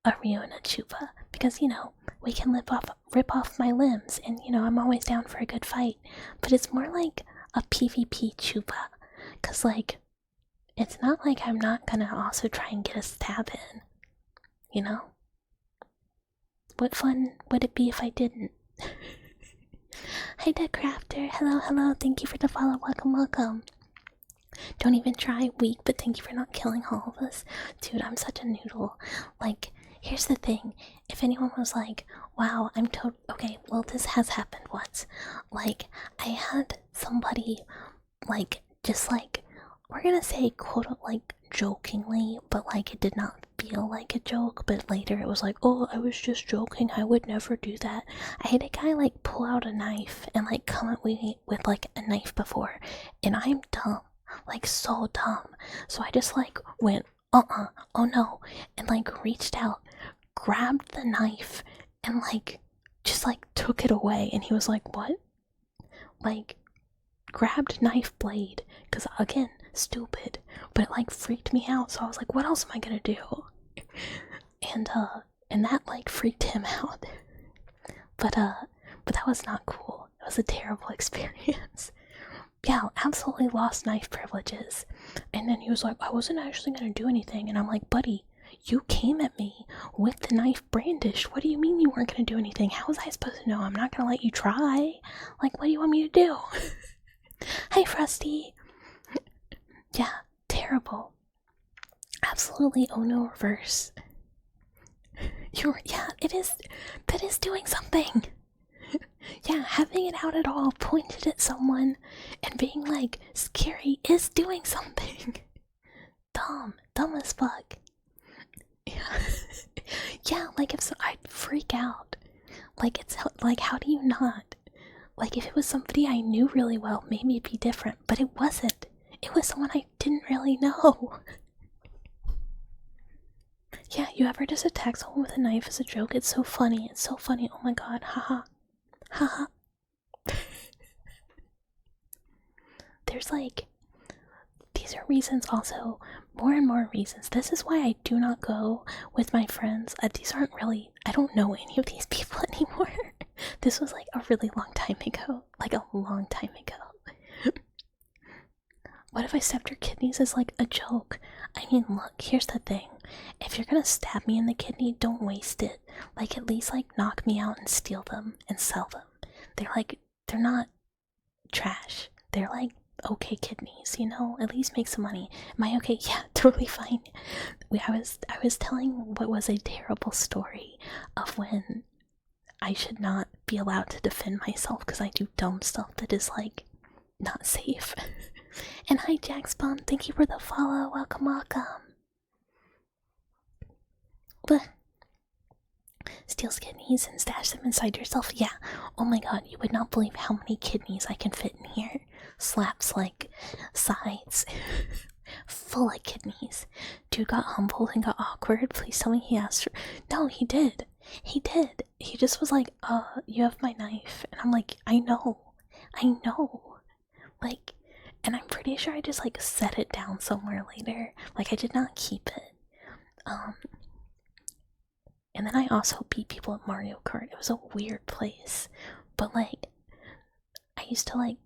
a Riona Chuba because, you know, we can rip off my limbs and, you know, I'm always down for a good fight. But it's more like a PvP Chuba because, like, it's not like I'm not gonna also try and get a stab in, you know? What fun would it be if I didn't? Hi, Dead Crafter. Hello, hello. Thank you for the follow. Welcome, welcome. Don't even try. Weak, but thank you for not killing all of us. Dude, I'm such a noodle. Like, here's the thing. If anyone was like, wow, okay, well, this has happened once. Like, I had somebody, like, just like, we're gonna say, quote, like, jokingly, but like, it did not feel like a joke, but later it was like, oh, I was just joking, I would never do that. I had a guy, like, pull out a knife and, like, come at me with, like, a knife before, and I'm dumb. Like, so dumb. So I just, like, went, oh no, and, like, reached out, grabbed the knife, and, like, just, like, took it away, and he was like, what? Like, grabbed knife blade, because, again, stupid, but it, like, freaked me out, so I was like, what else am I gonna do? And that, like, freaked him out. But that was not cool. It was a terrible experience. Yeah, absolutely lost knife privileges. And then he was like, I wasn't actually gonna do anything. And I'm like, buddy, you came at me with the knife brandished. What do you mean you weren't gonna do anything? How was I supposed to know? I'm not gonna let you try. Like, what do you want me to do? Hi, Frosty. Yeah, terrible. Absolutely oh no reverse. Yeah, that is doing something. Yeah, having it out at all, pointed at someone, and being like, scary is doing something. Dumb as fuck. Yeah, yeah, like I'd freak out. Like, it's like, how do you not? Like, if it was somebody I knew really well, maybe it'd be different, but it wasn't. It was someone I didn't really know. Yeah, you ever just attack someone with a knife as a joke? It's so funny. It's so funny. Oh my god. Haha. Haha. There's like, these are reasons also, more and more reasons. This is why I do not go with my friends. These aren't really, I don't know any of these people anymore. This was like a really long time ago. Like a long time ago. What if I stepped your kidneys as like a joke? I mean, look, here's the thing. If you're gonna stab me in the kidney, don't waste it. Like, at least like knock me out and steal them and sell them. They're not trash. They're like okay kidneys, you know? At least make some money. Am I okay? Yeah, totally fine. I was telling what was a terrible story of when I should not be allowed to defend myself because I do dumb stuff that is like not safe. And hi, Jackspawn, thank you for the follow. Welcome, welcome. Blech. Steal kidneys and stash them inside yourself. Yeah. Oh my god, you would not believe how many kidneys I can fit in here. Slaps like sides. Full of kidneys. Dude got humbled and got awkward. Please tell me he asked for. No, he did. He did. He just was like, you have my knife. And I'm like, I know. Like, and I'm pretty sure I just like set it down somewhere later. Like, I did not keep it. And then I also beat people at Mario Kart. It was a weird place. But like, I used to like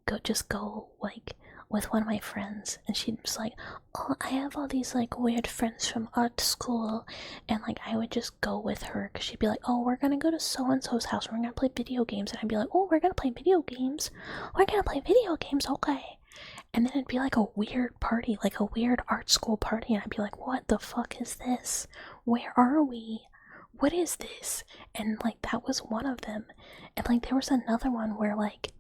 go like with one of my friends, and she was like, oh, I have all these like weird friends from art school, and like I would just go with her because she'd be like, oh, we're gonna go to so and so's house, we're gonna play video games, and I'd be like, oh, we're gonna play video games, okay. And then it'd be like a weird party, like a weird art school party, and I'd be like, what the fuck is this? Where are we? What is this? And like, that was one of them. And like, there was another one where like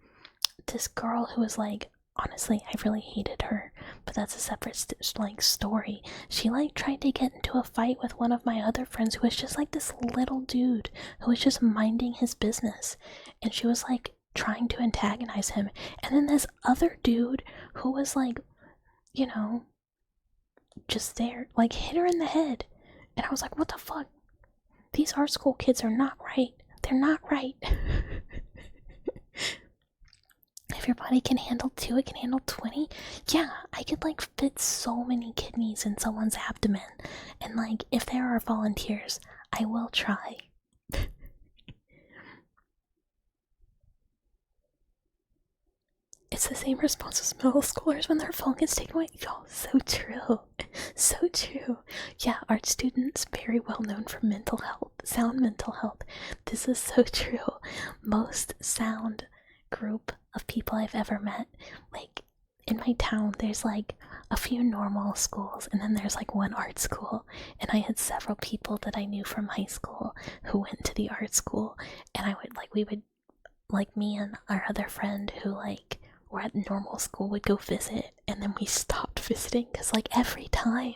this girl who was like honestly, I really hated her, but that's a separate story. She like tried to get into a fight with one of my other friends who was just like this little dude who was just minding his business, and she was like trying to antagonize him. And then this other dude who was like, you know, just there, like hit her in the head. And I was like, what the fuck? These art school kids are not right. They're not right. If your body can handle 2, it can handle 20. Yeah, I could like fit so many kidneys in someone's abdomen. And like, if there are volunteers, I will try. It's the same response as middle schoolers when their phone gets taken away. Yo, so true. So true. Yeah, art students, very well known for mental health, sound mental health. This is so true. Most sound group of people I've ever met, like in my town, there's like a few normal schools, and then there's like one art school. And I had several people that I knew from high school who went to the art school, and we would, like me and our other friend who like were at normal school would go visit, and then we stopped visiting because like every time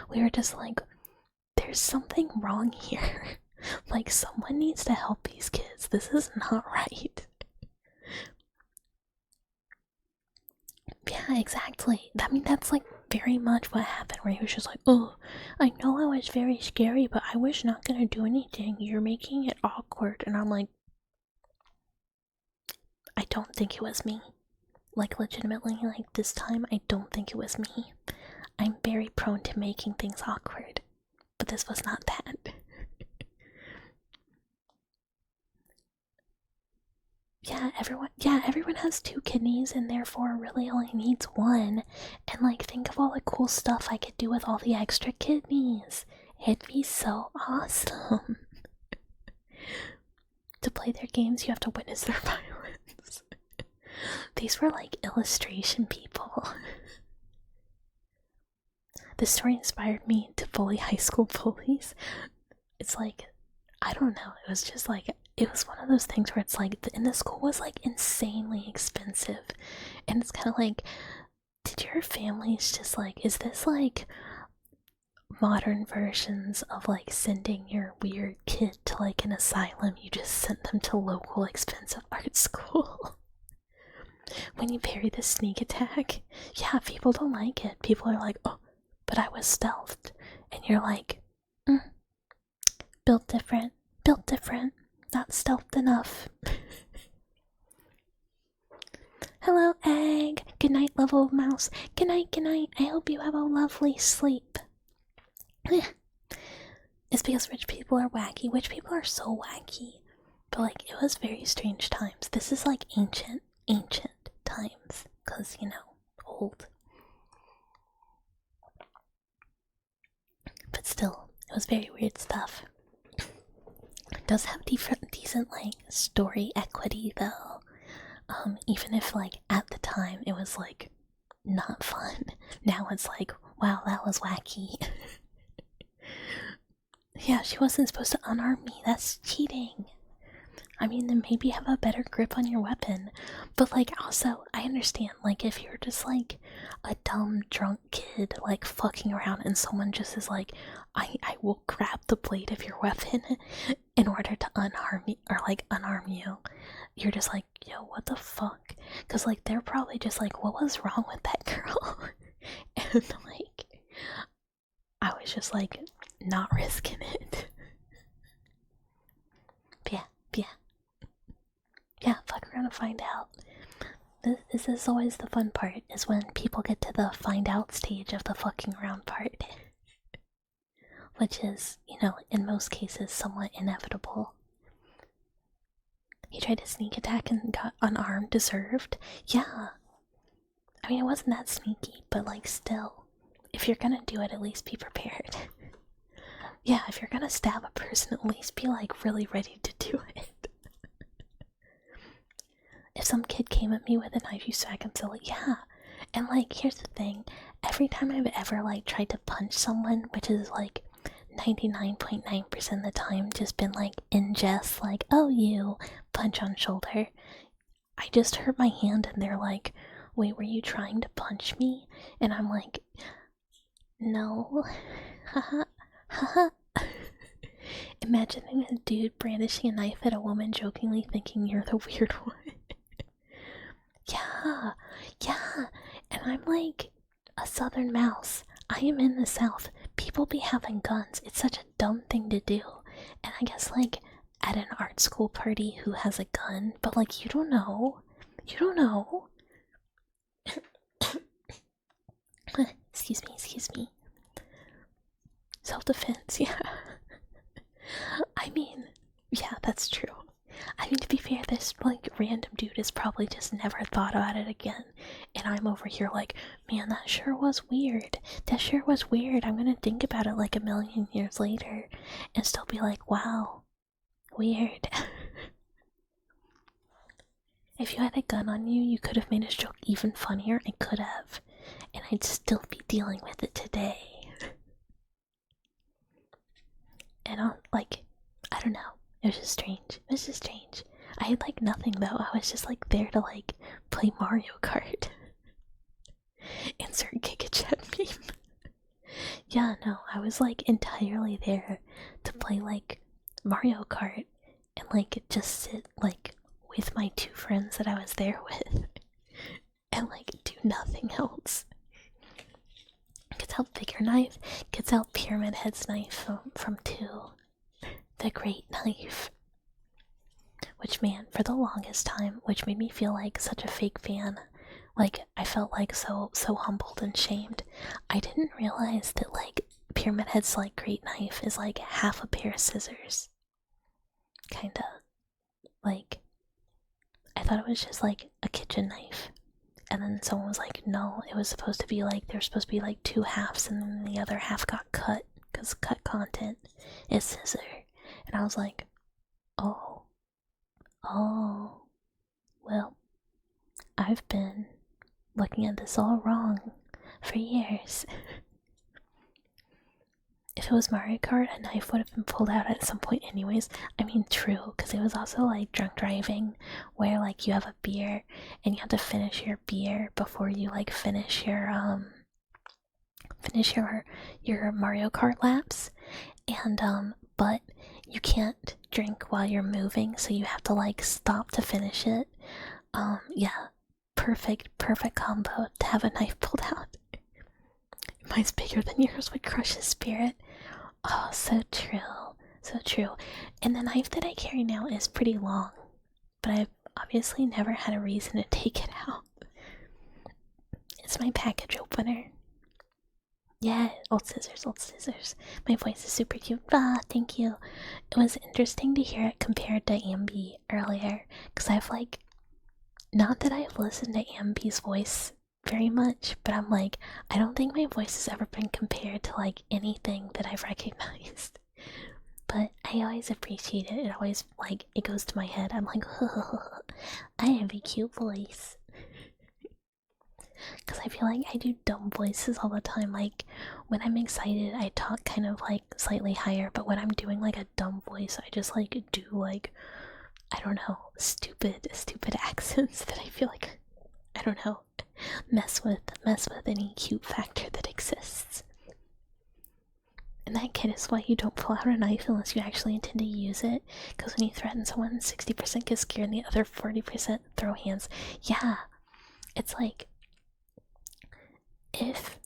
we were just like, there's something wrong here. Like someone needs to help these kids. This is not right. Yeah, exactly. I mean, that's like very much what happened, where he was just like, oh, I know I was very scary, but I was not gonna do anything. You're making it awkward. And I'm like, I don't think it was me. Like, legitimately, like, this time, I don't think it was me. I'm very prone to making things awkward, but this was not that. Everyone has 2 kidneys and therefore really only needs 1. And like, think of all the cool stuff I could do with all the extra kidneys. It'd be so awesome. To play their games, you have to witness their violence. These were like illustration people. This story inspired me to bully high school bullies. It's like, I don't know, it was just like, it was one of those things where it's like, and the school was like insanely expensive. And it's kind of like, did your families just like, is this like modern versions of like sending your weird kid to like an asylum? You just sent them to local expensive art school. When you parry the sneak attack, yeah, people don't like it. People are like, oh, but I was stealthed. And you're like, built different, not stealthed enough. Hello, egg. Good night, little mouse. Good night, good night. I hope you have a lovely sleep. It's because rich people are wacky. Rich people are so wacky. But like, it was very strange times. This is like ancient times. Because, you know, old. But still, it was very weird stuff. It does have decent like story equity though. Even if like at the time it was like not fun. Now it's like, wow, that was wacky. Yeah, she wasn't supposed to unarm me. That's cheating. I mean, then maybe have a better grip on your weapon. But like, also, I understand, like, if you're just like a dumb drunk kid like fucking around and someone just is like, I will grab the blade of your weapon in order to unarm you, you're just like, yo, what the fuck? Because like, they're probably just like, what was wrong with that girl? And like, I was just like, not risking it. Yeah, fuck around and find out. This is always the fun part, is when people get to the find out stage of the fucking around part. Which is, you know, in most cases somewhat inevitable. He tried to sneak attack and got unarmed, deserved. Yeah. I mean, it wasn't that sneaky, but like, still. If you're gonna do it, at least be prepared. Yeah, if you're gonna stab a person, at least be like really ready to do it. If some kid came at me with a knife, you smack him silly. Yeah. And like, here's the thing. Every time I've ever like tried to punch someone, which is like 99.9% of the time just been like in jest, like, oh, you punch on shoulder, I just hurt my hand and they're like, wait, were you trying to punch me? And I'm like, no. Haha. Haha. Imagining a dude brandishing a knife at a woman jokingly thinking you're the weird one. Yeah, yeah. And I'm like a southern mouse. I am in the south. People be having guns. It's such a dumb thing to do. And I guess like at an art school party who has a gun, but like you don't know. You don't know. Excuse me. Self-defense, yeah. I mean, yeah, that's true. I mean, to be fair, this like random dude has probably just never thought about it again. And I'm over here like, man, that sure was weird. That sure was weird. I'm gonna think about it like a million years later and still be like, wow, weird. If you had a gun on you, you could have made his joke even funnier. I could have. And I'd still be dealing with it today. And I don't know. It was just strange. I had like nothing though. I was just like there to like play Mario Kart. Insert GigaChat meme. Yeah, no, I was like entirely there to play like Mario Kart and like just sit like with my two friends that I was there with and like do nothing else. Gets out bigger knife, gets out Pyramid Head's knife from 2. The great knife. Which, man, for the longest time, which made me feel like such a fake fan. Like, I felt like so humbled and shamed. I didn't realize that, like, Pyramid Head's, like, great knife is, like, half a pair of scissors. Kinda. Like, I thought it was just, like, a kitchen knife. And then someone was like, no, it was supposed to be, like, there's supposed to be, like, 2 halves, and then the other half got cut, because cut content is scissor. And I was like, oh, well, I've been looking at this all wrong for years. If it was Mario Kart, a knife would have been pulled out at some point anyways. I mean, true, because it was also like drunk driving, where like you have a beer, and you have to finish your beer before you like finish your Mario Kart laps. And but you can't drink while you're moving, so you have to like stop to finish it. Yeah, perfect combo to have a knife pulled out. Mine's bigger than yours would crush his spirit. Oh, so true. And the knife that I carry now is pretty long, but I've obviously never had a reason to take it out. It's my package opener. Yeah, old scissors. My voice is super cute. Ah, thank you. It was interesting to hear it compared to Ambi earlier, because I've like, not that I've listened to Ambi's voice very much, but I'm like, I don't think my voice has ever been compared to like anything that I've recognized. But I always appreciate it. It always like, it goes to my head. I'm like, I have a cute voice. Because I feel like I do dumb voices all the time. Like, when I'm excited, I talk kind of like slightly higher, but when I'm doing like a dumb voice, I just like do like, I don't know, stupid accents that I feel like, I don't know, mess with any cute factor that exists. And that kid is why you don't pull out a knife unless you actually intend to use it. Because when you threaten someone, 60% get scared and the other 40% throw hands. Yeah, it's like, if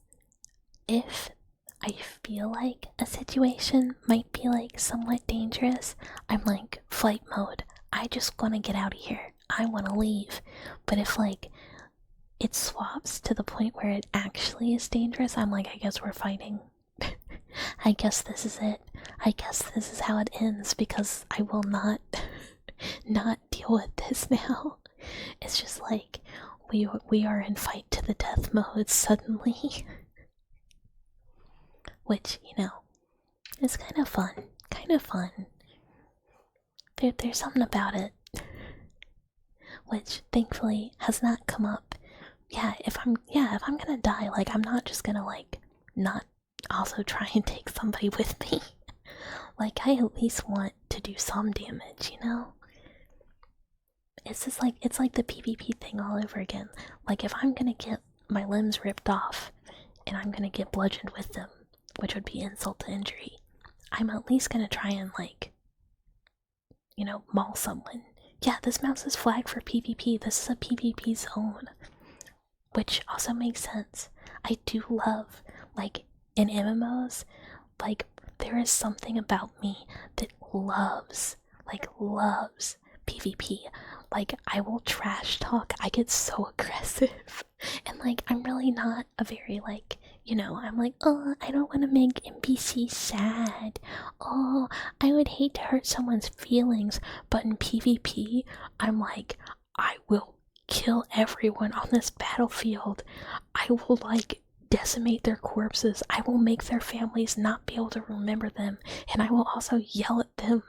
I feel like a situation might be like somewhat dangerous, I'm like, flight mode. I just want to get out of here. I want to leave. But if like it swaps to the point where it actually is dangerous, I'm like, I guess we're fighting. I guess this is it. I guess this is how it ends, because I will not deal with this now. It's just like we are in fight to the death mode suddenly. Which, you know, is kind of fun. There's something about it. Which thankfully has not come up. Yeah, if I'm gonna die, like, I'm not just gonna like not also try and take somebody with me. Like, I at least want to do some damage, you know? it's just like it's like the PvP thing all over again. Like if I'm gonna get my limbs ripped off and I'm gonna get bludgeoned with them, which would be insult to injury, I'm at least gonna try and like, maul someone. Yeah, this mouse is flagged for PvP. This is a PvP zone, which also makes sense. I do love, like, in MMOs, like, there is something about me that loves PvP. Like, I will trash talk. I get so aggressive. And, like, I'm really not a very, like, I'm like, oh, I don't want to make NPCs sad. Oh, I would hate to hurt someone's feelings. But in PvP, I'm like, I will kill everyone on this battlefield. I will, like, decimate their corpses. I will make their families not be able to remember them. And I will also yell at them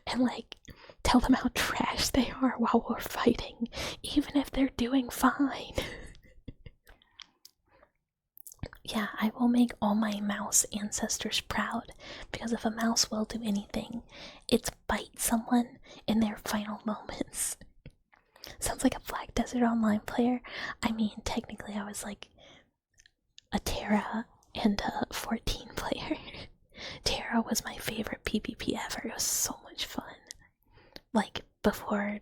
and, like, tell them how trash they are while we're fighting, even if they're doing fine. Yeah, I will make all my mouse ancestors proud, because if a mouse will do anything, it's bite someone in their final moments. Sounds like a Black Desert Online player. I mean, technically I was like a Terra and a 14 player. Terra was my favorite PvP ever. It was so much fun. Like, before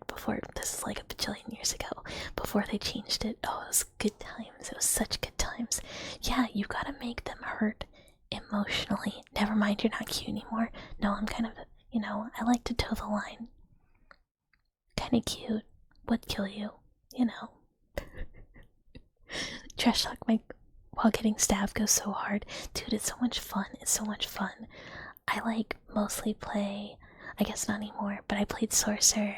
this is like a bajillion years ago, before they changed it. Oh, it was good times. It was such good times. Yeah, you gotta make them hurt emotionally. Never mind, you're not cute anymore. No, I'm kind of, I like to toe the line. Kinda cute. Would kill you, Trash talk while getting stabbed goes so hard. Dude, it's so much fun. It's so much fun. I like mostly play, I guess not anymore, but I played Sorcerer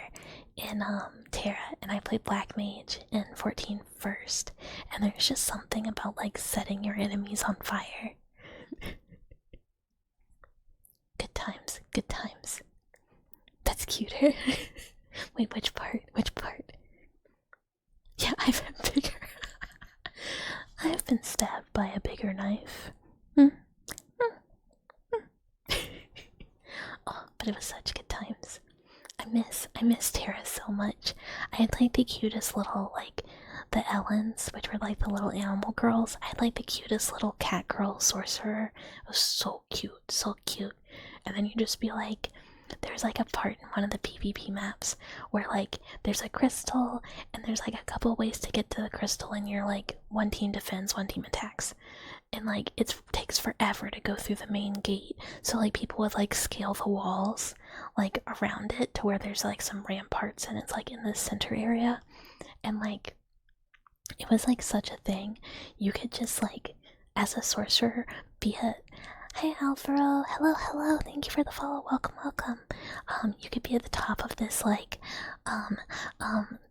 in Terra, and I played Black Mage in 14 first, and there's just something about like setting your enemies on fire. Good times, good times. That's cuter. Wait, which part? Which part? Yeah, I've been bigger. I've been stabbed by a bigger knife. Oh, but it was such good times. I miss Terra so much. I had like the cutest little, like, the Ellens, which were like the little animal girls. I had like the cutest little cat girl sorcerer. It was so cute, so cute. And then you just be like, there's like a part in one of the PvP maps where like there's a crystal and there's like a couple ways to get to the crystal, and you're like, one team defends, one team attacks. And like it takes forever to go through the main gate, so like people would like scale the walls like around it to where there's like some ramparts and it's like in the center area. And like it was like such a thing. You could just like, as a sorcerer, be a, hey Alvaro, hello, hello, thank you for the follow, welcome, welcome. You could be at the top of this like,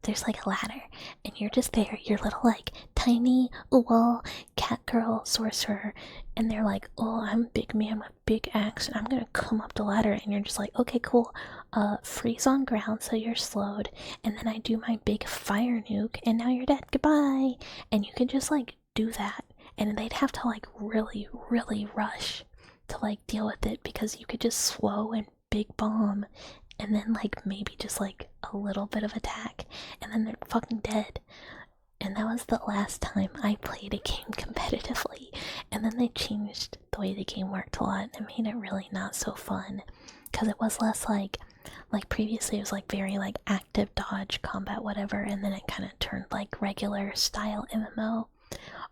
there's like a ladder, and you're just there, your little like tiny little cat girl sorcerer, and they're like, oh, I'm a big man with big axe, and I'm gonna come up the ladder, and you're just like, okay, cool, freeze on ground so you're slowed, and then I do my big fire nuke, and now you're dead, goodbye. And you could just like do that, and they'd have to like really, really rush to like deal with it, because you could just slow and big bomb, and then like maybe just like a little bit of attack, and then they're fucking dead. And that was the last time I played a game competitively, and then they changed the way the game worked a lot and made it really not so fun, because it was less like previously it was like very like active dodge combat whatever, and then it kind of turned like regular style MMO.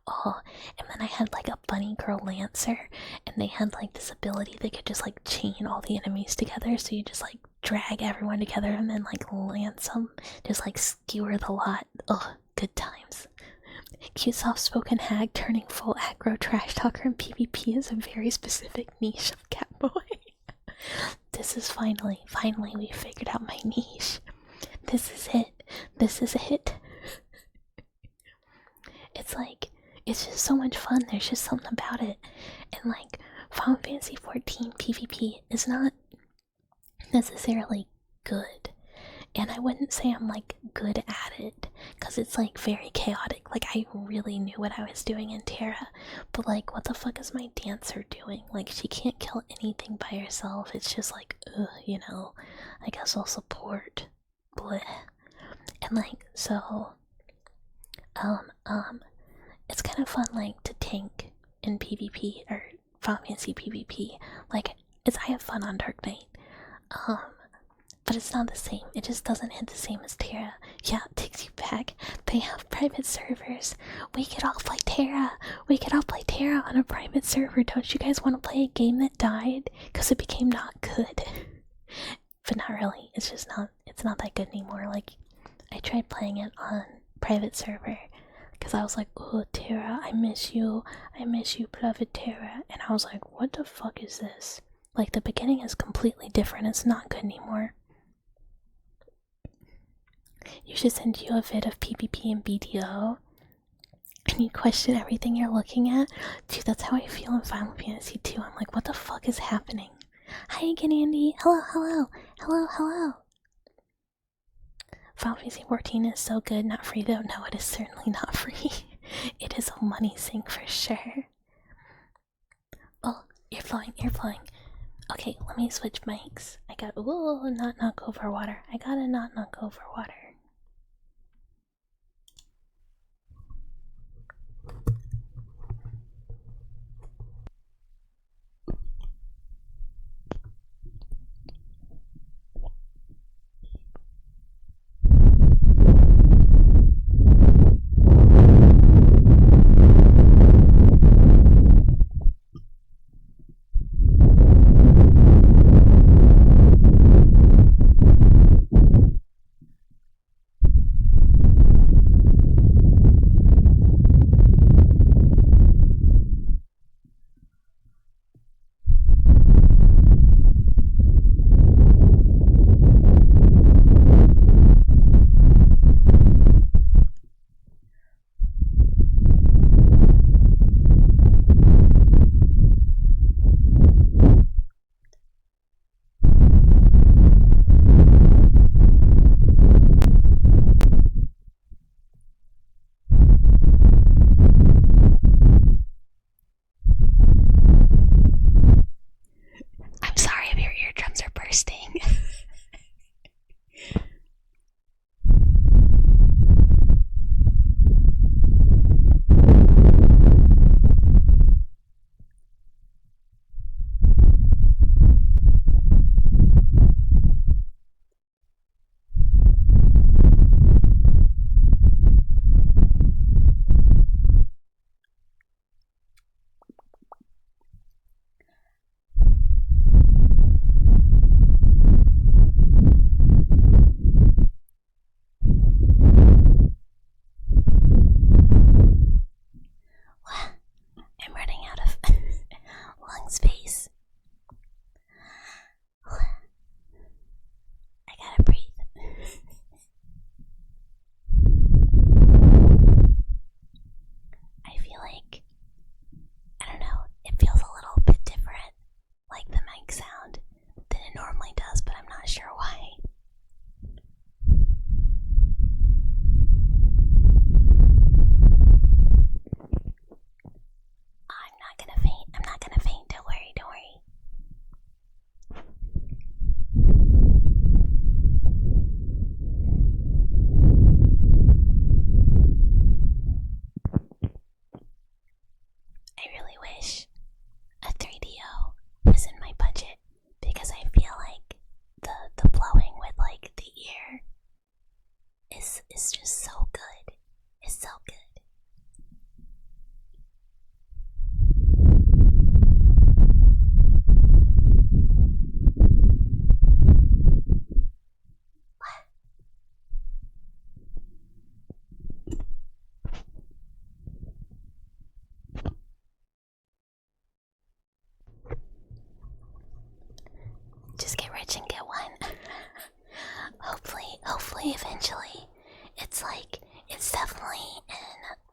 Oh, and then I had like a bunny girl lancer, and they had like this ability they could just like chain all the enemies together, so you just like drag everyone together and then like lance them, just like skewer the lot. Ugh, good times. Cute soft-spoken hag turning full aggro trash talker in PvP is a very specific niche of catboy. This is finally we figured out my niche. This is it. This is it. It's like, it's just so much fun. There's just something about it. And like, Final Fantasy 14 PvP is not necessarily good. And I wouldn't say I'm like good at it, because it's like very chaotic. Like, I really knew what I was doing in Terra, but like, what the fuck is my dancer doing? Like, she can't kill anything by herself. It's just like, ugh, I guess I'll support. Bleh. And like, so, it's kind of fun, like, to tank in PvP or Final Fantasy PvP. Like, I have fun on Dark Knight. But it's not the same. It just doesn't hit the same as Terra. Yeah, it takes you back. They have private servers. We could all play Terra. We could all play Terra on a private server. Don't you guys want to play a game that died because it became not good? But not really. It's just not. It's not that good anymore. Like, I tried playing it on private server because I was like, "Oh, Terra, I miss you, beloved Terra," and I was like, "What the fuck is this?" Like, the beginning is completely different. It's not good anymore. You should send you a vid of PvP and BDO, and you question everything you're looking at. Dude, that's how I feel in Final Fantasy 2. I'm like, what the fuck is happening? Hi again, Andy. Hello, hello, hello, hello. Final Fantasy 14 is so good. Not free though. No, it is certainly not free. It is a money sink for sure. Oh, you're flying, you're flying. Okay, let me switch mics. I got not knock over water. I gotta not knock over water. I'm sorry if your eardrums are bursting. I'm running out of lung space. I gotta breathe. I feel like, I don't know, it feels a little bit different, like the mic sound, than it normally does, but I'm not sure why. I'm not gonna faint. I'm not gonna faint. Don't worry, don't worry. I really wish a 3DO was in my budget because I feel like the blowing with like the ear is just so good. It's so good. Just get rich and get one. hopefully eventually. It's definitely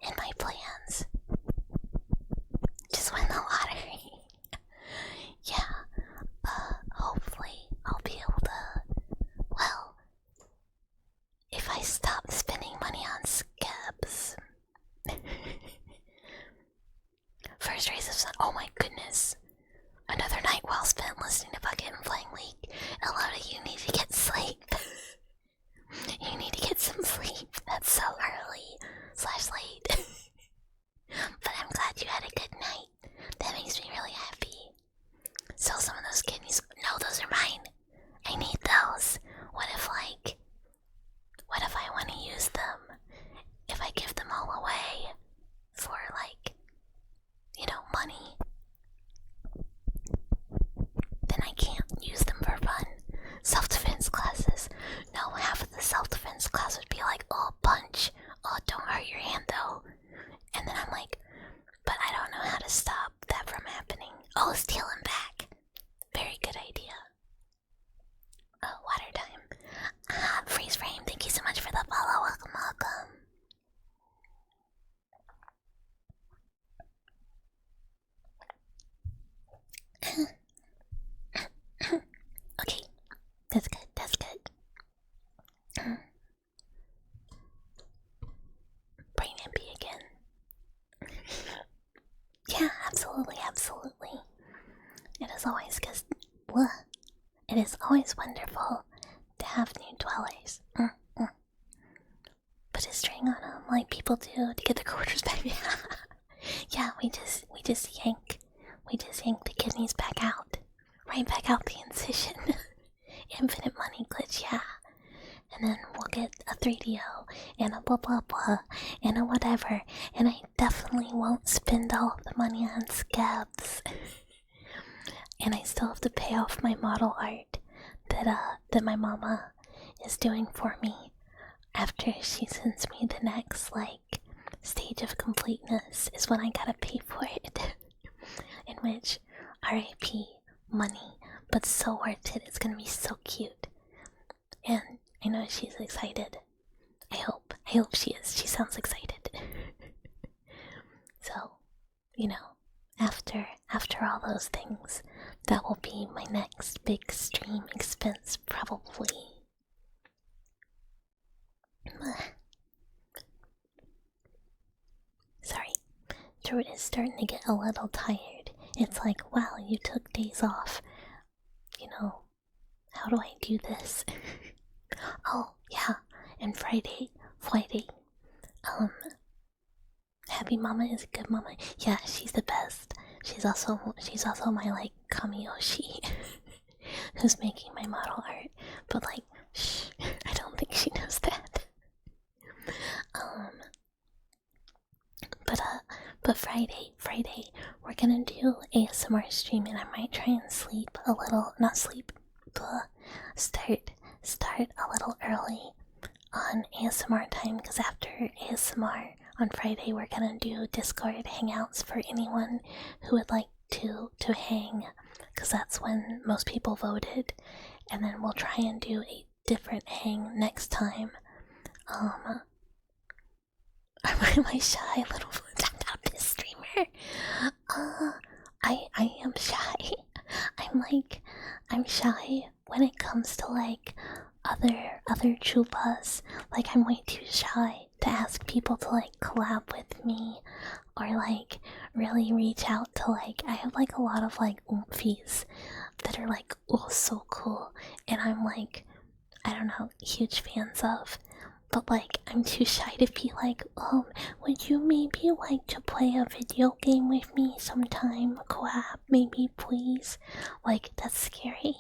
in my plans. Just win the lottery. Yeah. Hopefully I'll be able to, well, if I stop spending money on scabs. First race of sun. Oh my goodness. Another night well spent listening to Bucket and playing League. A lot of you need to get sleep. You need to get some sleep. That's so early slash late. But I'm glad you had a good night. That makes me really happy. So some of those kidneys, no, those are mine. I need those. What if I want to use them? If I give them all away for money, then I can't use them for fun. Self-defense classes. No, half of the self-defense class would be like, oh, punch. Oh, don't hurt your hand though. And then I'm like, but I don't know how to stop that from happening. Oh, steal him back. Very good idea. Oh, water time. Freeze frame, thank you so much for the follow. Welcome, welcome. Okay, that's good, that's good. Brain empty again. Yeah, absolutely, absolutely. It is always it is always wonderful to have new dwellers. Put a string on them like people do to get their quarters back. Yeah, we just yank the kidneys back out. Right back out the incision. Infinite money glitch, yeah. And then we'll get a 3DO and a blah blah blah and a whatever. And I definitely won't spend all of the money on scabs. And I still have to pay off my model art that my mama is doing for me after she sends me the next stage of completeness is when I gotta pay for it. In which RIP money, but so worth it. It's gonna be so cute. And I know she's excited. I hope she is. She sounds excited. So, after all those things, that will be my next big stream expense, probably. Sorry, Throat is starting to get a little tired. It's like, wow, you took days off. How do I do this? Oh, yeah, and Friday. Happy Mama is a good mama. Yeah, she's the best. She's also my Kamiyoshi, who's making my model art. But shh, I don't think she knows that. But Friday, we're gonna do ASMR stream, and I might try and sleep a little. Not sleep. Start a little early on ASMR time, because after ASMR on Friday we're gonna do Discord hangouts for anyone who would like to hang, because that's when most people voted, and then we'll try and do a different hang next time. Am I shy little I'm not this streamer? I am shy. I'm shy when it comes to other chupas. I'm way too shy to ask people to collab with me or really reach out to I have a lot of oomfies that are oh so cool, and I'm I don't know, huge fans of. But I'm too shy to be would you maybe like to play a video game with me sometime? Collab, maybe, please? That's scary.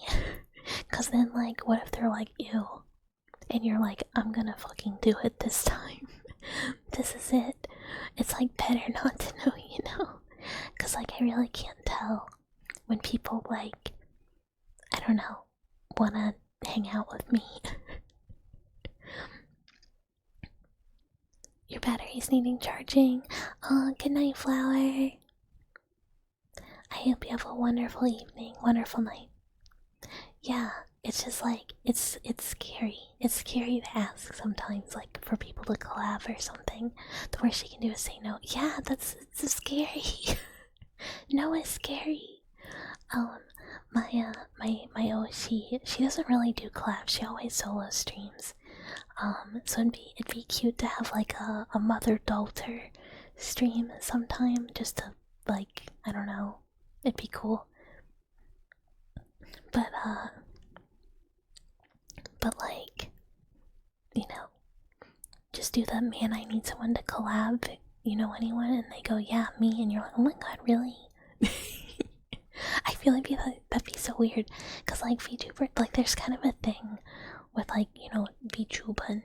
Cause then what if they're ew? And you're I'm gonna fucking do it this time. This is it. It's better not to know, Cause I really can't tell when people I don't know, wanna hang out with me. Your battery's needing charging. Oh, good night, Flower. I hope you have a wonderful evening, wonderful night. Yeah, it's just it's scary. It's scary to ask sometimes, for people to collab or something. The worst you can do is say no. Yeah, it's scary. No, it's scary. My Oshi, she doesn't really do collabs. She always solo streams. So it'd be cute to have a mother-daughter stream sometime, just to I don't know, it'd be cool. But just do the man, I need someone to collab. You know anyone? And they go, yeah, me. And you're like, oh my god, really? I feel like that'd be so weird. Because, like, VTuber, like, there's kind of a thing with, like, you know, VTuber,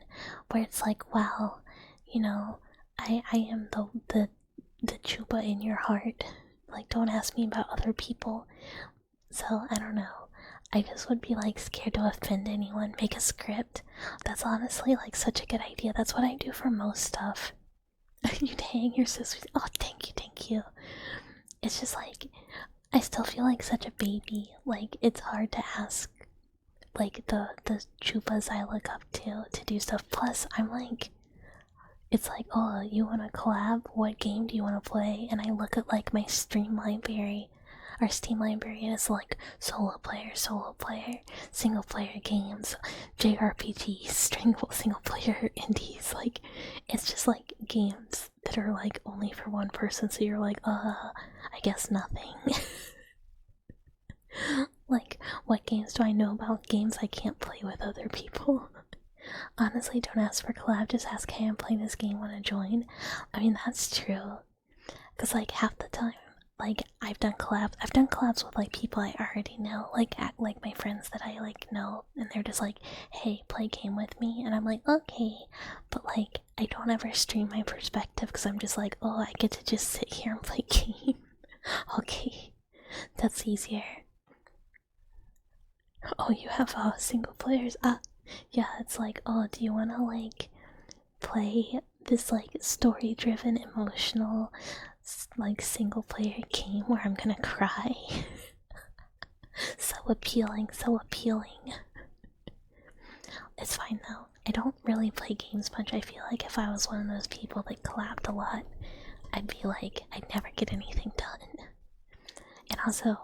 where it's like, wow, you know, I am the chupa in your heart. Like, don't ask me about other people. So, I don't know. I just would be, like, scared to offend anyone. Make a script. That's honestly, like, such a good idea. That's what I do for most stuff. You dang, you're so sweet. Oh, thank you, thank you. It's just like, I still feel like such a baby. Like, it's hard to ask, like, the chupas I look up to do stuff. Plus, I'm like, it's like, oh, you want to collab? What game do you want to play? And I look at, like, my Steam library, and it's like solo player, single player games, JRPGs, single player indies. Like, it's just like games that are like only for one person, so you're like, I guess nothing. Like, what games do I know about? Games I can't play with other people. Honestly, don't ask for collab, just ask, hey, I'm playing this game, wanna join? I mean, that's true. Because, like, half the time, like, I've done collabs with, like, people I already know, like my friends that I, like, know, and they're just like, hey, play a game with me, and I'm like, okay, but, like, I don't ever stream my perspective, because I'm just like, oh, I get to just sit here and play game. Okay, that's easier. Oh, you have single players? Yeah, it's like, oh, do you wanna, like, play this, like, story-driven, emotional, like, single-player game where I'm gonna cry? So appealing, so appealing. It's fine, though. I don't really play games much. I feel like if I was one of those people that collabed a lot, I'd be like, I'd never get anything done. And also,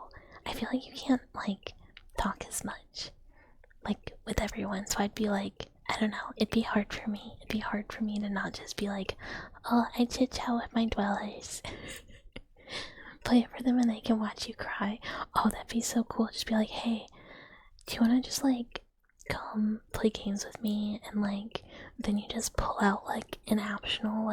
I feel like you can't, like, talk as much, like, with everyone, so I'd be like, I don't know, it'd be hard for me. It'd be hard for me to not just be like, oh, I chit chat with my dwellers. Play it for them and they can watch you cry. Oh, that'd be so cool. Just be like, hey, do you wanna just, like, come play games with me? And, like, then you just pull out, like, an emotional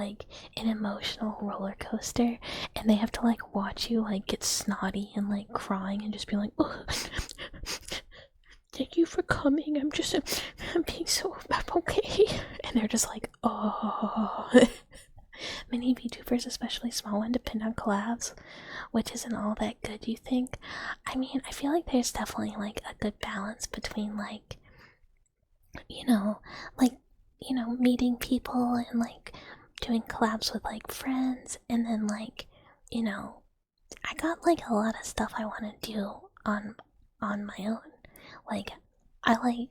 roller coaster, and they have to, like, watch you, like, get snotty and, like, crying and just be like, oh, thank you for coming. I'm being so, I'm okay. And they're just like, oh. Many VTubers, especially small ones, depend on collabs, which isn't all that good, you think? I mean, I feel like there's definitely, like, a good balance between, like, meeting people and, like, doing collabs with, like, friends, and then, like, I got, like, a lot of stuff I want to do on my own. Like, I like,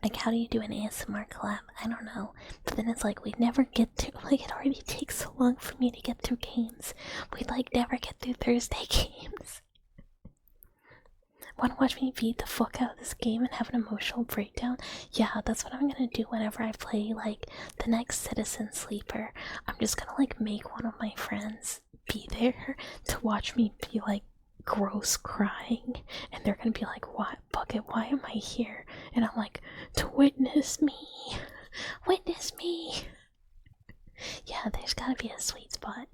like, how do you do an ASMR collab? I don't know. But then it's like, we'd never get through, like, it already takes so long for me to get through games. We'd, like, never get through Thursday games. Wanna watch me beat the fuck out of this game and have an emotional breakdown? Yeah, that's what I'm gonna do whenever I play, like, the next Citizen Sleeper. I'm just gonna, like, make one of my friends be there to watch me be, like, gross crying, and they're gonna be like, what, Bucket, why am I here? And I'm like, to witness me. Witness me. Yeah, there's gotta be a sweet spot,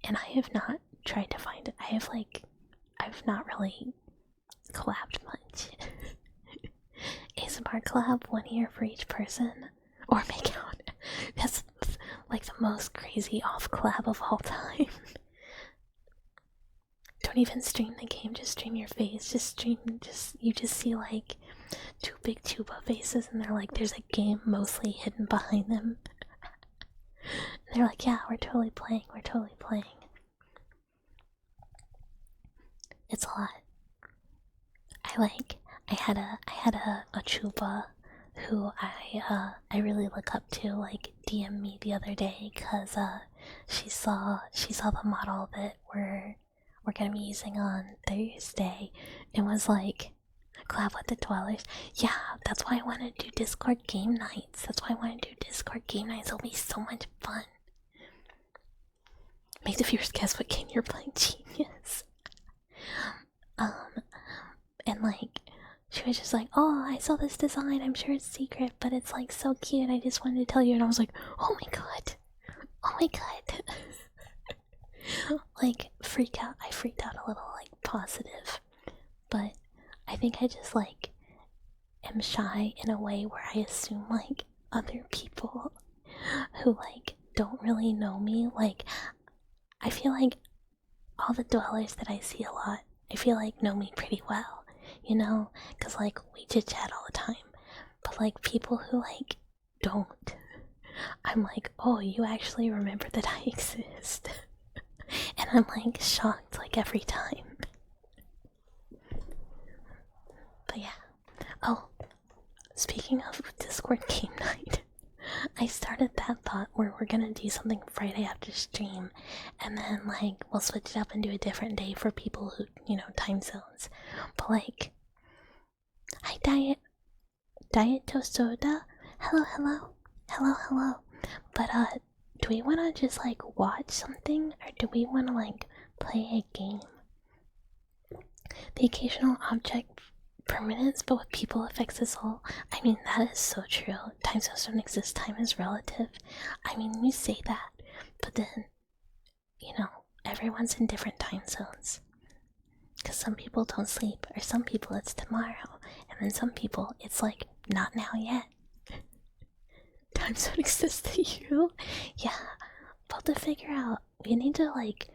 and I have not tried to find it. I've not really collabed much. ASMR collab, 1 year for each person, or make out. That's like the most crazy off collab of all time. Don't even stream the game, just stream your face. You just see, like, two big tuba faces, and they're like, there's a game mostly hidden behind them. And they're like, yeah, we're totally playing. It's a lot. I had a chupa who I really look up to, like, DM me the other day, cause she saw the model that we're gonna be using on Thursday, and was like, collab with the dwellers. Yeah, that's why I want to do Discord game nights. It'll be so much fun. Make the viewers guess what game you're playing. Genius. And, like, she was just like, oh, I saw this design, I'm sure it's secret, but it's like so cute, I just wanted to tell you. And I was like, oh my god, oh my god. Like, I freaked out a little, like, positive. But I think I just, like, am shy in a way where I assume, like, other people who, like, don't really know me, like, I feel like all the dwellers that I see a lot, I feel like know me pretty well, you know? Because, like, we chit chat all the time. But, like, people who, like, don't, I'm like, oh, you actually remember that I exist. And I'm, like, shocked, like, every time. But yeah. Oh, speaking of Discord game night, I started that thought where we're gonna do something Friday after stream, and then, like, we'll switch it up and do a different day for people who, you know, time zones. But, like, hi, Diet Toast Soda. Hello, hello. Hello, hello. But, do we wanna just, like, watch something, or do we wanna, like, play a game? The occasional object permanence, but with people affects us all. I mean, that is so true. Time zones don't exist, time is relative. I mean, you say that, but then, you know, everyone's in different time zones. Because some people don't sleep, or some people it's tomorrow, and then some people it's like, not now yet. Time zone exists to you? Yeah, but to figure out, we need to, like,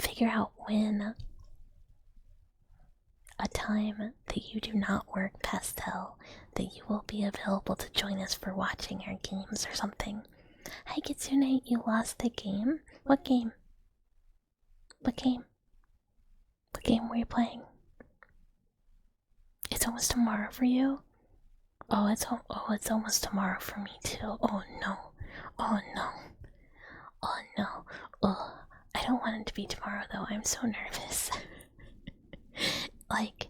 figure out when a time that you do not work pastel, that you will be available to join us for watching our games or something. Hi Kitsune, you lost the game? What game? What game? What game were you playing? It's almost tomorrow for you? Oh, it's almost tomorrow for me too. Oh no. Oh no. Oh no. Ugh. I don't want it to be tomorrow though. I'm so nervous. Like,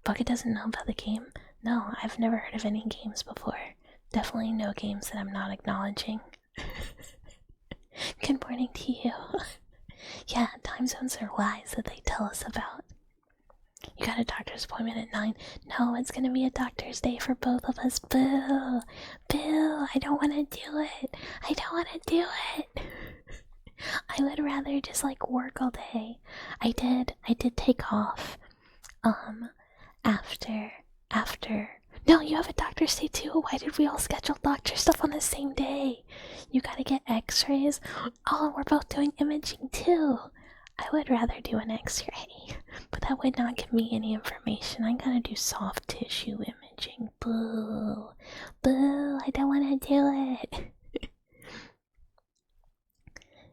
Bucket doesn't know about the game? No, I've never heard of any games before. Definitely no games that I'm not acknowledging. Good morning to you. Yeah, time zones are lies that they tell us about. You got a doctor's appointment at 9. No, it's gonna be a doctor's day for both of us. Boo! Boo! I don't wanna do it! I don't wanna do it! I would rather just, like, work all day. I did take off, after. No, you have a doctor's day too. Why did we all schedule doctor stuff on the same day? You gotta get x-rays. Oh, we're both doing imaging too. I would rather do an x-ray, but that would not give me any information. I gotta do soft tissue imaging. Boo. Boo, I don't wanna do it.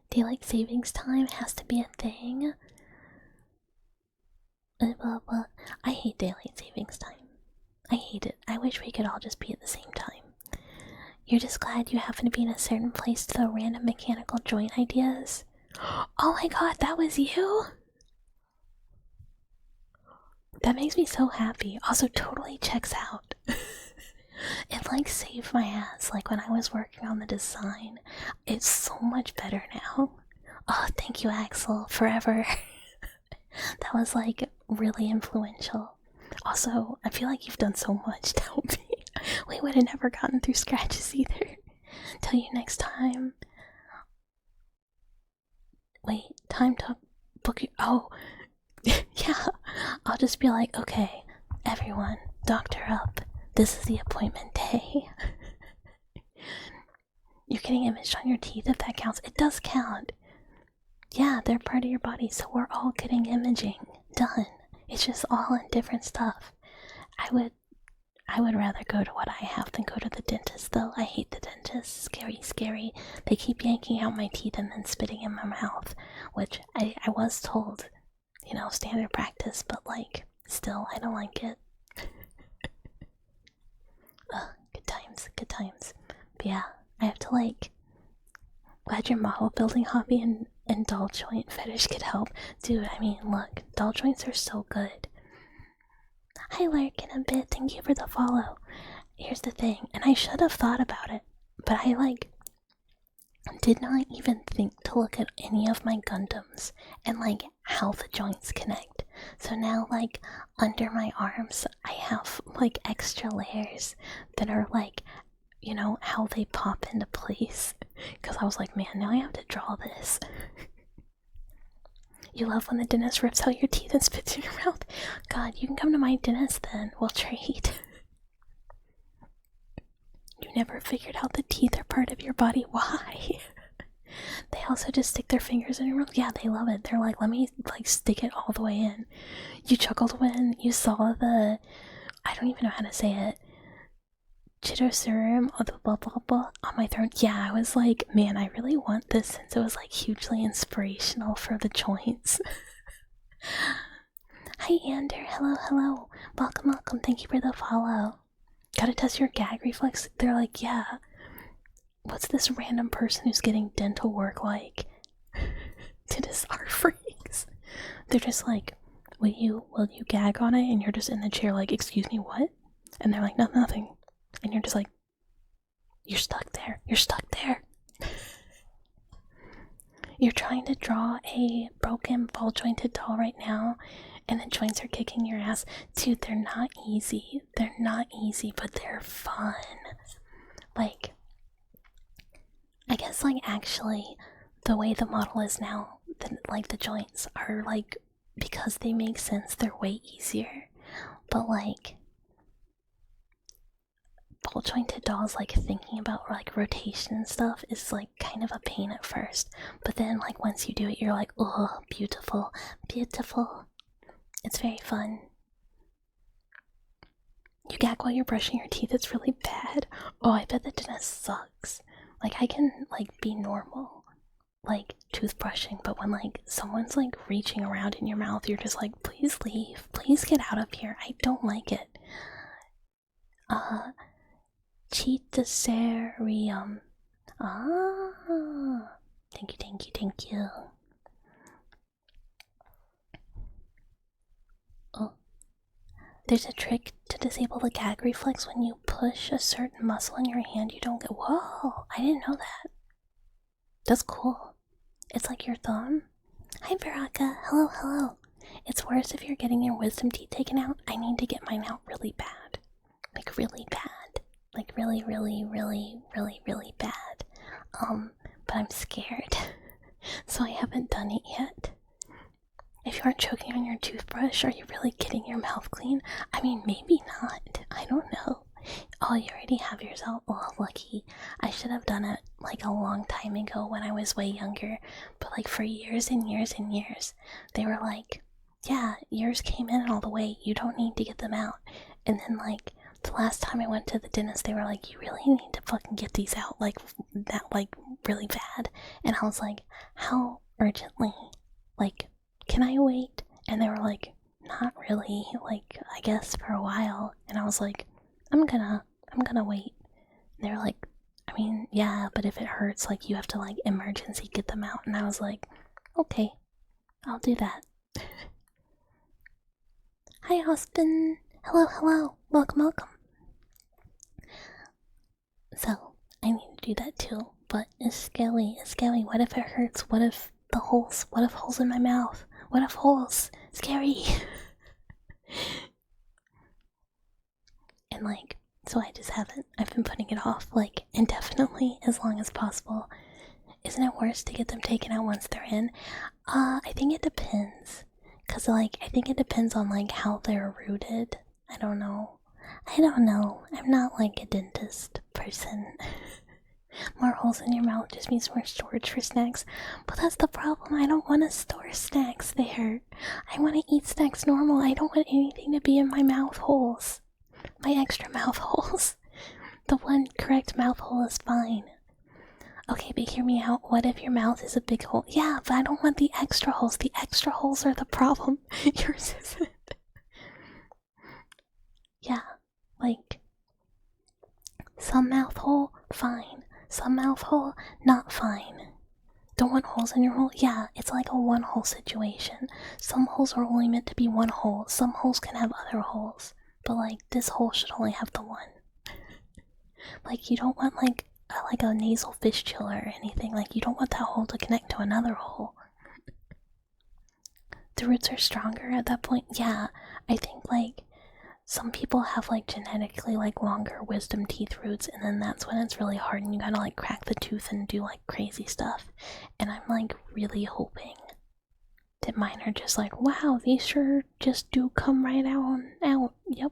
Daylight savings time has to be a thing. I hate daylight savings time. I hate it. I wish we could all just be at the same time. You're just glad you happen to be in a certain place to throw random mechanical joint ideas? Oh my god, that was you? That makes me so happy. Also, totally checks out. It, like, saved my ass, like, when I was working on the design. It's so much better now. Oh, thank you, Axel, forever. That was, like, really influential. Also, I feel like you've done so much to help me. We would have never gotten through scratches either. Till you next time. Wait, time to book you. Oh, yeah. I'll just be like, okay, everyone, doctor up. This is the appointment day. You're getting imaged on your teeth if that counts. It does count. Yeah, they're part of your body, so we're all getting imaging done. It's just all in different stuff. I would rather go to what I have than go to the dentist, though. I hate the dentist. Scary, scary. They keep yanking out my teeth and then spitting in my mouth, which I was told, you know, standard practice, but, like, still, I don't like it. Good times, good times. But yeah, I have to, like, glad your model building hobby and doll joint fetish could help. Dude, I mean, look, doll joints are so good. Hi, Larkin a bit, thank you for the follow. Here's the thing, and I should have thought about it, but I, like, did not even think to look at any of my Gundams and, like, how the joints connect. So now, like, under my arms, I have like extra layers that are like, you know, how they pop into place. Because I was like, man, now I have to draw this. You love when the dentist rips out your teeth and spits in your mouth. God, you can come to my dentist then. We'll trade. You never figured out the teeth are part of your body. Why? They also just stick their fingers in your mouth. Yeah, they love it. They're like, let me like stick it all the way in. You chuckled when you saw the, I don't even know how to say it, Chitosurum or the blah blah blah on my throat. Yeah, I was like, man, I really want this since it was like hugely inspirational for the joints. Hi Ander, hello, hello. Welcome, welcome. Thank you for the follow. Gotta test your gag reflex. They're like, yeah. What's this random person who's getting dental work like? To just art freaks. They're just like, will you gag on it? And you're just in the chair like, excuse me, what? And they're like, nothing. And you're just like, you're stuck there. You're stuck there. You're trying to draw a broken ball jointed doll right now, and the joints are kicking your ass. Dude, they're not easy. They're not easy, but they're fun. Like, I guess, like, actually, the way the model is now, like, the joints are, like, because they make sense, they're way easier. But, like, ball jointed dolls, like, thinking about, like, rotation and stuff is, like, kind of a pain at first. But then, like, once you do it, you're like, oh, beautiful, beautiful. It's very fun. You gag while you're brushing your teeth, it's really bad. Oh, I bet the dentist sucks. Like, I can, like, be normal, like, toothbrushing, but when, like, someone's, like, reaching around in your mouth, you're just like, please leave. Please get out of here. I don't like it. Cheetacerium. Ah. Thank you, thank you, thank you. Oh. There's a trick to disable the gag reflex when you push a certain muscle in your hand. You don't get. Whoa! I didn't know that. That's cool. It's like your thumb. Hi, Baraka. Hello, hello. It's worse if you're getting your wisdom teeth taken out. I need to get mine out really bad. Like, really bad. Like, really, really, really, really, really bad. But I'm scared. So I haven't done it yet. If you aren't choking on your toothbrush, are you really getting your mouth clean? I mean, maybe not. I don't know. Oh, you already have yourself. Oh, lucky. I should have done it like a long time ago when I was way younger. But like for years and years and years, they were like, yeah, yours came in all the way. You don't need to get them out. And then like the last time I went to the dentist, they were like, you really need to fucking get these out like that, like really bad. And I was like, how urgently? Like, can I wait? And they were like, not really, like, I guess for a while. And I was like, I'm gonna wait. And they were like, I mean, yeah, but if it hurts, like, you have to, like, emergency get them out. And I was like, okay, I'll do that. Hi, Austin. Hello, hello. Welcome, welcome. So, I need to do that too. But it's scary, it's scary. What if it hurts? What if holes in my mouth? What if holes? Scary. And like, so I just haven't. I've been putting it off like indefinitely as long as possible. Isn't it worse to get them taken out once they're in? I think it depends. Cause like, I think it depends on like how they're rooted. I don't know. I'm not like a dentist person. More holes in your mouth just means more storage for snacks. But that's the problem. I don't want to store snacks there. I want to eat snacks normal. I don't want anything to be in my mouth holes. My extra mouth holes. The one correct mouth hole is fine. Okay, but hear me out. What if your mouth is a big hole? Yeah, but I don't want the extra holes. The extra holes are the problem. Yours isn't. Yeah, like, some mouth hole, fine. Some mouth hole, not fine. Don't want holes in your hole? Yeah, it's like a one hole situation. Some holes are only meant to be one hole. Some holes can have other holes. But like, this hole should only have the one. Like, you don't want like a nasal fistula or anything. Like, you don't want that hole to connect to another hole. the roots are stronger at that point. Yeah, I think like some people have like genetically like longer wisdom teeth roots, and then that's when it's really hard and you gotta like crack the tooth and do like crazy stuff. And I'm like really hoping that mine are just like, wow, these sure just do come right out. Yep,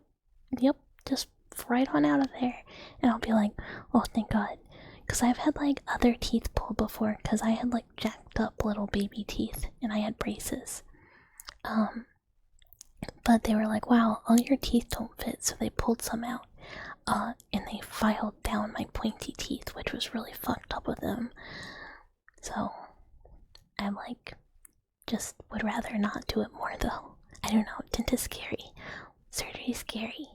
just right on out of there. And I'll be like, oh, thank God. Because I've had like other teeth pulled before, because I had like jacked up little baby teeth and I had braces. But they were like, wow, all your teeth don't fit, so they pulled some out. And they filed down my pointy teeth, which was really fucked up with them. So I like just would rather not do it more though. I don't know, dentist scary. Surgery scary.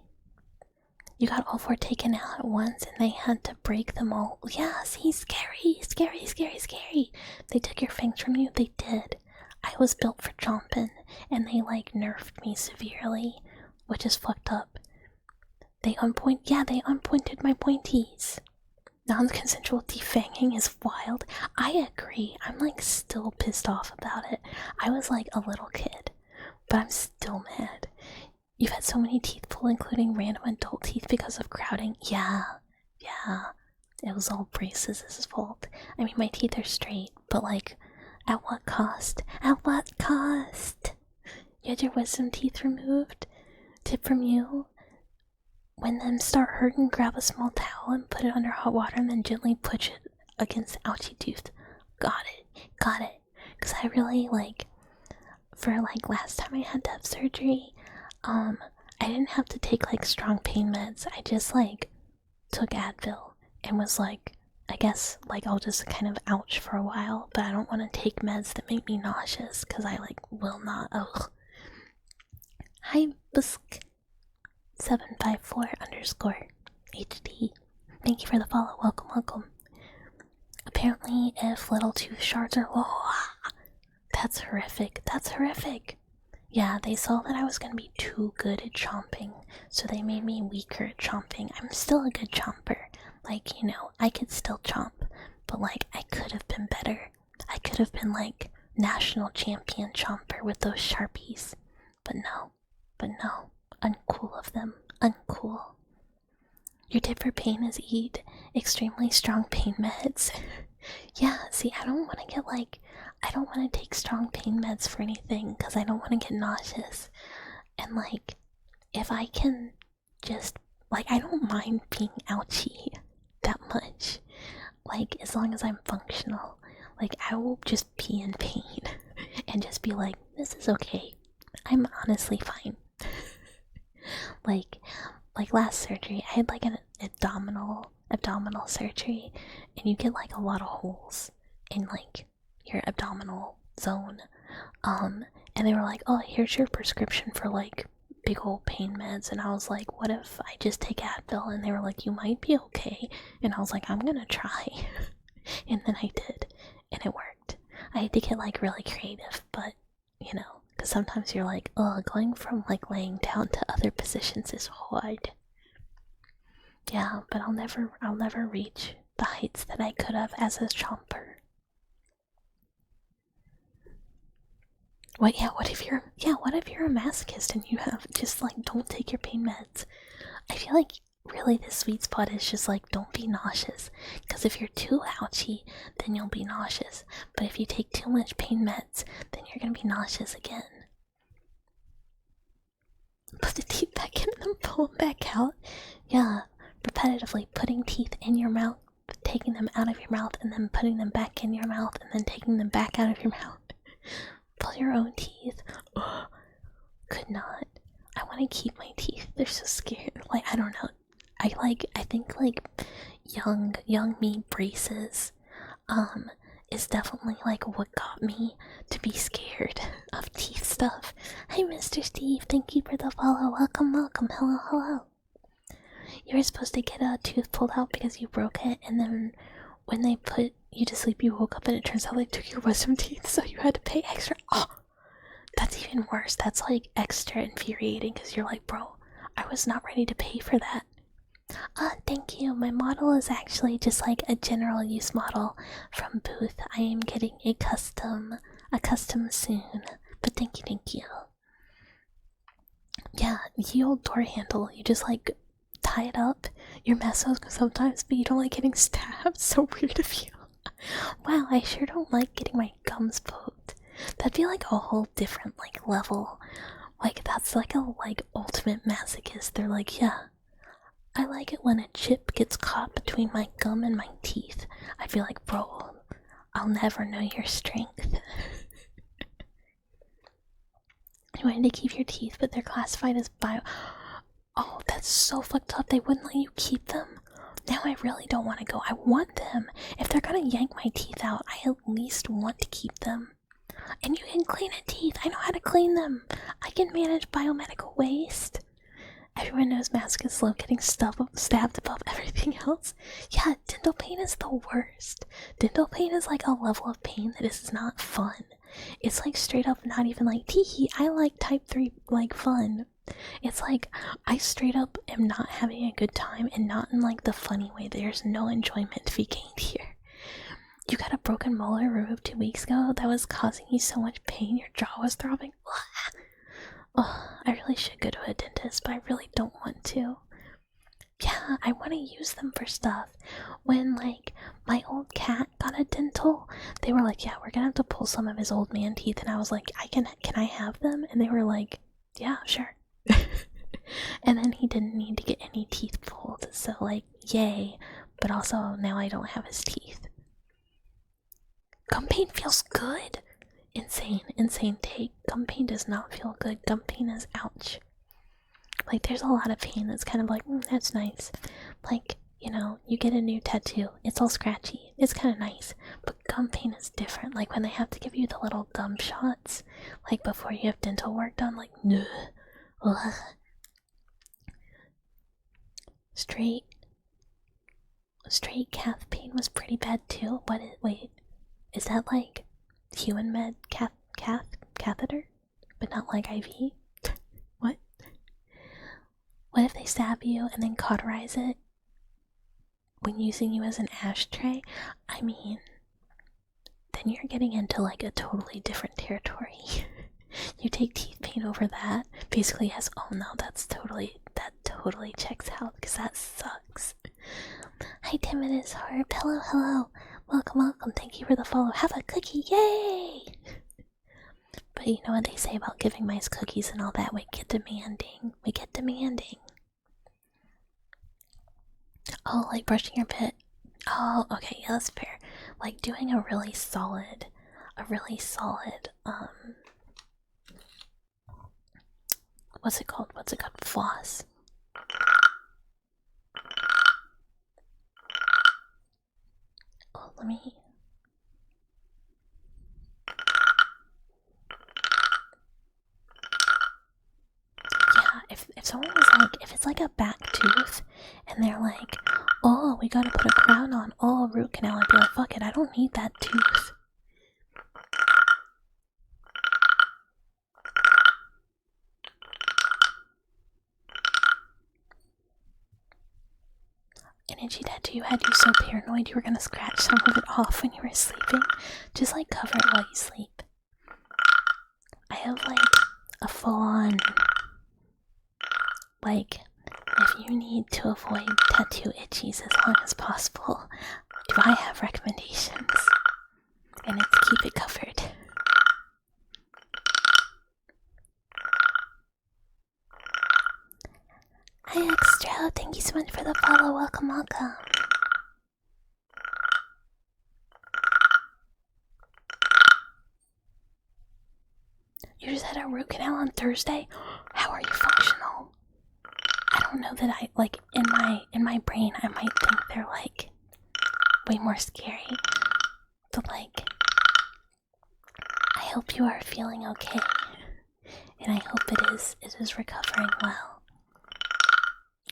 You got all 4 taken out at once and they had to break them all. Yeah, see, scary. They took your fangs from you? They did. I was built for chomping, and they like nerfed me severely, which is fucked up. They unpointed my pointies. Non-consensual defanging is wild. I agree. I'm like still pissed off about it. I was like a little kid, but I'm still mad. You've had so many teeth pulled, including random adult teeth because of crowding. Yeah. It was all braces' fault. I mean, my teeth are straight, but like, at what cost? At what cost? You had your wisdom teeth removed? Tip from you: when them start hurting, grab a small towel and put it under hot water and then gently push it against the ouchie tooth. Got it. Because I really like, for like last time I had to have surgery, I didn't have to take like strong pain meds. I just like took Advil and was like, I guess like I'll just kind of ouch for a while, but I don't want to take meds that make me nauseous because I like will not. Ugh. Hi Busk 754_HD. Thank you for the follow. Welcome. Apparently, if little tooth shards are low, that's horrific. Yeah, they saw that I was gonna be too good at chomping, so they made me weaker at chomping. I'm still a good chomper. Like, you know, I could still chomp, but like, I could have been better. I could have been like national champion chomper with those Sharpies. But no. Uncool of them. Uncool. Your tip for pain is eat extremely strong pain meds. Yeah, see, I don't want to take strong pain meds for anything because I don't want to get nauseous. And like, if I can just, like, I don't mind being ouchy that much. Like, as long as I'm functional. Like, I will just be in pain and just be like, this is okay. I'm honestly fine. like last surgery, I had like an abdominal surgery, and you get like a lot of holes in like your abdominal zone. And they were like, oh, here's your prescription for like big old pain meds. And I was like, what if I just take Advil? And they were like, you might be okay. And I was like, I'm gonna try. And then I did, and it worked. I had to get like really creative, but you know, because sometimes you're like, oh, going from like laying down to other positions is hard. Yeah, but I'll never reach the heights that I could have as a chomper. What if you're a masochist and you have just like, don't take your pain meds? I feel like really the sweet spot is just like, don't be nauseous, because if you're too ouchy, then you'll be nauseous. But if you take too much pain meds, then you're gonna be nauseous again. Put the teeth back in and then pull them back out. Yeah, repetitively putting teeth in your mouth, taking them out of your mouth, and then putting them back in your mouth, and then taking them back out of your mouth. Pull your own teeth. Ugh, could not. I want to keep my teeth. They're so scared. Like, I don't know. I think like young me braces is definitely like what got me to be scared of teeth stuff. Hi Mr. Steve, thank you for the follow. Welcome. Hello. You were supposed to get a tooth pulled out because you broke it, and then when they put you to sleep, you woke up and it turns out they took your wisdom teeth, so you had to pay extra. Oh, that's even worse. That's like extra infuriating because you're like, bro, I was not ready to pay for that. Thank you. My model is actually just like a general use model from Booth. I am getting a custom soon. But thank you. Yeah, the old door handle, you just like tie it up. You're messy sometimes, but you don't like getting stabbed. So weird of you. Wow, I sure don't like getting my gums poked. That'd be like a whole different like level. Like that's like a like ultimate masochist. They're like, yeah, I like it when a chip gets caught between my gum and my teeth. I feel like, bro, I'll never know your strength. You wanted to keep your teeth, but they're classified as bio. Oh, that's so fucked up. They wouldn't let you keep them. Now I really don't want to go. I want them. If they're gonna yank my teeth out, I at least want to keep them. And you can clean a teeth. I know how to clean them. I can manage biomedical waste. Everyone knows masochists love getting stabbed above everything else. Yeah, dental pain is the worst. Dental pain is like a level of pain that is not fun. It's like straight up not even like teehee. I like type 3 like fun. It's like I straight up am not having a good time, and not in like the funny way. There's no enjoyment to be gained here. You got a broken molar removed 2 weeks ago that was causing you so much pain your jaw was throbbing. Oh, I really should go to a dentist, but I really don't want to. Yeah, I want to use them for stuff. When like my old cat got a dental, they were like, yeah, we're gonna have to pull some of his old man teeth, and I was like, can I have them? And they were like, yeah, sure. And then he didn't need to get any teeth pulled, so like, yay. But also now I don't have his teeth. Gum pain feels good. Insane take. Gum pain does not feel good. Gum pain is ouch. Like there's a lot of pain that's kind of like, that's nice. Like, you know, you get a new tattoo, it's all scratchy, it's kind of nice. But gum pain is different. Like when they have to give you the little gum shots, like before you have dental work done, like, no. Straight calf pain was pretty bad too. Wait, is that like human med catheter? But not like IV? What? What if they stab you and then cauterize it when using you as an ashtray? I mean, then you're getting into like a totally different territory. You take teeth pain over that, basically as, oh no, that totally checks out, because that sucks. Hi Timidus Harp, hello. Welcome, thank you for the follow. Have a cookie, yay! But you know what they say about giving mice cookies and all that, we get demanding. Oh, like brushing your pit. Oh, okay, yeah, that's fair. Like doing a really solid, what's it called? Floss. Oh, let me. Yeah, if someone was like, if it's like a back tooth, and they're like, oh, we gotta put a crown on, oh, root canal, I'd be like, fuck it, I don't need that tooth. An itchy tattoo you had you so paranoid you were gonna scratch some of it off when you were sleeping. Just like cover it while you sleep. I have like a full-on, like, if you need to avoid tattoo itchies as long as possible, do I have recommendations? And it's keep it covered. Hi Extra, thank you so much for the follow, welcome. You just had a root canal on Thursday? How are you functional? I don't know that I, like, in my brain I might think they're like way more scary. But like, I hope you are feeling okay. And I hope it is recovering well.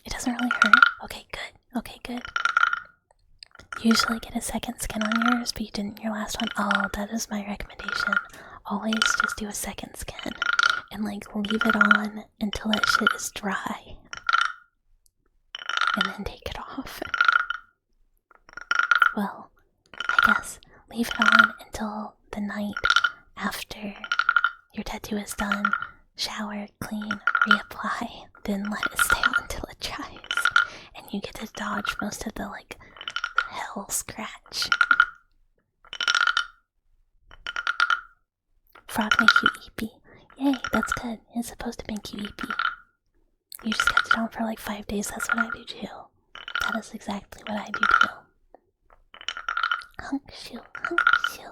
It doesn't really hurt. Okay, good. Usually get a second skin on yours, but you didn't your last one. Oh, that is my recommendation. Always just do a second skin and like leave it on until that shit is dry. And then take it off. Well, I guess leave it on until the night after your tattoo is done, shower, clean, reapply, then let it stay on until it dries. And you get to dodge most of the like hell scratch. Frog make you eepy. Yay, that's good. It's supposed to make you eepy. You just kept it on for like 5 days. That's what I do too. That is exactly what I do too. Hunk shoo, hunk shoo.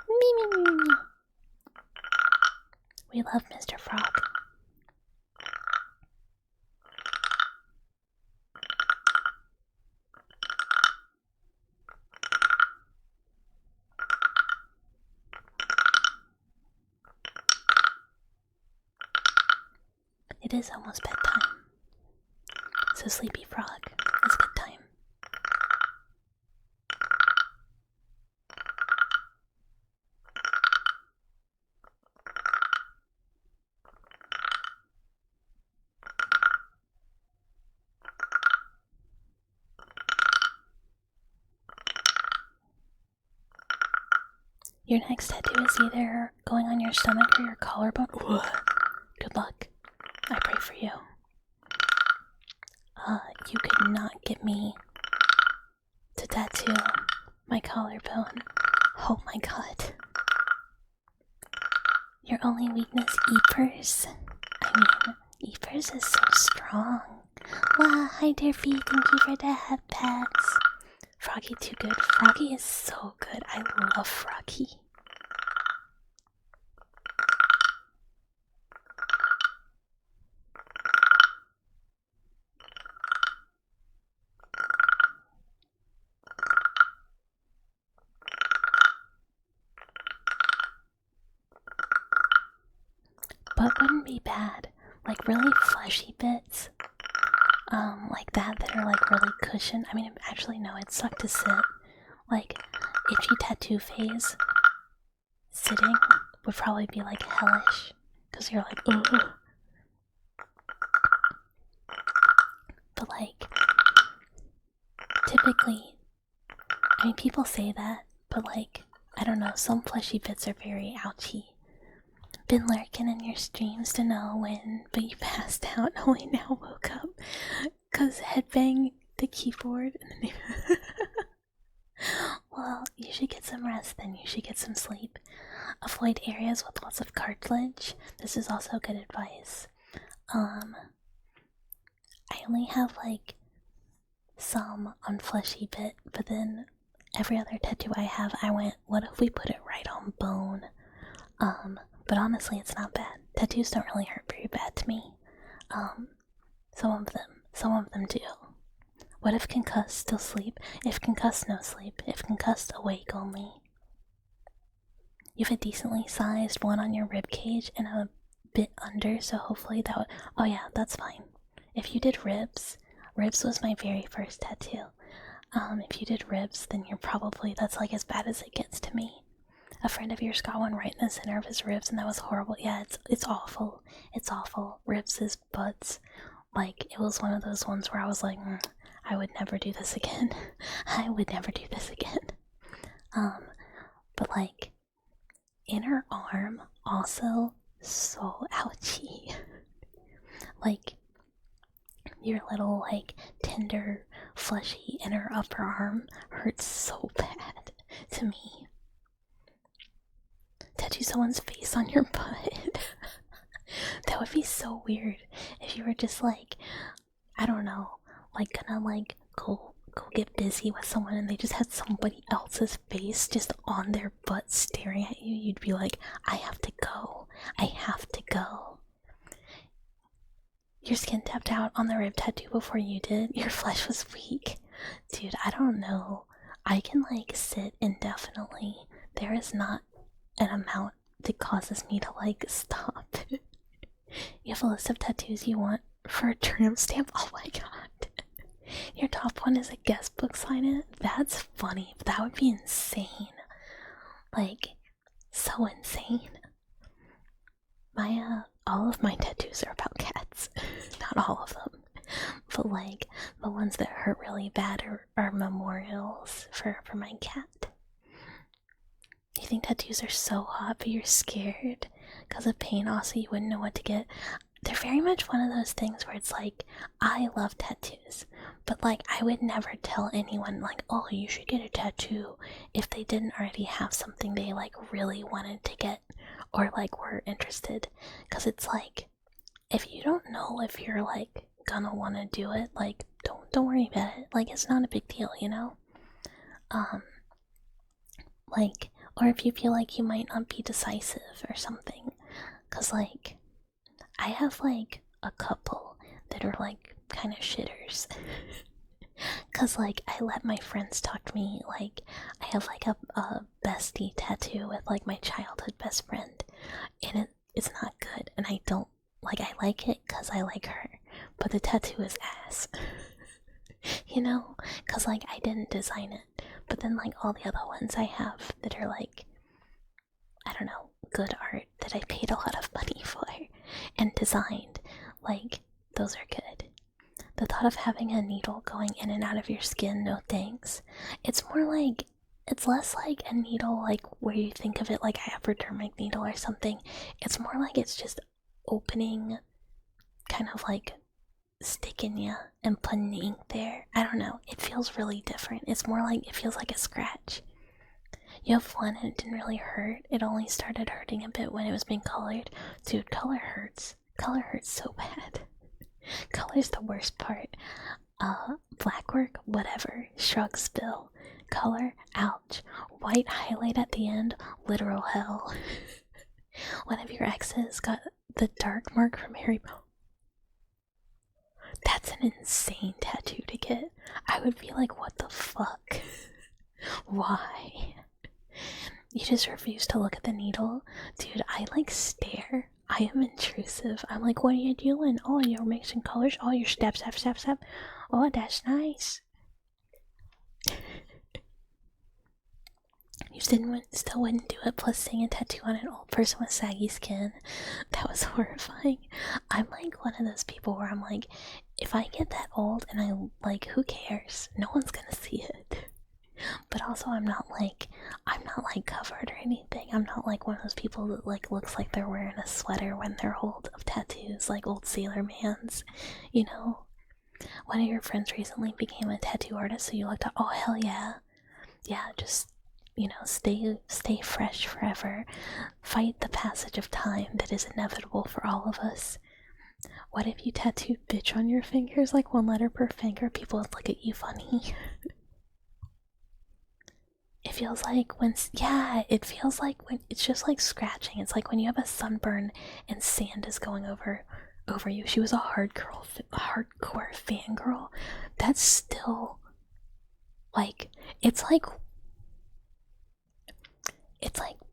Me me me me. We love Mr. Frog. It is almost bedtime. So Sleepy Frog, it's good time. Your next tattoo is either going on your stomach or your collarbone. Ugh. Good luck. I pray for you. You could not get me to tattoo my collarbone. Oh my god. Your only weakness, Eepers. I mean, Eepers is so strong. Wow, hi Derpy, thank you for the headpats. Froggy too good. Froggy is so good. I love Froggy. But wouldn't be bad. Like really fleshy bits. Like that are like really cushioned. I mean, actually no, it sucked to sit. Like, itchy tattoo phase, sitting would probably be like hellish. Cause you're like, ugh. But like, typically, I mean, people say that, but like, I don't know, some fleshy bits are very ouchy. Been lurking in your streams to know when, but you passed out. Only now woke up. Cause headbang the keyboard. Well, you should get some rest then. You should get some sleep. Avoid areas with lots of cartilage. This is also good advice. I only have like some unfleshy bit, but then every other tattoo I have, I went, what if we put it right on bone? But honestly, it's not bad. Tattoos don't really hurt very bad to me. Some of them do. What if concussed still sleep? If concussed, no sleep. If concussed, awake only. You have a decently sized one on your rib cage and a bit under, so hopefully that would. Oh yeah, that's fine. If you did ribs was my very first tattoo. If you did ribs, then you're probably, that's like as bad as it gets to me. A friend of yours got one right in the center of his ribs, and that was horrible. Yeah, it's awful. It's awful. Ribs is butts. Like, it was one of those ones where I was like, I would never do this again. I would never do this again. But like, inner arm also so ouchy. Like, your little like tender, fleshy inner upper arm hurts so bad to me. Tattoo someone's face on your butt. That would be so weird if you were just like, I don't know, like gonna like go get busy with someone and they just had somebody else's face just on their butt staring at you. You'd be like, I have to go. I have to go. Your skin tapped out on the rib tattoo before you did. Your flesh was weak. Dude, I don't know. I can like sit indefinitely. There is not an amount that causes me to like stop. You have a list of tattoos you want for a tramp stamp? Oh my god. Your top one is a guest book sign it? That's funny. That would be insane. Like, so insane. All of my tattoos are about cats. Not all of them. But like, the ones that hurt really bad are memorials for my cat. You think tattoos are so hot, but you're scared because of pain. Also, you wouldn't know what to get. They're very much one of those things where it's like, I love tattoos, but like, I would never tell anyone, like, oh, you should get a tattoo if they didn't already have something they like really wanted to get or like were interested. Because it's like, if you don't know if you're like gonna want to do it, like, don't worry about it. Like, it's not a big deal, you know? Um, like, or if you feel like you might not be decisive or something. Because, like, I have, like, a couple that are, like, kind of shitters. Because, like, I let my friends talk to me. Like, I have, like, a bestie tattoo with, like, my childhood best friend. And it's not good. And I don't, like, I like it because I like her. But the tattoo is ass. You know? Because, like, I didn't design it. But then, like, all the other ones I have that are, like, I don't know, good art that I paid a lot of money for and designed, like, those are good. The thought of having a needle going in and out of your skin, no thanks. It's more like, it's less like a needle, like, where you think of it like a hypodermic needle or something. It's more like it's just opening, kind of like sticking you and putting ink there. I don't know, it feels really different. It's more like, it feels like a scratch. You have one and it didn't really hurt. It only started hurting a bit when it was being colored. Dude, color hurts. Color hurts so bad. Color's the worst part. Black work, whatever. Shrug, spill. Color, ouch. White highlight at the end, literal hell. One of your exes got the dark mark from Harry Potter. That's an insane tattoo to get. I would be like, what the fuck? Why? You just refuse to look at the needle? Dude, I like stare. I am intrusive. I'm like, what are you doing? Oh, you're mixing colors? Oh, you're step. Oh, that's nice. You still wouldn't do it, plus seeing a tattoo on an old person with saggy skin. That was horrifying. I'm like one of those people where I'm like, if I get that old and I like, who cares? No one's gonna see it. But also I'm not like covered or anything. I'm not like one of those people that like looks like they're wearing a sweater when they're old of tattoos, like old sailor mans, you know. One of your friends recently became a tattoo artist, so you looked up, oh hell yeah. Yeah, just, you know, stay fresh forever. Fight the passage of time that is inevitable for all of us. What if you tattooed bitch on your fingers, like one letter per finger? People would look at you funny. It feels like when, yeah, it feels like when, it's just like scratching. It's like when you have a sunburn and sand is going over you. She was a hardcore fangirl. That's still, like, it's like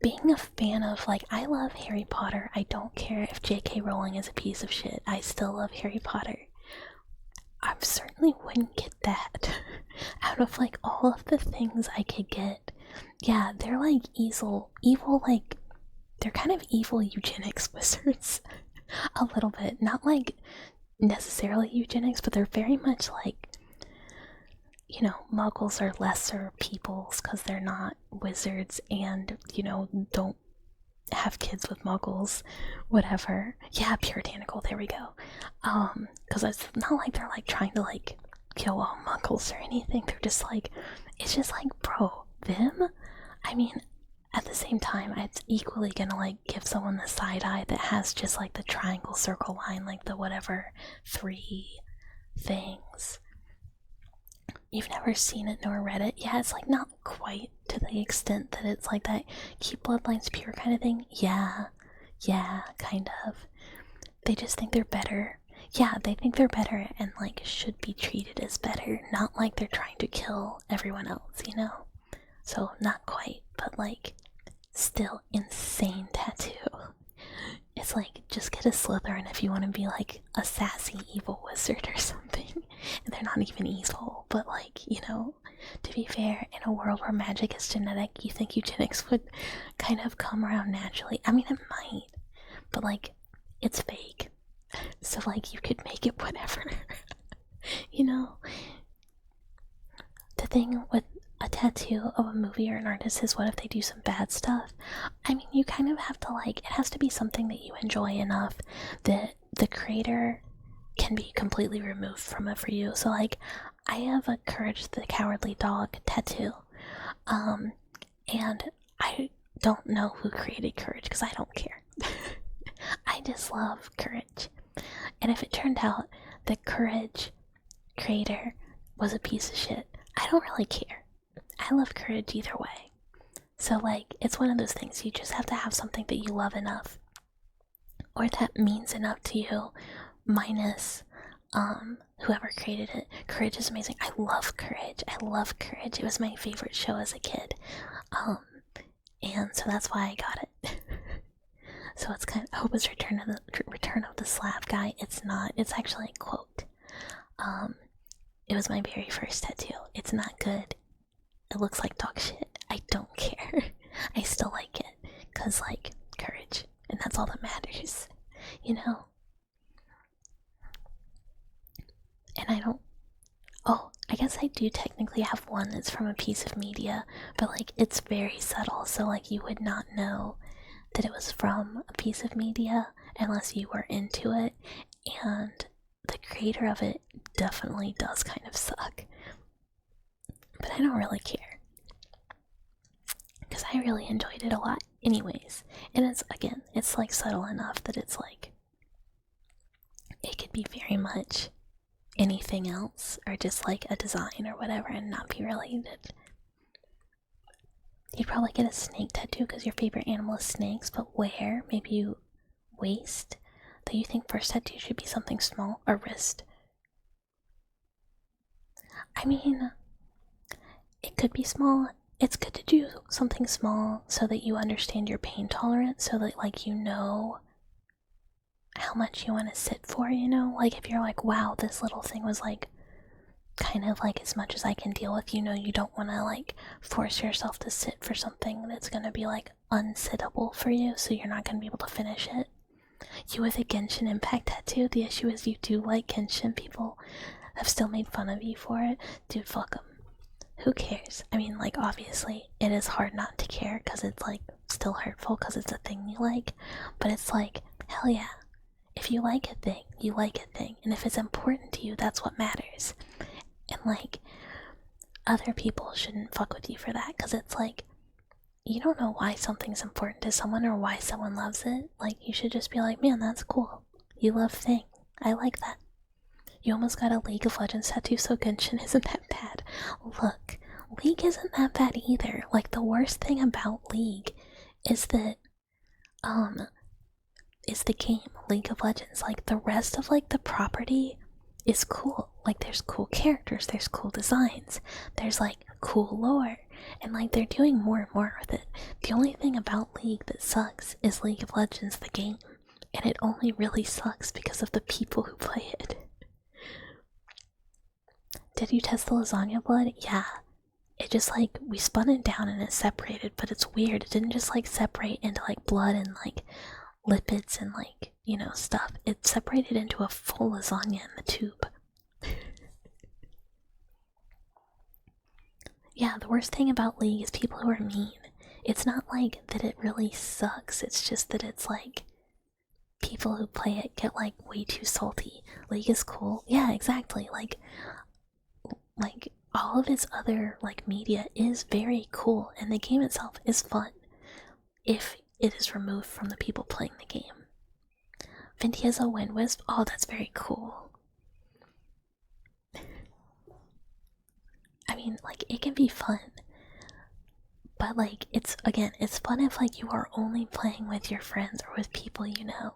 being a fan of, like, I love Harry Potter. I don't care if J.K. Rowling is a piece of shit. I still love Harry Potter. I certainly wouldn't get that. Out of like all of the things I could get, yeah, they're like evil, like, they're kind of evil eugenics wizards. A little bit. Not like necessarily eugenics, but they're very much like, you know, muggles are lesser peoples because they're not wizards and, you know, don't have kids with muggles, whatever. Yeah, puritanical, there we go. Because it's not like they're like trying to like kill all muggles or anything. They're just like, it's just like, bro, them? I mean, at the same time, it's equally gonna like give someone the side eye that has just like the triangle circle line, like the whatever 3 things. You've never seen it nor read it? Yeah, it's like not quite to the extent that it's like that keep bloodlines pure kind of thing. Yeah, kind of. They just think they're better. Yeah, they think they're better and like should be treated as better, not like they're trying to kill everyone else, you know? So not quite, but like still insane tattoo. It's like, just get a Slytherin if you want to be like a sassy evil wizard or something. And they're not even evil, but like, you know, to be fair, in a world where magic is genetic, you think eugenics would kind of come around naturally. I mean, it might, but like, it's fake. So like, you could make it whatever. You know? The thing with a tattoo of a movie or an artist is what if they do some bad stuff? I mean, you kind of have to like, it has to be something that you enjoy enough that the creator can be completely removed from it for you. So like, I have a Courage the Cowardly Dog tattoo. And I don't know who created Courage because I don't care. I just love Courage. And if it turned out that Courage creator was a piece of shit, I don't really care. I love Courage either way. So like, it's one of those things, you just have to have something that you love enough, or that means enough to you, minus whoever created it. Courage is amazing. I love Courage. I love Courage. It was my favorite show as a kid. And so that's why I got it. So it's kind of, I hope it's Return of the Slab Guy. It's not. It's actually a quote. It was my very first tattoo. It's not good. It looks like dog shit. I don't care. I still like it. Cause like, courage. And that's all that matters. You know? And I don't... Oh, I guess I do technically have one that's from a piece of media, but like, it's very subtle, so like, you would not know that it was from a piece of media unless you were into it, and the creator of it definitely does kind of suck. But I don't really care, because I really enjoyed it a lot anyways. And it's, again, it's like subtle enough that it's like, it could be very much anything else, or just like a design or whatever, and not be related. You'd probably get a snake tattoo because your favorite animal is snakes, but where? Maybe you waist? Do you think first tattoo should be something small? Or wrist? I mean, it could be small. It's good to do something small so that you understand your pain tolerance, so that like you know how much you want to sit for, you know? Like if you're like, wow, this little thing was like kind of like as much as I can deal with, you know, you don't want to like force yourself to sit for something that's going to be like unsittable for you, so you're not going to be able to finish it. You with a Genshin Impact tattoo, the issue is you do like Genshin. People have still made fun of you for it. Dude, fuck them. Who cares? I mean, like, obviously it is hard not to care because it's like still hurtful because it's a thing you like, but it's like, hell yeah. If you like a thing, you like a thing, and if it's important to you, that's what matters. And like, other people shouldn't fuck with you for that, because it's like, you don't know why something's important to someone or why someone loves it. Like, you should just be like, man, that's cool. You love thing. I like that. You almost got a League of Legends tattoo, so Genshin isn't that bad. Look, League isn't that bad either. Like, the worst thing about League is that, is the game, League of Legends. Like, the rest of, like, the property is cool. Like, there's cool characters, there's cool designs, there's, like, cool lore, and, like, they're doing more and more with it. The only thing about League that sucks is League of Legends, the game, and it only really sucks because of the people who play it. Did you test the lasagna blood? Yeah. It just, like, we spun it down and it separated, but it's weird. It didn't just, like, separate into, like, blood and, like, lipids and like, you know, stuff. It separated into a full lasagna in the tube. Yeah, the worst thing about League is people who are mean. It's not like that it really sucks, it's just that it's like people who play it get like way too salty. League is cool. Yeah, exactly. Like all of its other like media is very cool, and the game itself is fun if it is removed from the people playing the game. Venti has a wind wisp. Oh, that's very cool. I mean, like, it can be fun, but like, it's, again, it's fun if like you are only playing with your friends or with people you know.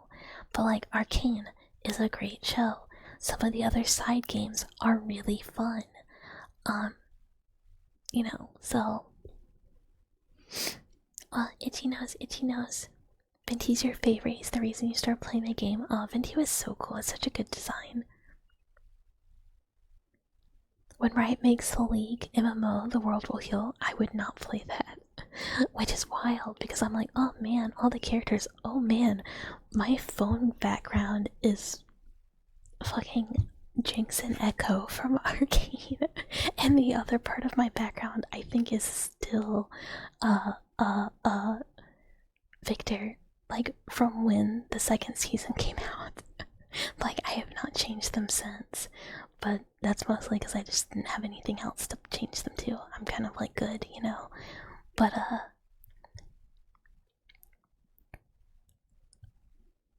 But like, Arcane is a great show. Some of the other side games are really fun. You know, so itchy nose, itchy nose. Venti's your favorite. He's the reason you start playing the game. Oh, Venti was so cool. It's such a good design. When Riot makes the League MMO, the world will heal. I would not play that. Which is wild, because I'm like, oh man, all the characters. Oh man, my phone background is fucking Jinx and Echo from Arcane, and the other part of my background I think is still Victor, like from when the second season came out. Like I have not changed them since, but that's mostly because I just didn't have anything else to change them to. I'm kind of like good, you know. But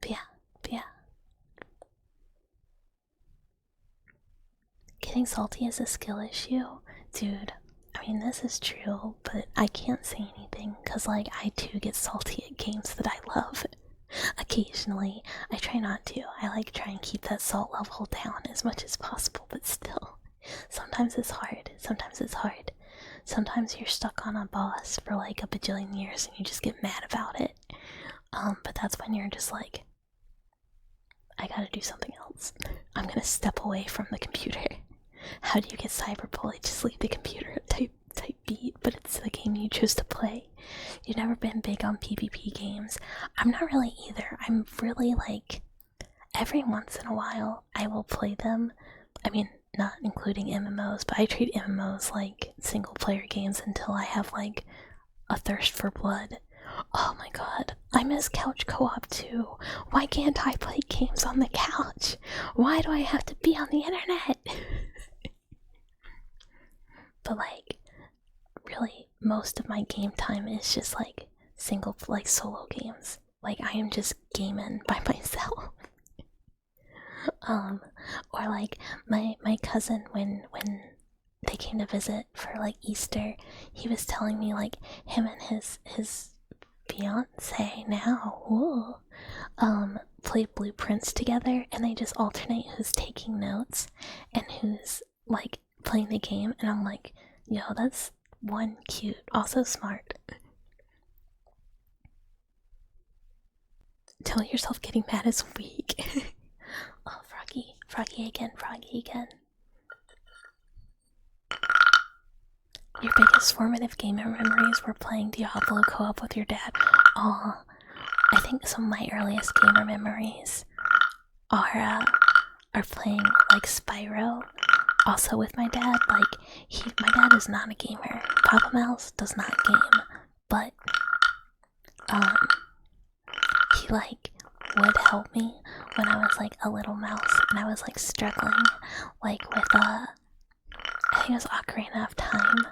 yeah. Getting salty is a skill issue, dude. I mean, this is true, but I can't say anything because, like, I too get salty at games that I love. Occasionally, I try not to. I like try and keep that salt level down as much as possible, but still, sometimes it's hard. Sometimes you're stuck on a boss for like a bajillion years and you just get mad about it. But that's when you're just like, I gotta do something else. I'm gonna step away from the computer. How do you get cyberbullied? Just leave the computer type beat, but it's the game you choose to play. You've never been big on PvP games. I'm not really either. I'm really like, every once in a while I will play them. I mean, not including MMOs, but I treat MMOs like single player games until I have like a thirst for blood. Oh my god, I miss couch co-op too. Why can't I play games on the couch? Why do I have to be on the internet? But like, really, most of my game time is just like solo games. Like I am just gaming by myself. Or like my cousin when they came to visit for like Easter, he was telling me like him and his fiance now, play blueprints together, and they just alternate who's taking notes and who's like playing the game, and I'm like, yo, that's one cute, also smart. Tell yourself getting mad is weak. Oh, Froggy again. Your biggest formative gaming memories were playing Diablo co-op with your dad. Aw, I think some of my earliest gamer memories are playing like Spyro, also with my dad. Like my dad is not a gamer. Papa Mouse does not game, but he like would help me when I was like a little mouse and I was like struggling like with I think it was Ocarina of Time,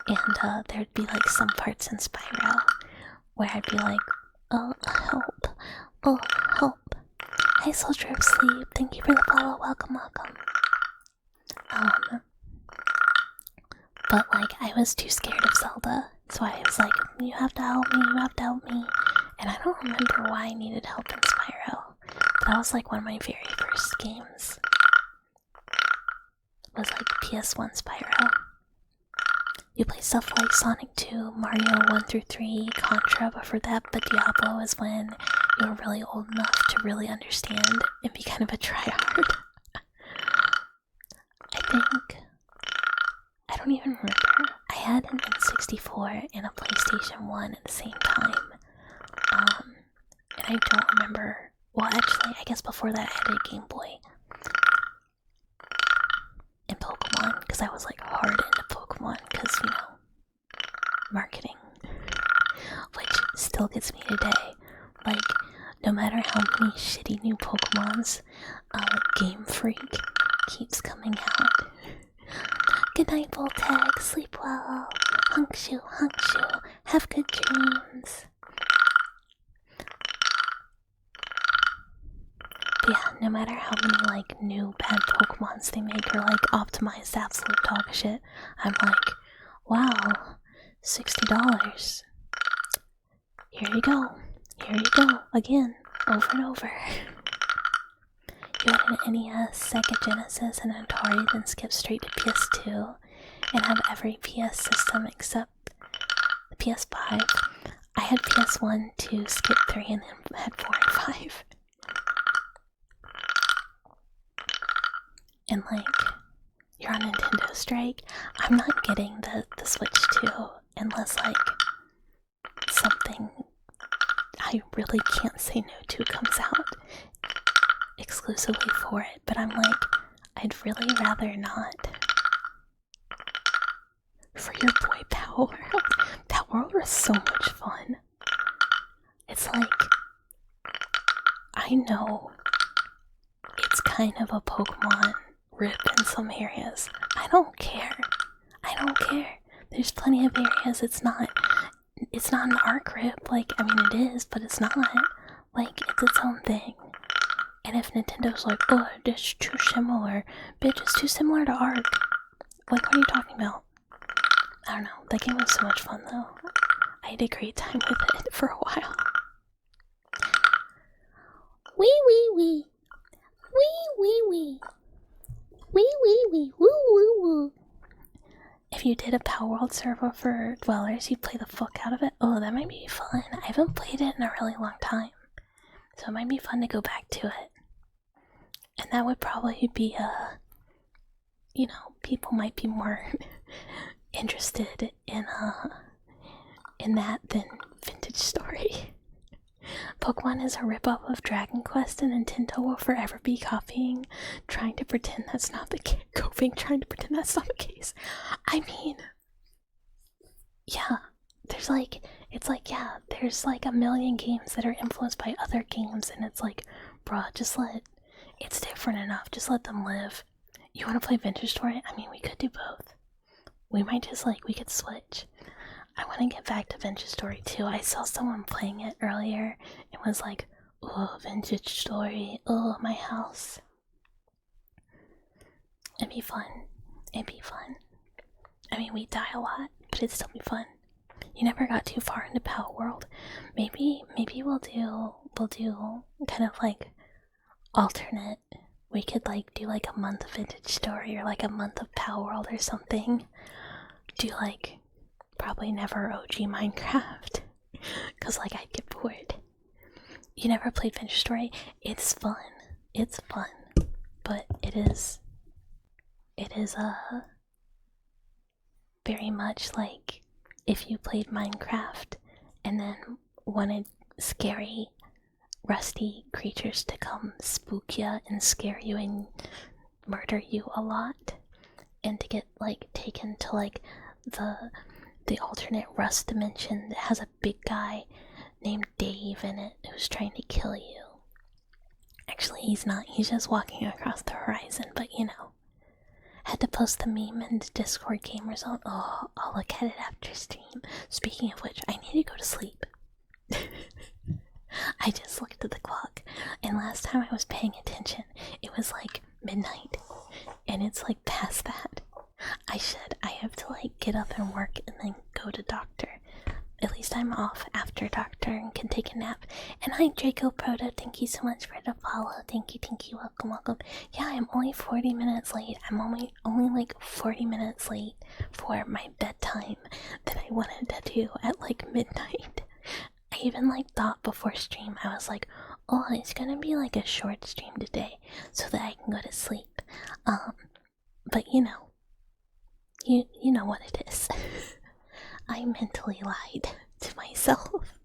and there'd be like some parts in Spyro where I'd be like, oh help. Hey Soldier of Sleep, thank you for the follow, welcome. But like I was too scared of Zelda, so I was like, you have to help me. And I don't remember why I needed help in Spyro, but that was like one of my very first games. It was like PS1 Spyro. You play stuff like Sonic 2, Mario 1 through 3, Contra before that, but Diablo is when you were really old enough to really understand and be kind of a tryhard. I don't even remember. I had an N64 and a PlayStation 1 at the same time. And I don't remember. Well, actually, I guess before that I had a Game Boy. And Pokemon, because I was like hard into Pokemon, because, you know, marketing. Which still gets me today. Like, no matter how many shitty new Pokemons, Game Freak keeps coming out. Good night, Voltag. Sleep well. Hunkshu. Have good dreams. But yeah, no matter how many like new bad Pokemons they make or like optimized absolute dog shit, I'm like, wow, $60. Here you go, again, over and over. You had an NES, Sega Genesis, and Atari, then skip straight to PS2, and have every PS system except the PS5. I had PS1, 2, skip 3, and then had 4 and 5. And like, you're on Nintendo strike, I'm not getting the Switch 2 unless like something I really can't say no to comes out exclusively for it. But I'm like, I'd really rather not. For your boy Power World. Power World was so much fun. It's like, I know it's kind of a Pokemon rip in some areas. I don't care. I don't care. There's plenty of areas it's not an arc rip. Like, I mean it is, but it's not. Like, it's its own thing. And if Nintendo's like, oh, it's too similar. Bitch, it's too similar to Arc. Like, what are you talking about? I don't know. That game was so much fun, though. I had a great time with it for a while. Wee wee wee. Wee wee wee. Wee wee wee. Woo woo woo. If you did a Power World server for Dwellers, you'd play the fuck out of it. Oh, that might be fun. I haven't played it in a really long time. So it might be fun to go back to it. And that would probably be, you know, people might be more interested in that than Vintage Story. Pokemon is a ripoff of Dragon Quest, and Nintendo will forever be copying, trying to pretend that's not the case. Trying to pretend that's not the case. I mean, yeah, there's like a million games that are influenced by other games, and it's like, bruh, it's different enough, just let them live. You wanna play Vintage Story? I mean, we could do both. We might just we could switch. I wanna get back to Vintage Story too. I saw someone playing it earlier and was like, oh, Vintage Story, oh, my house. It'd be fun. It'd be fun. I mean, we die a lot, but it'd still be fun. You never got too far into Power World. Maybe we'll do kind of like alternate. We could do a month of Vintage Story or a month of Power World or something. Do probably never OG Minecraft, cause I'd get bored. You never played Vintage Story? It's fun. It's fun, but it is very much like if you played Minecraft and then wanted scary, rusty creatures to come spook you and scare you and murder you a lot, and to get taken to the alternate rust dimension that has a big guy named Dave in it who's trying to kill you. Actually, he's not. He's just walking across the horizon, but you know. Had to post the meme in the Discord Gamer Zone. Oh, I'll look at it after stream. Speaking of which, I need to go to sleep. I just looked at the clock, and last time I was paying attention, it was midnight, and it's past that. I have to get up and work and then go to doctor. At least I'm off after doctor and can take a nap. And hi Draco Proto, thank you so much for the follow. Thank you, welcome. Yeah, I'm only 40 minutes late. I'm only 40 minutes late for my bedtime that I wanted to do at midnight. I even thought before stream, I was oh, it's gonna be a short stream today so that I can go to sleep. But you know what it is. I mentally lied to myself.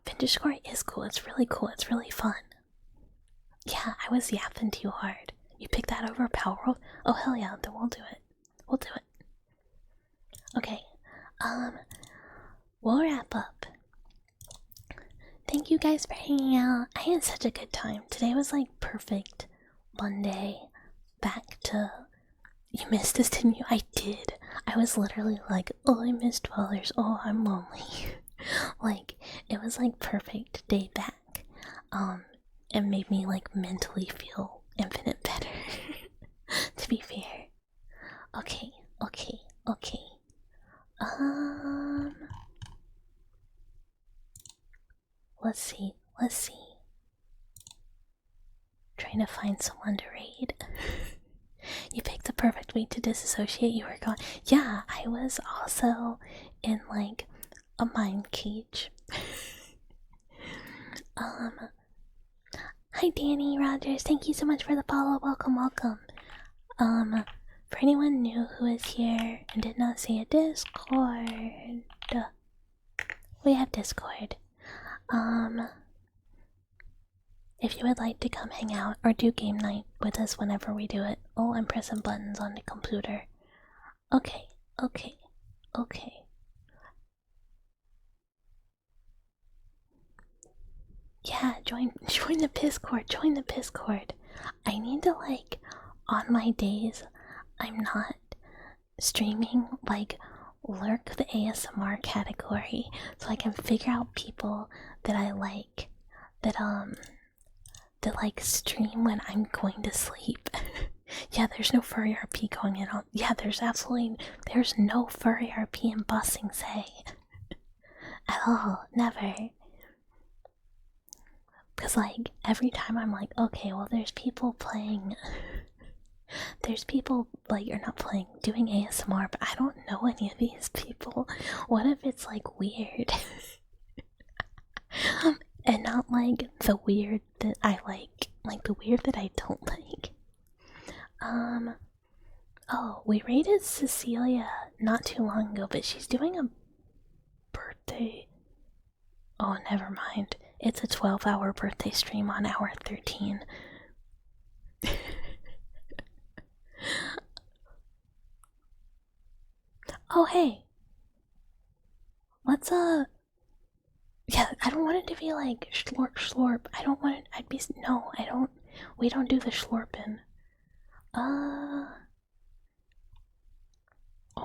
Vintage Story is cool. It's really cool. It's really fun. Yeah, I was yapping too hard. You picked that over Power World? Oh, hell yeah. Then we'll do it. We'll do it. Okay. We'll wrap up. Thank you guys for hanging out. I had such a good time. Today was perfect Monday. Back to... You missed this, didn't you? I did. I was literally oh, I missed Dwellers. Oh, I'm lonely. It was perfect day back. It made me mentally feel infinite better. To be fair. Okay. Let's see. Trying to find someone to raid. You picked the perfect week to disassociate. You were gone. Yeah, I was also in a mind cage. Hi Danny Rogers, thank you so much for the follow. Welcome. For anyone new who is here and did not see a Discord, we have Discord. if you would like to come hang out or do game night with us whenever we do it. Oh, I'm pressing buttons on the computer. Okay, okay, okay. Yeah, join the Discord, join the Discord. I need to, like, on my days I'm not streaming, like, lurk the ASMR category so I can figure out people that I like that like stream when I'm going to sleep. Yeah, there's no furry RP going in on. Yeah, there's no furry RP in Bossing Say at all, never. Because, like, every time I'm like, okay, well, there's people playing. There's people, like, you're not playing, doing ASMR, but I don't know any of these people. What if it's, like, weird? And not, like, the weird that I like the weird that I don't like. Oh, we raided Cecilia not too long ago, but she's doing a birthday. Oh, never mind. It's a 12-hour birthday stream on hour 13. Oh, hey. Let's, yeah, I don't want it to be like slorp slorp. I don't want it, no, I don't, we don't do the slorpin'. Oh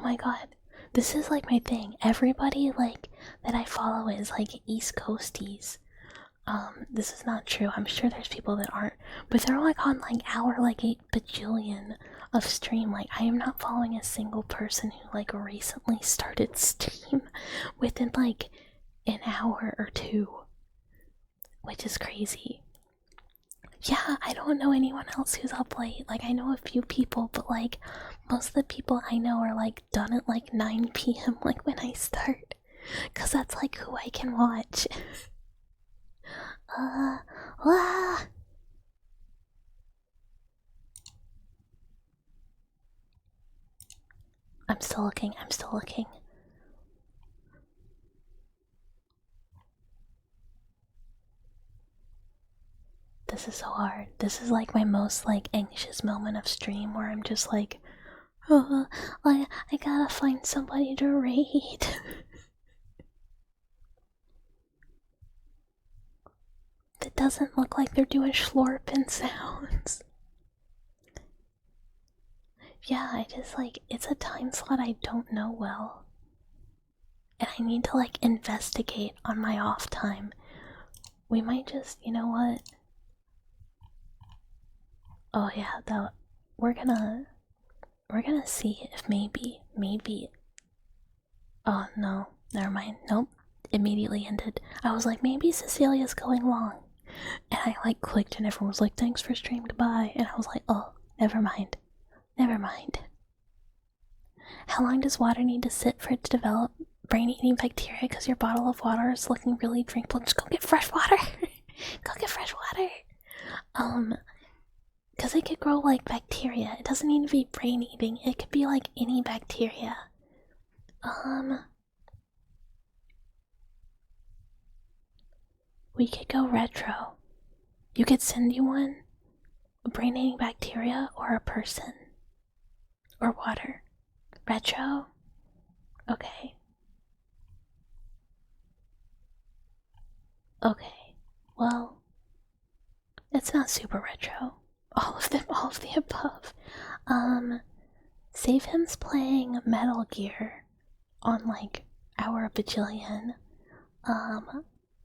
my god. This is like my thing. Everybody, like, that I follow is like East Coasties. This is not true. I'm sure there's people that aren't, but they're like on like hour like 8 bajillion of stream. Like, I am not following a single person who like recently started Steam within like an hour or two, which is crazy. Yeah, I don't know anyone else who's up late. Like, I know a few people, but like most of the people I know are like done at like 9 p.m. like when I start, cause that's like who I can watch. Ah. I'm still looking, I'm still looking. This is so hard. This is like my most like anxious moment of stream where I'm just like, oh, I gotta find somebody to raid. That doesn't look like they're doing slurping sounds. Yeah, I just like, it's a time slot I don't know well. And I need to like investigate on my off time. We might just, you know what? Oh yeah, though, we're gonna see if maybe. Oh no, never mind. Nope, immediately ended. I was like, maybe Cecilia's going long. And I like clicked and everyone was like, thanks for stream, goodbye. And I was like, oh, never mind. Never mind. How long does water need to sit for it to develop brain-eating bacteria? Because your bottle of water is looking really drinkable. Just go get fresh water. Go get fresh water. Because it could grow like bacteria. It doesn't need to be brain-eating. It could be like any bacteria. We could go retro. You could send you one. A brain-eating bacteria or a person. Or water. Retro? Okay. Okay. Well, it's not super retro. All of them, all of the above. Save him's playing Metal Gear on like our bajillion.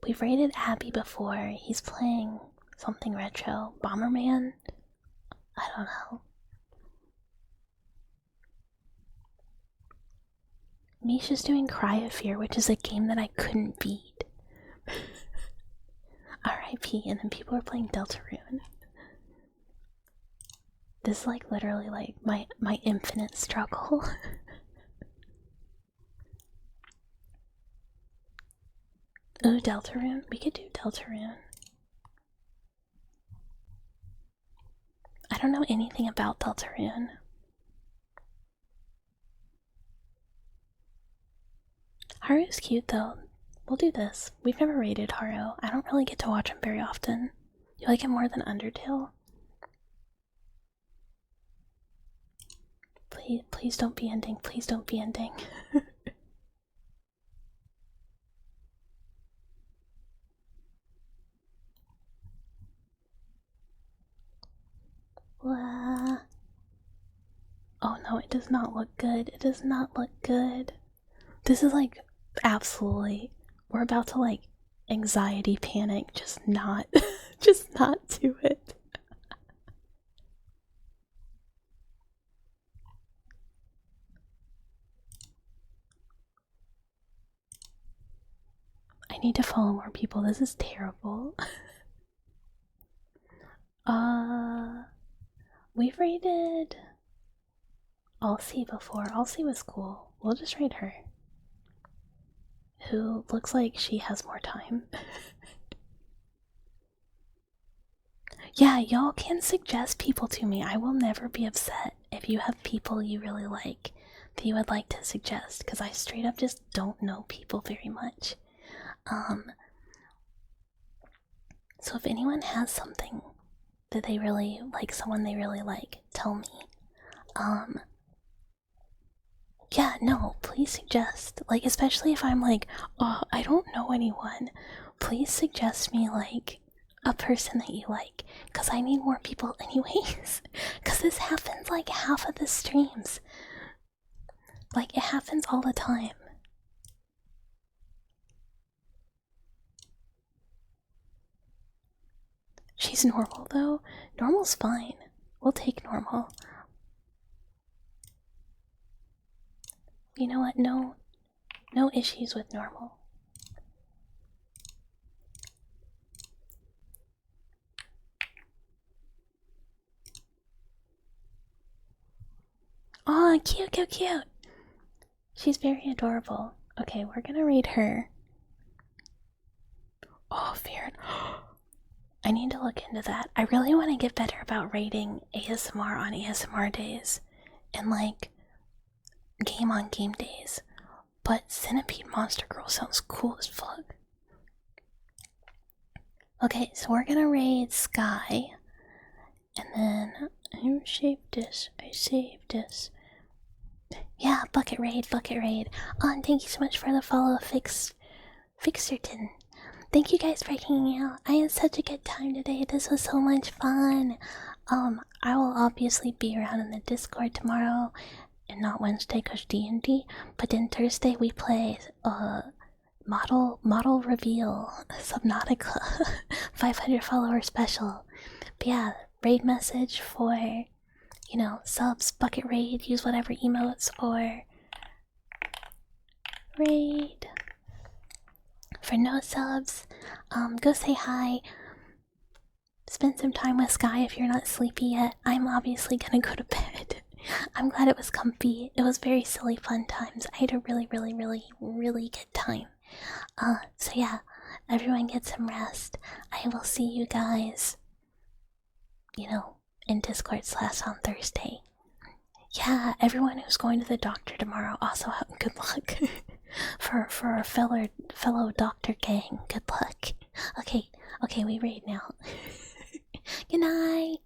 We've rated Abby before. He's playing something retro. Bomberman? I don't know. Misha's doing Cry of Fear, which is a game that I couldn't beat. RIP, and then people are playing Deltarune. This is like literally like my infinite struggle. Ooh, Deltarune? We could do Deltarune. I don't know anything about Deltarune. Haru's cute though. We'll do this. We've never rated Haru. I don't really get to watch him very often. You like it more than Undertale? Please don't be ending. Please don't be ending. Oh no, it does not look good. It does not look good. This is like absolutely. We're about to like anxiety panic. Just not. Just not do it. I need to follow more people. This is terrible. We've rated Alcy before. Alcy was cool. We'll just rate her. Who looks like she has more time. Yeah, y'all can suggest people to me. I will never be upset if you have people you really like that you would like to suggest, because I straight up just don't know people very much. So if anyone has something that they really like, someone they really like, tell me. Yeah, no, please suggest. Like, especially if I'm like, oh, I don't know anyone. Please suggest me, like, a person that you like. Because I need more people anyways. Because this happens, like, half of the streams. Like, it happens all the time. She's normal, though. Normal's fine. We'll take normal. You know what? No issues with normal. Oh, cute, cute, cute. She's very adorable. Okay, we're gonna rate her. Oh, Feared. I need to look into that. I really want to get better about rating ASMR on ASMR days and like game on game days. But Centipede Monster Girl sounds cool as fuck. Okay, so we're gonna raid Sky. And then I saved this. Yeah, bucket raid. Oh, and thank you so much for the follow, Fixerton. Thank you guys for hanging out. I had such a good time today. This was so much fun. I will obviously be around in the Discord tomorrow, and not Wednesday because D&D. But then Thursday we play model reveal Subnautica 500 follower special. But yeah, raid message for subs, bucket raid, use whatever emotes, or raid for no subs. Go say hi. Spend some time with Sky if you're not sleepy yet. I'm obviously gonna go to bed. I'm glad it was comfy. It was very silly fun times. I had a really good time. So yeah, everyone get some rest. I will see you guys, in Discord / on Thursday. Yeah, everyone who's going to the doctor tomorrow also have good luck. for our fellow doctor gang, good luck. Okay, we raid now. Good night.